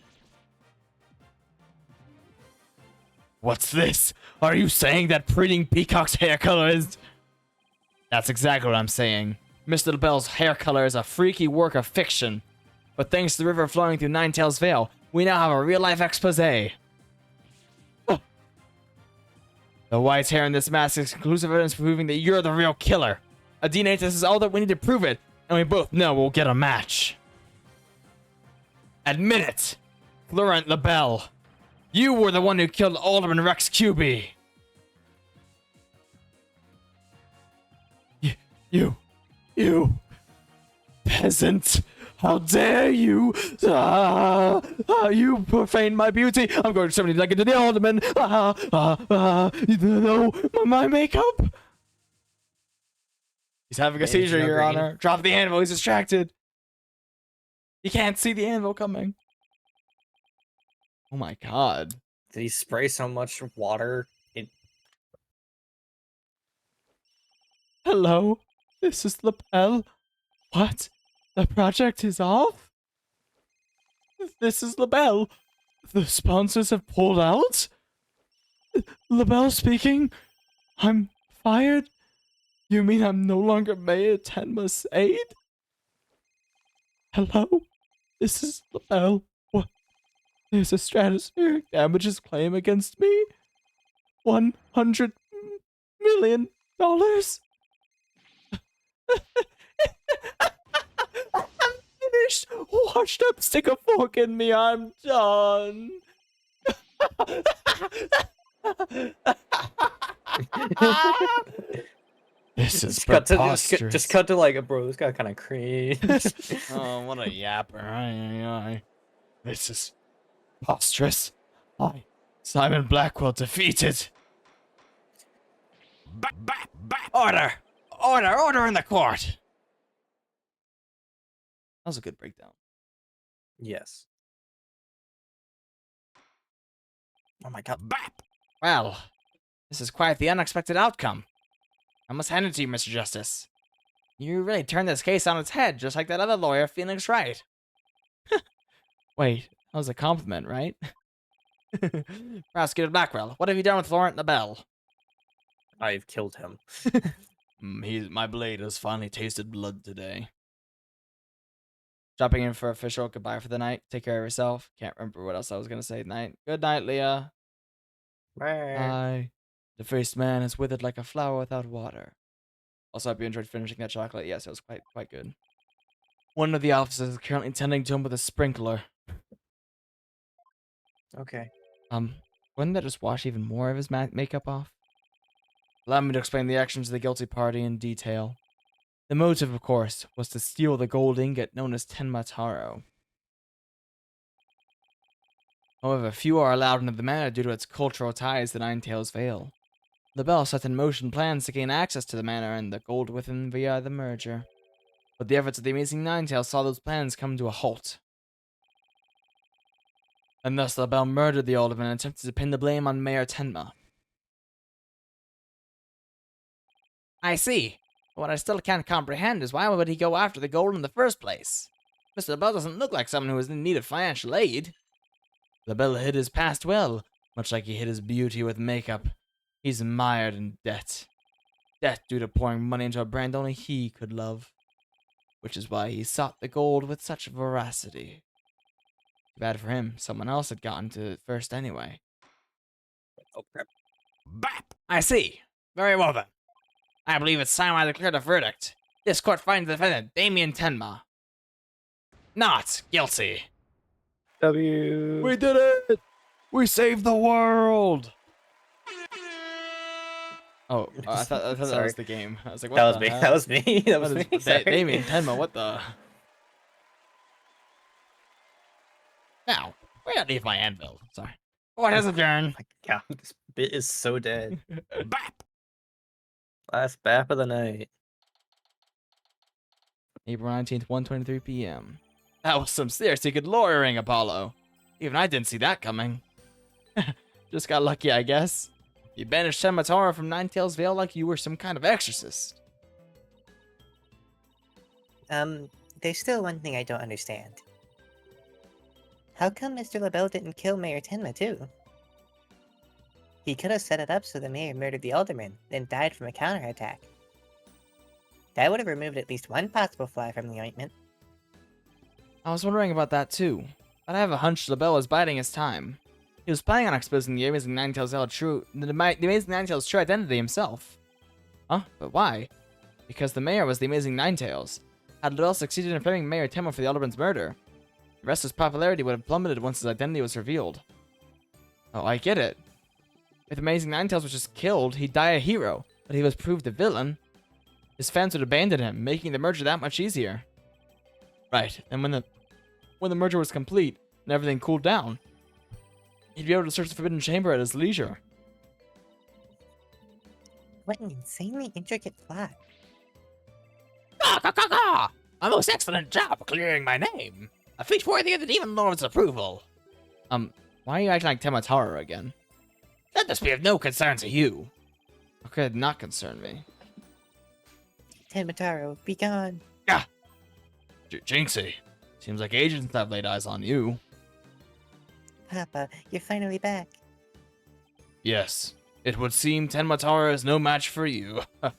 What's this? Are you saying that Preening Peacock's hair color is... That's exactly what I'm saying. Mr. LaBelle's hair color is a freaky work of fiction. But thanks to the river flowing through Ninetales Vale, we now have a real-life expose. Oh. The white hair in this mask is conclusive evidence proving that you're the real killer. A DNA test is all that we need to prove it, and we both know we'll get a match. Admit it, Florent LaBelle. You were the one who killed Alderman Rex Cuby. You peasant. How dare you? You profane my beauty. I'm going to send you like into the alderman. No, my makeup. He's having a Man's seizure, no Your green. Honor. Drop the anvil. He's distracted. He can't see the anvil coming. Oh my god. Did he spray so much water? Hello, this is Lapel. What? The project is off? This is Labelle. The sponsors have pulled out? Labelle speaking. I'm fired? You mean I'm no longer Mayor Tenma's aide? Hello? This is Labelle. What? There's a stratospheric damages claim against me? $100 million? I'm finished. Washed up, stick a fork in me. I'm done. This is preposterous. Just cut to like, bro, this guy kind of cringe. Oh, what a yapper. This is preposterous. Simon Blackwell defeated. Order! Order in the court! That was a good breakdown. Yes. Oh my god. Well, this is quite the unexpected outcome. I must hand it to you, Mr. Justice. You really turned this case on its head, just like that other lawyer, Phoenix Wright. Wait, that was a compliment, right? Prosecutor Blackwell, what have you done with Florent LaBelle? I've killed him. My blade has finally tasted blood today. Dropping in for official goodbye for the night. Take care of yourself. Can't remember what else I was gonna say tonight. Good night, Leah. Bye. Bye. The faced man is withered like a flower without water. Also, hope you enjoyed finishing that chocolate. Yes, it was quite good. One of the officers is currently tending to him with a sprinkler. Okay. Wouldn't that just wash even more of his makeup off? Allow me to explain the actions of the guilty party in detail. The motive, of course, was to steal the gold ingot known as Tenmataro. However, few are allowed into the manor due to its cultural ties to Ninetails Vale. The Bell set in motion plans to gain access to the manor and the gold within via the merger. But the efforts of the Amazing Ninetails saw those plans come to a halt. And thus the Bell murdered the alderman and attempted to pin the blame on Mayor Tenma. I see. But what I still can't comprehend is why would he go after the gold in the first place? Mr. Bell doesn't look like someone who is in need of financial aid. The Bell hid his past well, much like he hid his beauty with makeup. He's mired in debt. Debt due to pouring money into a brand only he could love. Which is why he sought the gold with such voracity. Too bad for him, someone else had gotten to it first anyway. Oh, crap. Bap! I see. Very well then. I believe it's time I declared a verdict. This court finds the defendant, Damien Tenma, not guilty. W. We did it! We saved the world! Oh, I thought that Sorry. was the game. I was like, what That was the me. hell? That was me. That was What me. is Sorry. Damien Tenma, what the? Now, where did I leave my anvil? Sorry. Court has adjourned. My God, this bit is so dead. Bap! Last bap of the night. April 19th, 1:23 p.m. That was some seriously good lawyering, Apollo. Even I didn't see that coming. Just got lucky, I guess. You banished Tenmataro from Ninetails Vale like you were some kind of exorcist. There's still one thing I don't understand. How come Mr. LaBelle didn't kill Mayor Tenma too? He could have set it up so the mayor murdered the alderman, then died from a counterattack. That would have removed at least one possible fly from the ointment. I was wondering about that too, but I have a hunch LaBelle was biding his time. He was planning on exposing the Amazing Ninetails' the Amazing Ninetails' true identity himself. Huh? But why? Because the mayor was the Amazing Ninetails. Had LaBelle succeeded in framing Mayor Tenma for the alderman's murder, the rest of his popularity would have plummeted once his identity was revealed. Oh, I get it. If the Amazing Ninetails was just killed, he'd die a hero, but he was proved a villain. His fans would abandon him, making the merger that much easier. Right, and when the merger was complete and everything cooled down, he'd be able to search the Forbidden Chamber at his leisure. What an insanely intricate plot. A most excellent job clearing my name. A feat worthy of the Demon Lord's approval. Why are you acting like Tenmataro again? Let this be of no concern to you. Okay, it did not concern me. Tenmataro, be gone. Jinxie, seems like agents have laid eyes on you. Papa, you're finally back. Yes, it would seem Tenmataro is no match for you. I'm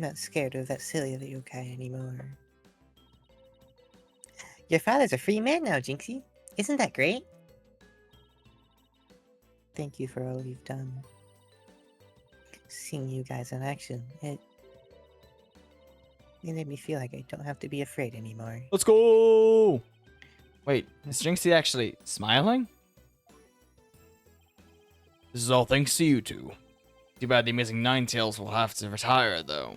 not scared of that silly little guy anymore. Your father's a free man now, Jinxie. Isn't that great? Thank you for all you've done. Seeing you guys in action, it made me feel like I don't have to be afraid anymore. Let's go! Wait, is Jinxie actually smiling? This is all thanks to you two. Too bad the Amazing Ninetails will have to retire, though.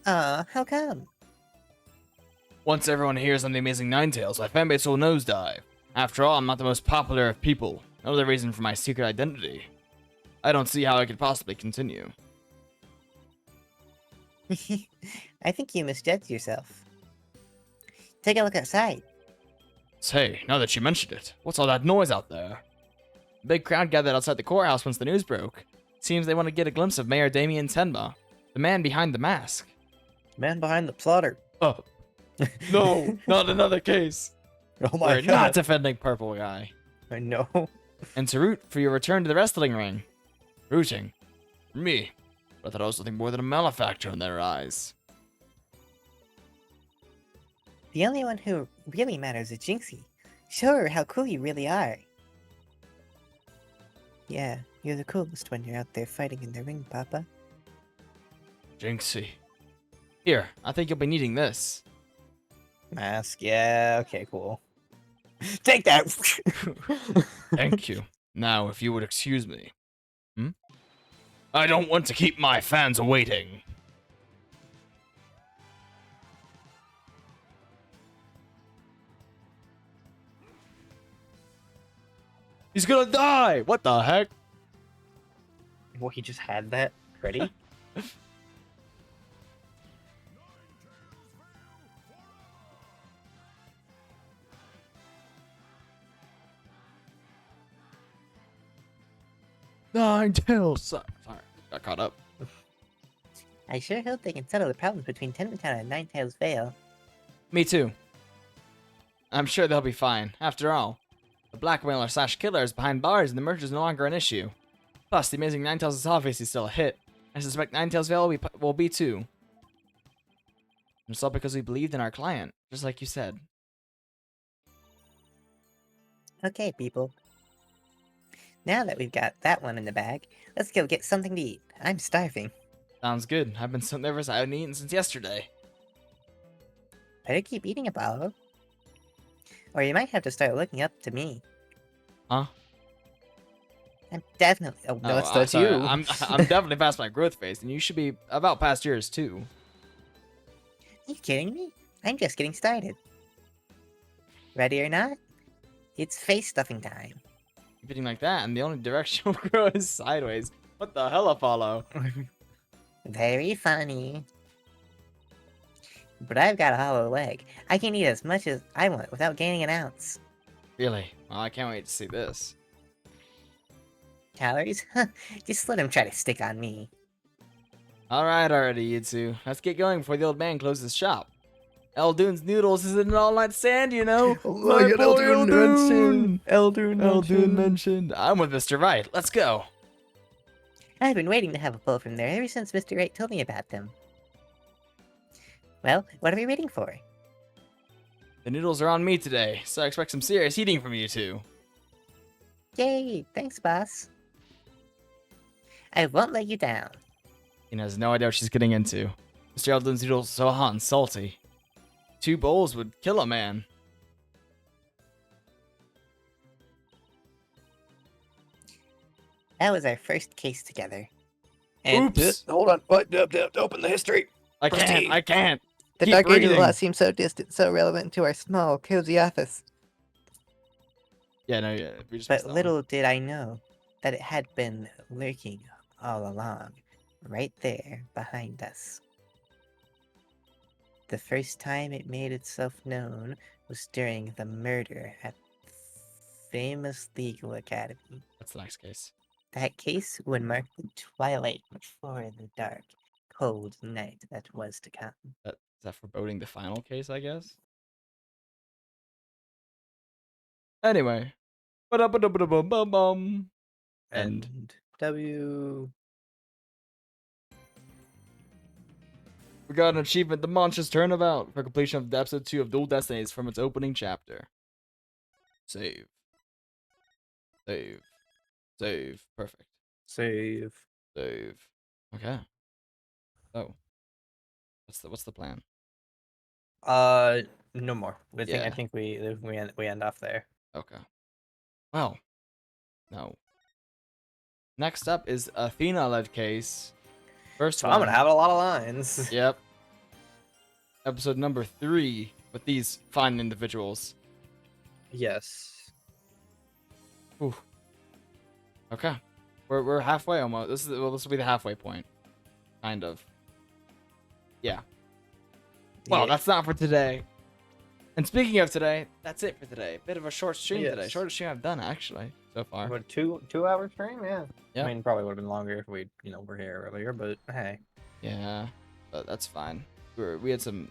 How come? Once everyone hears I'm the Amazing Ninetails, my fanbase will nosedive. After all, I'm not the most popular of people. Another reason for my secret identity. I don't see how I could possibly continue. I think you misjudged yourself. Take a look outside. Say, now that you mentioned it, what's all that noise out there? A big crowd gathered outside the courthouse once the news broke. Seems they want to get a glimpse of Mayor Damien Tenma, the man behind the mask. Man behind the plotter. Oh. No, not another case. Oh my We're God. not defending Purple Guy. I know. And to root for your return to the wrestling ring. Rooting? For me? But I also think more than a malefactor in their eyes. The only one who really matters is Jinxie. Show her how cool you really are. Yeah, you're the coolest when you're out there fighting in the ring, Papa. Jinxie. Here, I think you'll be needing this. Mask. Yeah. Okay. Cool. Take that. Thank you. Now, if you would excuse me. I don't want to keep my fans waiting. He's gonna die! What the heck? Well, he just had that ready. Nine tails. Sorry, got caught up. I sure hope they can settle the problems between Tenmatana and Ninetales Vale. Me too. I'm sure they'll be fine. After all, the blackmailer slash killer is behind bars and the merge is no longer an issue. Plus, the amazing Ninetales is obviously still a hit. I suspect Ninetales Vale will be too. And it's all because we believed in our client, just like you said. Okay, people. Now that we've got that one in the bag, let's go get something to eat. I'm starving. Sounds good. I've been so nervous I haven't eaten since yesterday. Better keep eating, Apollo. Or you might have to start looking up to me. Huh? I'm definitely... Oh, no, that's- I'm that's sorry. you. I'm definitely past my growth phase, and you should be about past yours too. Are you kidding me? I'm just getting started. Ready or not? It's face stuffing time. Keep eating like that, and the only direction will grow is sideways. What the hell, Apollo? Very funny. But I've got a hollow leg. I can eat as much as I want without gaining an ounce. Really? Well, I can't wait to see this. Calories? Huh, just let him try to stick on me. Alright already, you two. Let's get going before the old man closes shop. Eldoon's Noodles is an all-night stand, you know? My boy Eldoon! Eldoon mentioned. I'm with Mr. Right. Let's go. I've been waiting to have a pull from there ever since Mr. Wright told me about them. Well, what are we waiting for? The noodles are on me today, so I expect some serious eating from you two. Yay! Thanks, boss. I won't let you down. Tina has no idea what she's getting into. Mr. Eldoon's noodles are so hot and salty. 2 bowls would kill a man. That was our first case together. And Oops. hold on. What? Open the history. I can't. Proceed. I can't. The Keep dark ages of breathing. law seem so distant, so relevant to our small, cozy office. Yeah, no, yeah. We just missed But that one. little did I know that it had been lurking all along, right there behind us. The first time it made itself known was during the murder at famous legal academy. That's the next case. That case would mark the twilight before the dark, cold night that was to come. Is that foreboding the final case, I guess? Anyway. Ba-da-ba-da-ba-da-bum-bum-bum. End. And W. We got an achievement, the Monstrous Turnabout, for completion of episode 2 of Dual Destinies from its opening chapter. Save. Save. Save. Perfect. Save. Save. Okay. So, what's the plan? No more. I Yeah. think we end off there. Okay. Well. No. Next up is Athena-led case. First So one. I'm gonna have a lot of lines. Yep. Episode number 3 with these fine individuals. Yes. Ooh. Okay. We're halfway almost. This will be the halfway point. Kind of. Yeah. Well, Yeah. that's not for today. And speaking of today, that's it for today. Bit of a short stream today. Yes. Shortest stream I've done actually so far. What, 2 hour stream? Yeah. Yeah. I mean, probably would have been longer if we, were here earlier, but hey. Yeah, but that's fine. We had some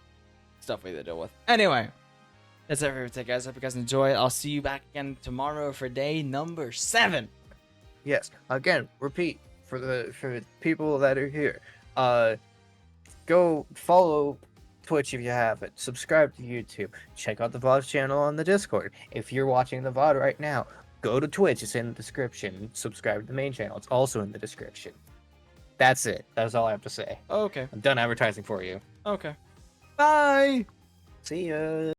stuff we had to deal with. Anyway, that's it for today, guys. Hope you guys enjoy it. I'll see you back again tomorrow for day number 7. Yes. Again, repeat for the people that are here. Go follow Twitch if you haven't. Subscribe to YouTube. Check out the VOD channel on the Discord. If you're watching the VOD right now, go to Twitch. It's in the description. Subscribe to the main channel. It's also in the description. That's it. That's all I have to say. Okay. I'm done advertising for you. Okay. Bye. See ya.